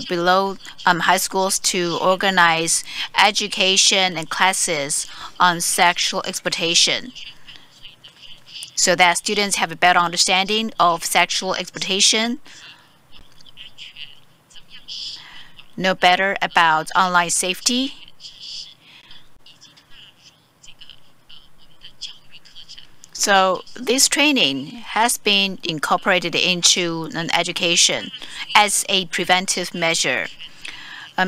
below high schools to organize education and classes on sexual exploitation, so that students have a better understanding of sexual exploitation, know better about online safety, so this training has been incorporated into an education as a preventive measure.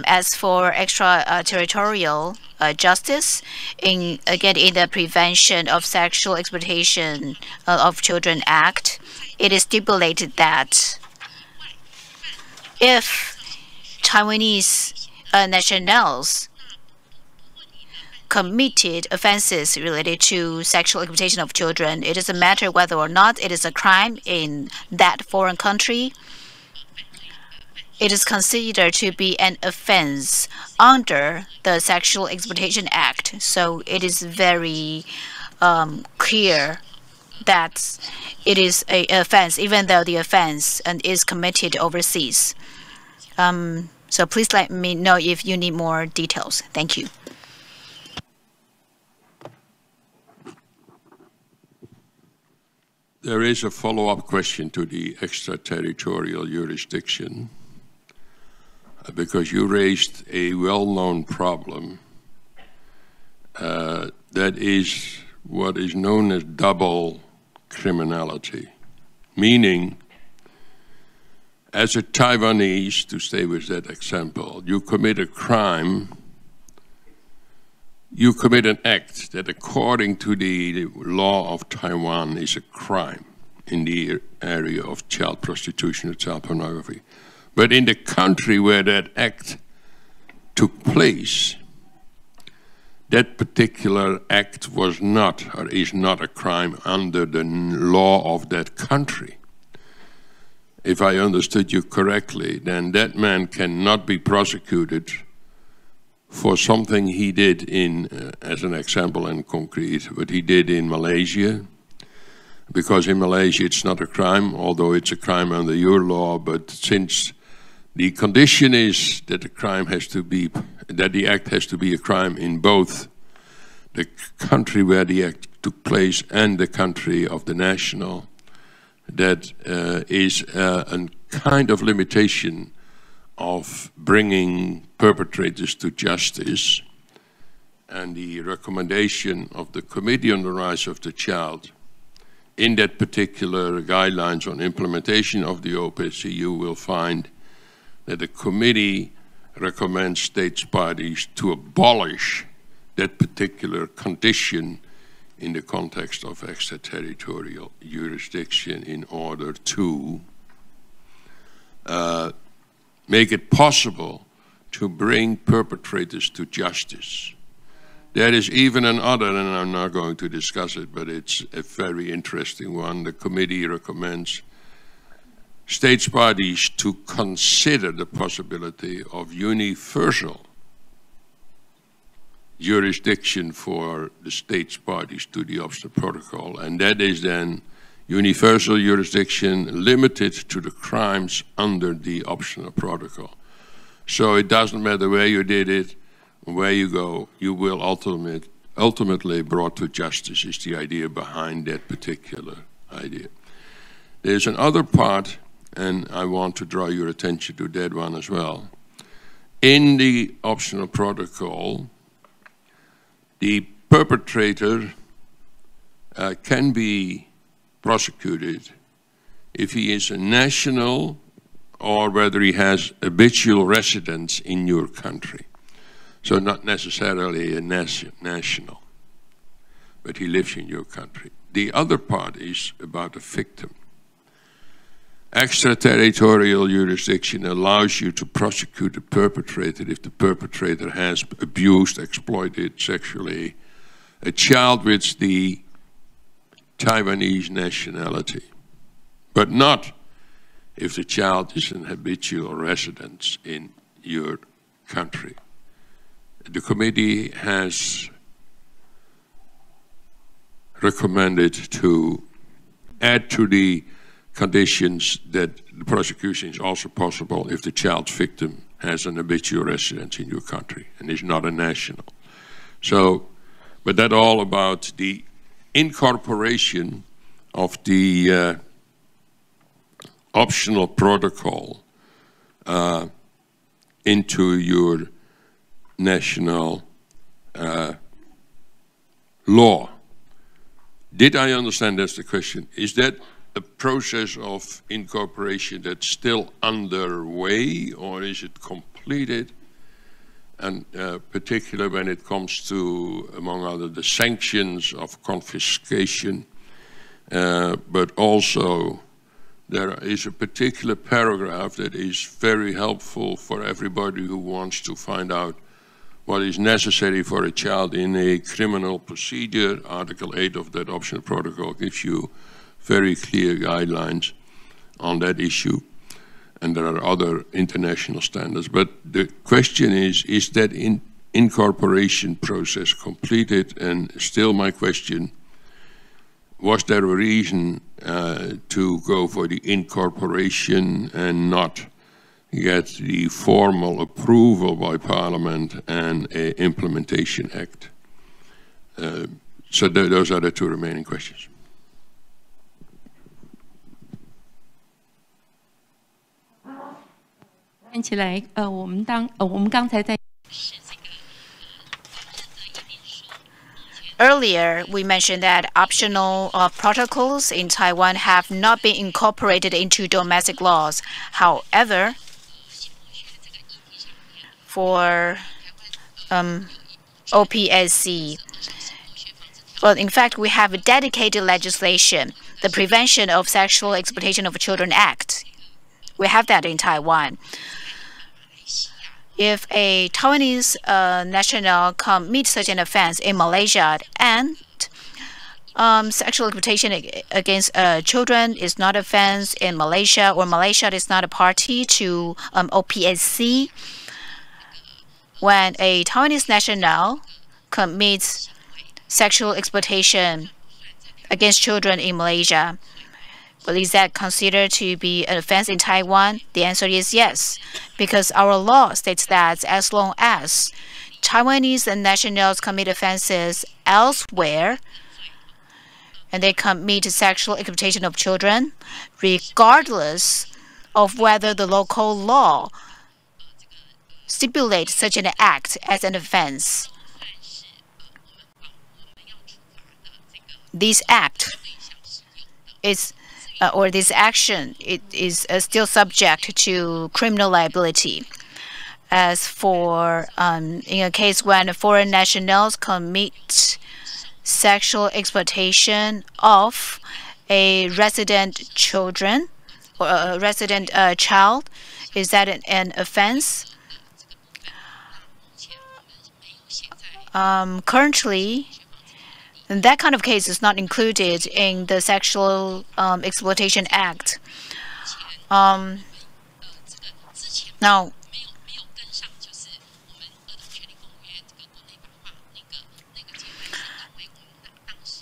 As for extraterritorial justice, in the Prevention of Sexual Exploitation of Children Act, it is stipulated that if Taiwanese nationals committed offenses related to sexual exploitation of children, it doesn't matter whether or not it is a crime in that foreign country, it is considered to be an offense under the Sexual Exploitation Act. So it is very clear that it is an offense, even though the offense is committed overseas. So please let me know if you need more details. Thank you. There is a follow-up question to the extraterritorial jurisdiction, because you raised a well-known problem that is what is known as double criminality, meaning as a Taiwanese, to stay with that example, you commit a crime, you commit an act that according to the law of Taiwan is a crime in the area of child prostitution or child pornography. But in the country where that act took place, that particular act was not or is not a crime under the law of that country. If I understood you correctly, then that man cannot be prosecuted for something he did in, as an example in concrete, what he did in Malaysia, because in Malaysia it's not a crime, although it's a crime under your law, but since the condition is that the crime has to be, that the act has to be a crime in both the country where the act took place and the country of the national, that is a kind of limitation of bringing perpetrators to justice. And the recommendation of the Committee on the Rights of the Child in that particular guidelines on implementation of the OPC, you will find that the committee recommends states parties to abolish that particular condition in the context of extraterritorial jurisdiction in order to make it possible to bring perpetrators to justice. There is even another, and I'm not going to discuss it, but it's a very interesting one. The committee recommends states parties to consider the possibility of universal jurisdiction for the states parties to the optional protocol, and that is then universal jurisdiction limited to the crimes under the optional protocol. So it doesn't matter where you did it, where you go, you will ultimately brought to justice, is the idea behind that particular idea. There's another part, and I want to draw your attention to that one as well. In the optional protocol, the perpetrator can be prosecuted if he is a national or whether he has habitual residence in your country. So not necessarily a national, but he lives in your country. The other part is about the victim. Extraterritorial jurisdiction allows you to prosecute the perpetrator if the perpetrator has abused, exploited sexually a child with the Taiwanese nationality, but not if the child is an habitual resident in your country. The committee has recommended to add to the conditions that the prosecution is also possible if the child victim has an habitual residence in your country and is not a national. So, but that all about the incorporation of the optional protocol into your national law. Did I understand that's the question? Is that a process of incorporation that's still underway, or is it completed? And particularly when it comes to, among other, the sanctions of confiscation, but also there is a particular paragraph that is very helpful for everybody who wants to find out what is necessary for a child in a criminal procedure. Article 8 of that optional protocol gives you very clear guidelines on that issue. And there are other international standards. But the question is that incorporation process completed? And still my question, was there a reason to go for the incorporation and not get the formal approval by Parliament and an implementation act? So those are the two remaining questions. Earlier, we mentioned that optional protocols in Taiwan have not been incorporated into domestic laws. However, for OPSC, well, in fact, we have a dedicated legislation, the Prevention of Sexual Exploitation of Children Act. We have that in Taiwan. If a Taiwanese national commits such an offense in Malaysia and sexual exploitation against children is not an offense in Malaysia, or Malaysia is not a party to OPSC, when a Taiwanese national commits sexual exploitation against children in Malaysia, well, is that considered to be an offense in Taiwan? The answer is yes, because our law states that as long as Taiwanese nationals commit offenses elsewhere and they commit sexual exploitation of children, regardless of whether the local law stipulates such an act as an offense, this act is or this action, it is still subject to criminal liability. As for in a case when foreign nationals commit sexual exploitation of a resident children resident child, is that an offense? Currently, that kind of case is not included in the Sexual Exploitation Act. Now,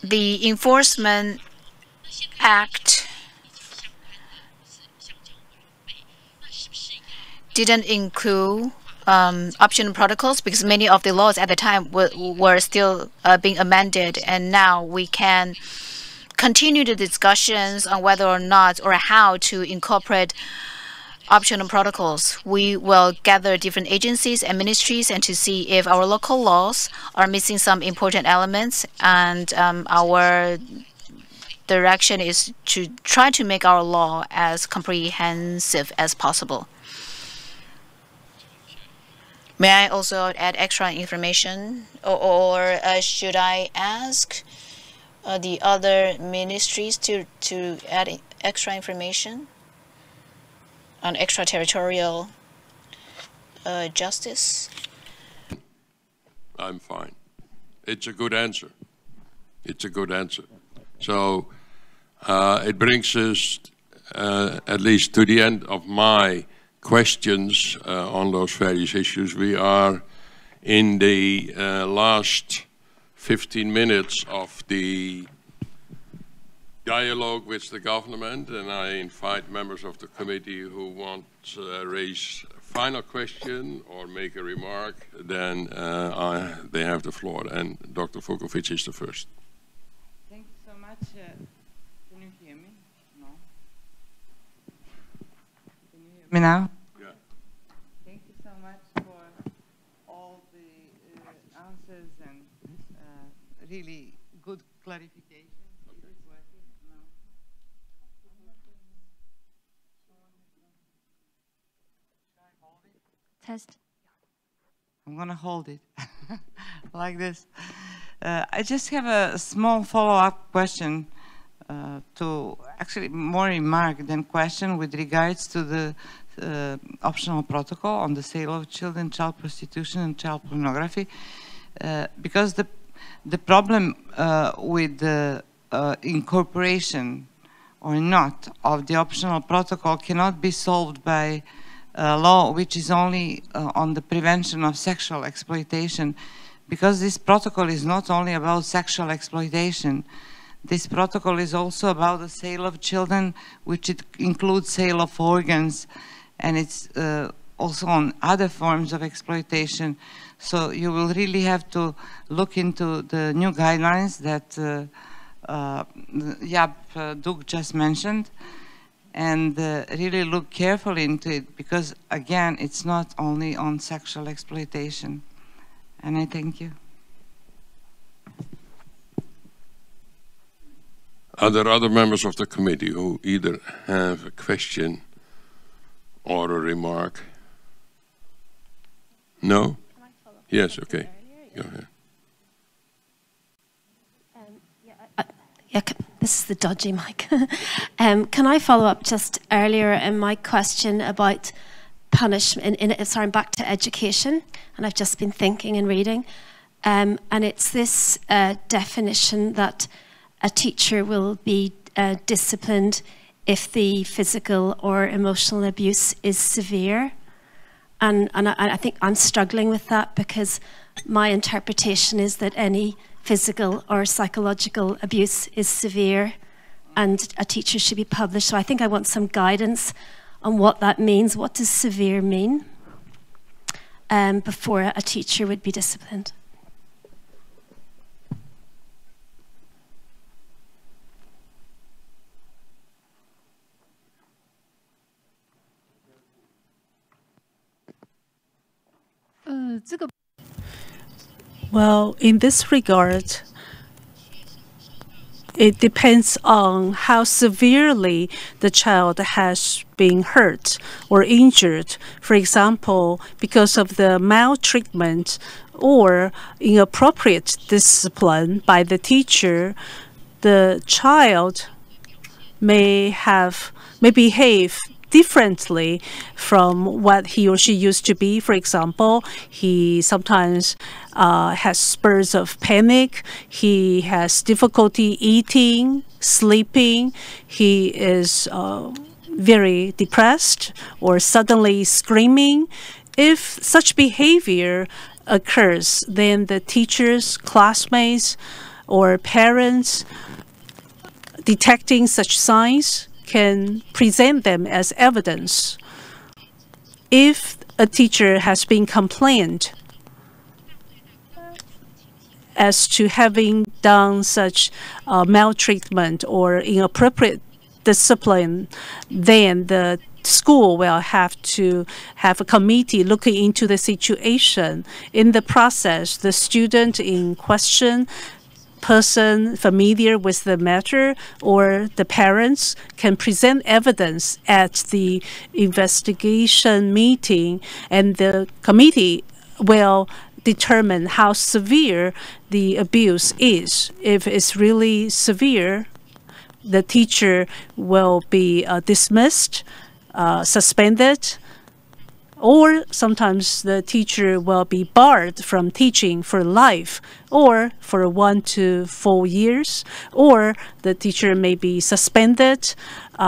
the Enforcement Act didn't include optional protocols because many of the laws at the time were still being amended, and now we can continue the discussions on whether or not or how to incorporate optional protocols. We will gather different agencies and ministries and to see if our local laws are missing some important elements, and our direction is to try to make our law as comprehensive as possible. May I also add extra information, or should I ask the other ministries to add extra information on extraterritorial justice? I'm fine. It's a good answer. It's a good answer. So it brings us at least to the end of my questions on those various issues. We are in the last 15 minutes of the dialogue with the government, and I invite members of the committee who want to raise a final question or make a remark, then they have the floor. And Dr. Vukovic is the first. Thank you so much. Can you hear me? No? Can you hear me now? Yeah. Thank you so much for all the answers and really good clarification. Test. I'm going to hold it like this. I just have a small follow-up question to actually more remark than question with regards to the optional protocol on the sale of children, child prostitution and child pornography. Because the problem with the incorporation or not of the optional protocol cannot be solved by law which is only on the prevention of sexual exploitation, because this protocol is not only about sexual exploitation. This protocol is also about the sale of children, which it includes sale of organs, and it's also on other forms of exploitation. So you will really have to look into the new guidelines that Jaap Doek just mentioned, and really look carefully into it, because again, it's not only on sexual exploitation. And I thank you. Are there other members of the committee who either have a question or a remark? No? Yes, okay. Go ahead. Yeah, this is the dodgy mic. Can I follow up just earlier in my question about punishment? Sorry, I'm back to education, and I've just been thinking and reading. And it's this definition that a teacher will be disciplined if the physical or emotional abuse is severe. And I think I'm struggling with that, because my interpretation is that any physical or psychological abuse is severe and a teacher should be published. So I think I want some guidance on what that means. What does severe mean before a teacher would be disciplined? Well, in this regard, it depends on how severely the child has been hurt or injured. For example, because of the maltreatment or inappropriate discipline by the teacher, the child may have may behave differently from what he or she used to be. For example, he sometimes has spurts of panic. He has difficulty eating, sleeping. He is very depressed or suddenly screaming. If such behavior occurs, then the teachers, classmates, or parents detecting such signs can present them as evidence. If a teacher has been complained as to having done such maltreatment or inappropriate discipline, then the school will have to have a committee looking into the situation. In the process, the student in question, person familiar with the matter, or the parents can present evidence at the investigation meeting, and the committee will determine how severe the abuse is. If it's really severe, the teacher will be dismissed, suspended, or sometimes the teacher will be barred from teaching for life, or for 1 to 4 years, or the teacher may be suspended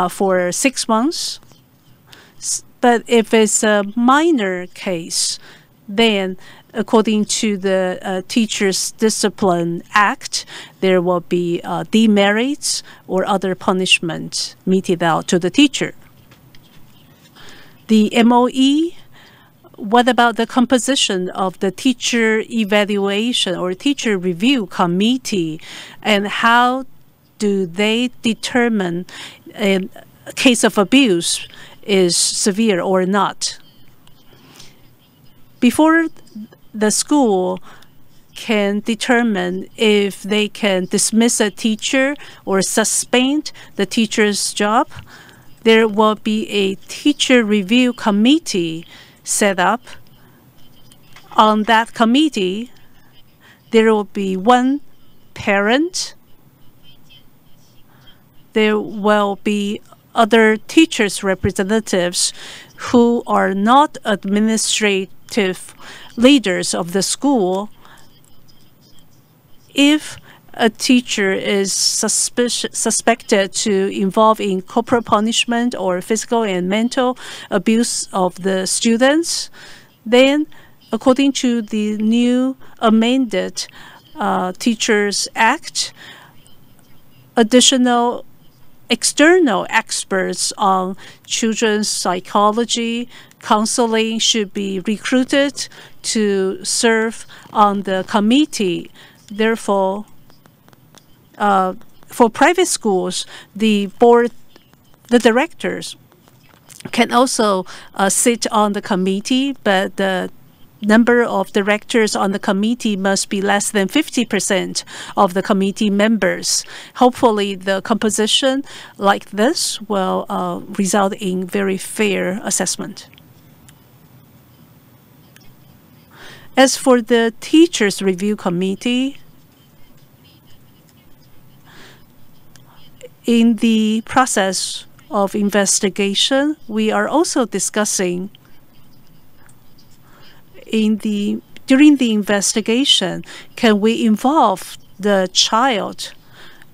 for 6 months. But if it's a minor case, then according to the Teachers Discipline Act, there will be demerits or other punishment meted out to the teacher. The MOE, what about the composition of the teacher evaluation or teacher review committee, and how do they determine a case of abuse is severe or not? Before the school can determine if they can dismiss a teacher or suspend the teacher's job, there will be a teacher review committee set up. On that committee, there will be one parent. There will be other teachers' representatives who are not administrative leaders of the school. If a teacher is suspected to involve in corporal punishment or physical and mental abuse of the students, then according to the new amended Teachers Act, additional external experts on children's psychology, counseling should be recruited to serve on the committee. Therefore, for private schools, the directors can also sit on the committee, but the number of directors on the committee must be less than 50% of the committee members. Hopefully, the composition like this will result in very fair assessment. As for the Teachers Review Committee, in the process of investigation, we are also discussing during the investigation, can we involve the child?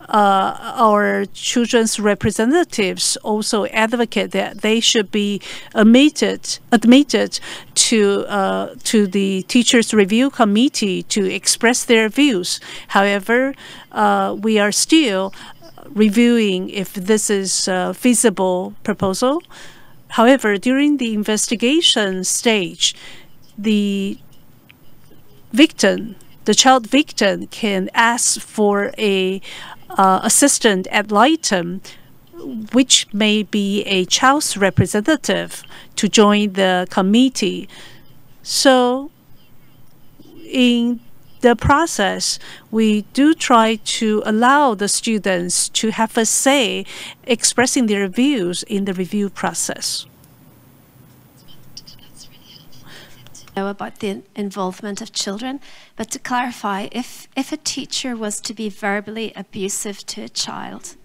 Our children's representatives also advocate that they should be admitted to the Teachers Review Committee to express their views. However, we are still reviewing if this is a feasible proposal. However, during the investigation stage, the child victim can ask for a assistant ad litem, which may be a child's representative, to join the committee. So in the process, we do try to allow the students to have a say expressing their views in the review process. About the involvement of children, but to clarify, if a teacher was to be verbally abusive to a child,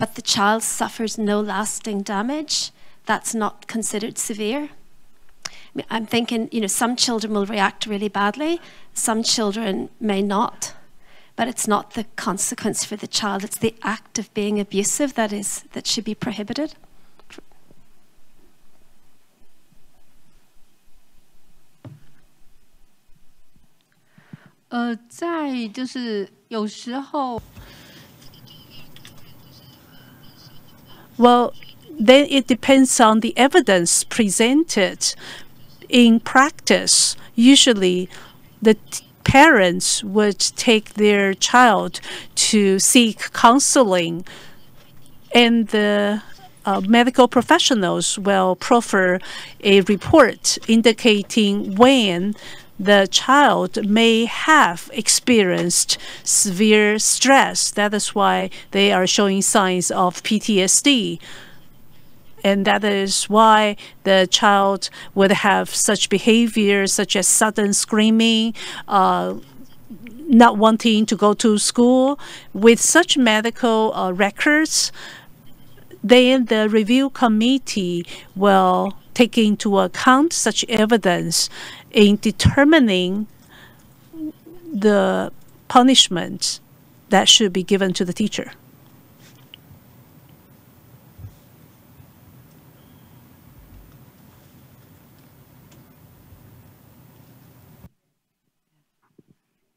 but the child suffers no lasting damage, that's not considered severe. I'm thinking, some children will react really badly, some children may not, but it's not the consequence for the child, it's the act of being abusive that should be prohibited. Well, then it depends on the evidence presented. In practice, usually the parents would take their child to seek counseling, and the medical professionals will proffer a report indicating when the child may have experienced severe stress. That is why they are showing signs of PTSD. And that is why the child would have such behaviors such as sudden screaming, not wanting to go to school. With such medical records, then the review committee will take into account such evidence in determining the punishment that should be given to the teacher.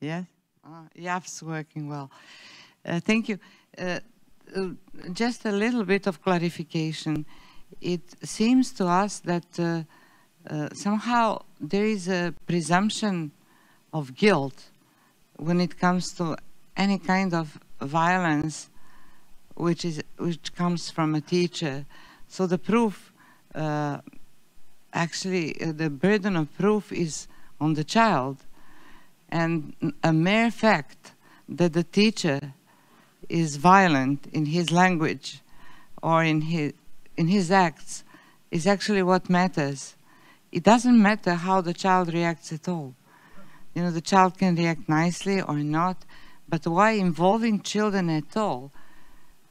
Yes? YAF's working well. Thank you. Just a little bit of clarification. It seems to us that somehow there is a presumption of guilt when it comes to any kind of violence which comes from a teacher. So the proof, actually the burden of proof is on the child. And a mere fact that the teacher is violent in his language or in his acts is actually what matters. It doesn't matter how the child reacts at all. The child can react nicely or not, but why involving children at all?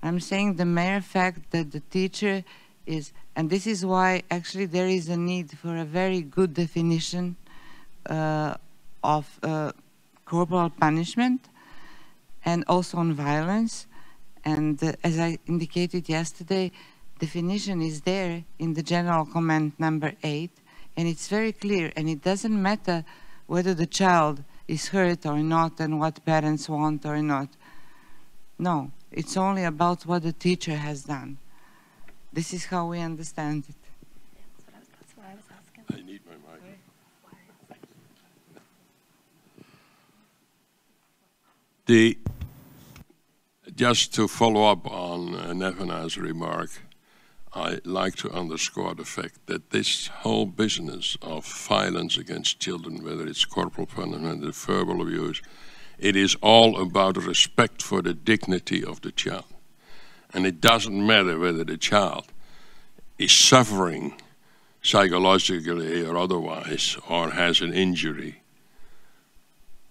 I'm saying the mere fact that the teacher is, and this is why actually there is a need for a very good definition of corporal punishment and also on violence. And as I indicated yesterday, definition is there in the general comment number 8, and it's very clear, and it doesn't matter whether the child is hurt or not and what parents want or not. No, it's only about what the teacher has done. This is how we understand it. That's what I was asking. I need my mic. Just to follow up on Nevana's remark, I'd like to underscore the fact that this whole business of violence against children, whether it's corporal punishment or verbal abuse, it is all about respect for the dignity of the child. And it doesn't matter whether the child is suffering psychologically or otherwise, or has an injury.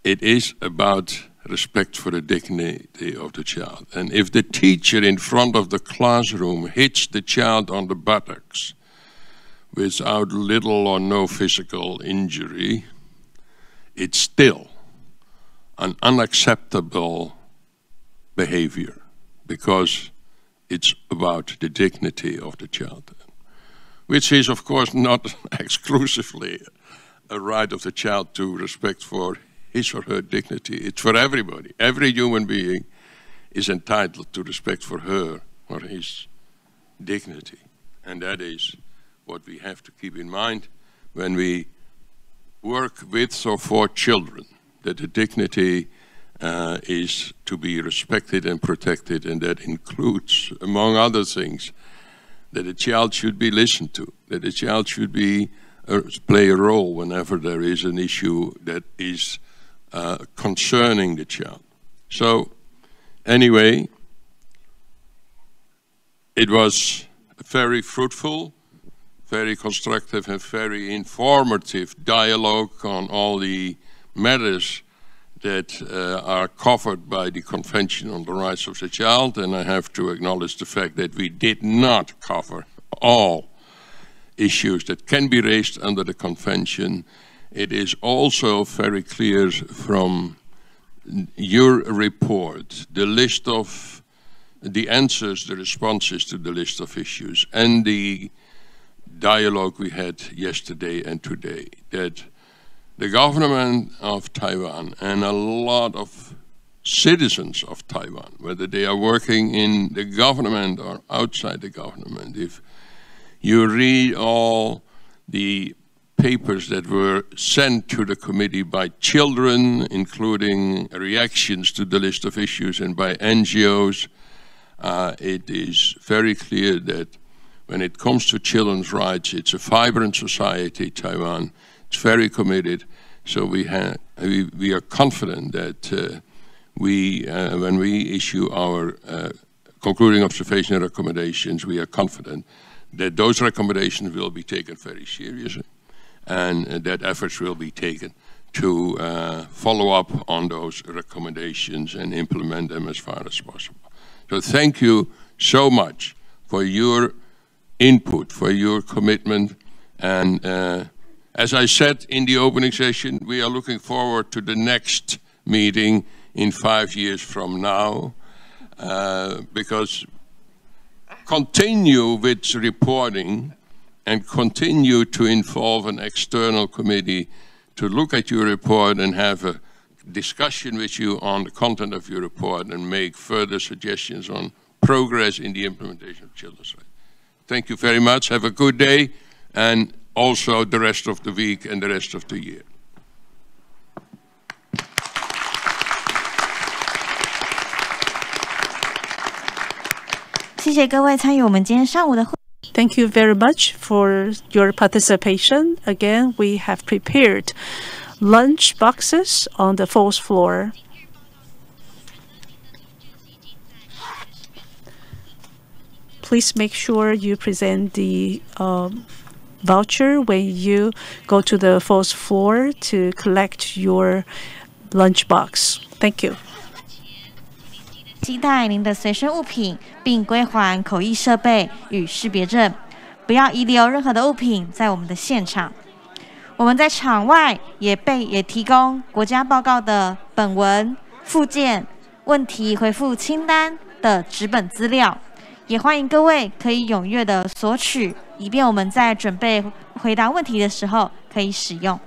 It is about respect for the dignity of the child. And if the teacher in front of the classroom hits the child on the buttocks without little or no physical injury, it's still an unacceptable behavior because it's about the dignity of the child, which is of course not exclusively a right of the child to respect for his or her dignity. It's for everybody. Every human being is entitled to respect for her or his dignity. And that is what we have to keep in mind when we work with or for children, that the dignity is to be respected and protected, and that includes, among other things, that a child should be listened to, that a child should be play a role whenever there is an issue that is concerning the child. So anyway, it was a very fruitful, very constructive and very informative dialogue on all the matters that are covered by the Convention on the Rights of the Child, and I have to acknowledge the fact that we did not cover all issues that can be raised under the Convention. It is also very clear from your report, the list of the answers, the responses to the list of issues, and the dialogue we had yesterday and today, that the government of Taiwan and a lot of citizens of Taiwan, whether they are working in the government or outside the government, if you read all the papers that were sent to the committee by children, including reactions to the list of issues, and by NGOs, it is very clear that when it comes to children's rights, it's a vibrant society, Taiwan. It's very committed. So we are confident that when we issue our concluding observation and recommendations, we are confident that those recommendations will be taken very seriously, and that efforts will be taken to follow up on those recommendations and implement them as far as possible. So thank you so much for your input, for your commitment, and as I said in the opening session, we are looking forward to the next meeting in 5 years from now, because continue with reporting and continue to involve an external committee to look at your report and have a discussion with you on the content of your report and make further suggestions on progress in the implementation of children's rights. Thank you very much. Have a good day, and also the rest of the week and the rest of the year. Thank you very much for your participation. Again, we have prepared lunch boxes on the 4th floor. Please make sure you present the voucher when you go to the 4th floor to collect your lunch box. Thank you. 携带您的随身物品，并归还口译设备与识别证，不要遗留任何的物品在我们的现场。我们在场外也提供国家报告的本文、附件、问题回复清单的纸本资料，也欢迎各位可以踊跃的索取，以便我们在准备回答问题的时候可以使用。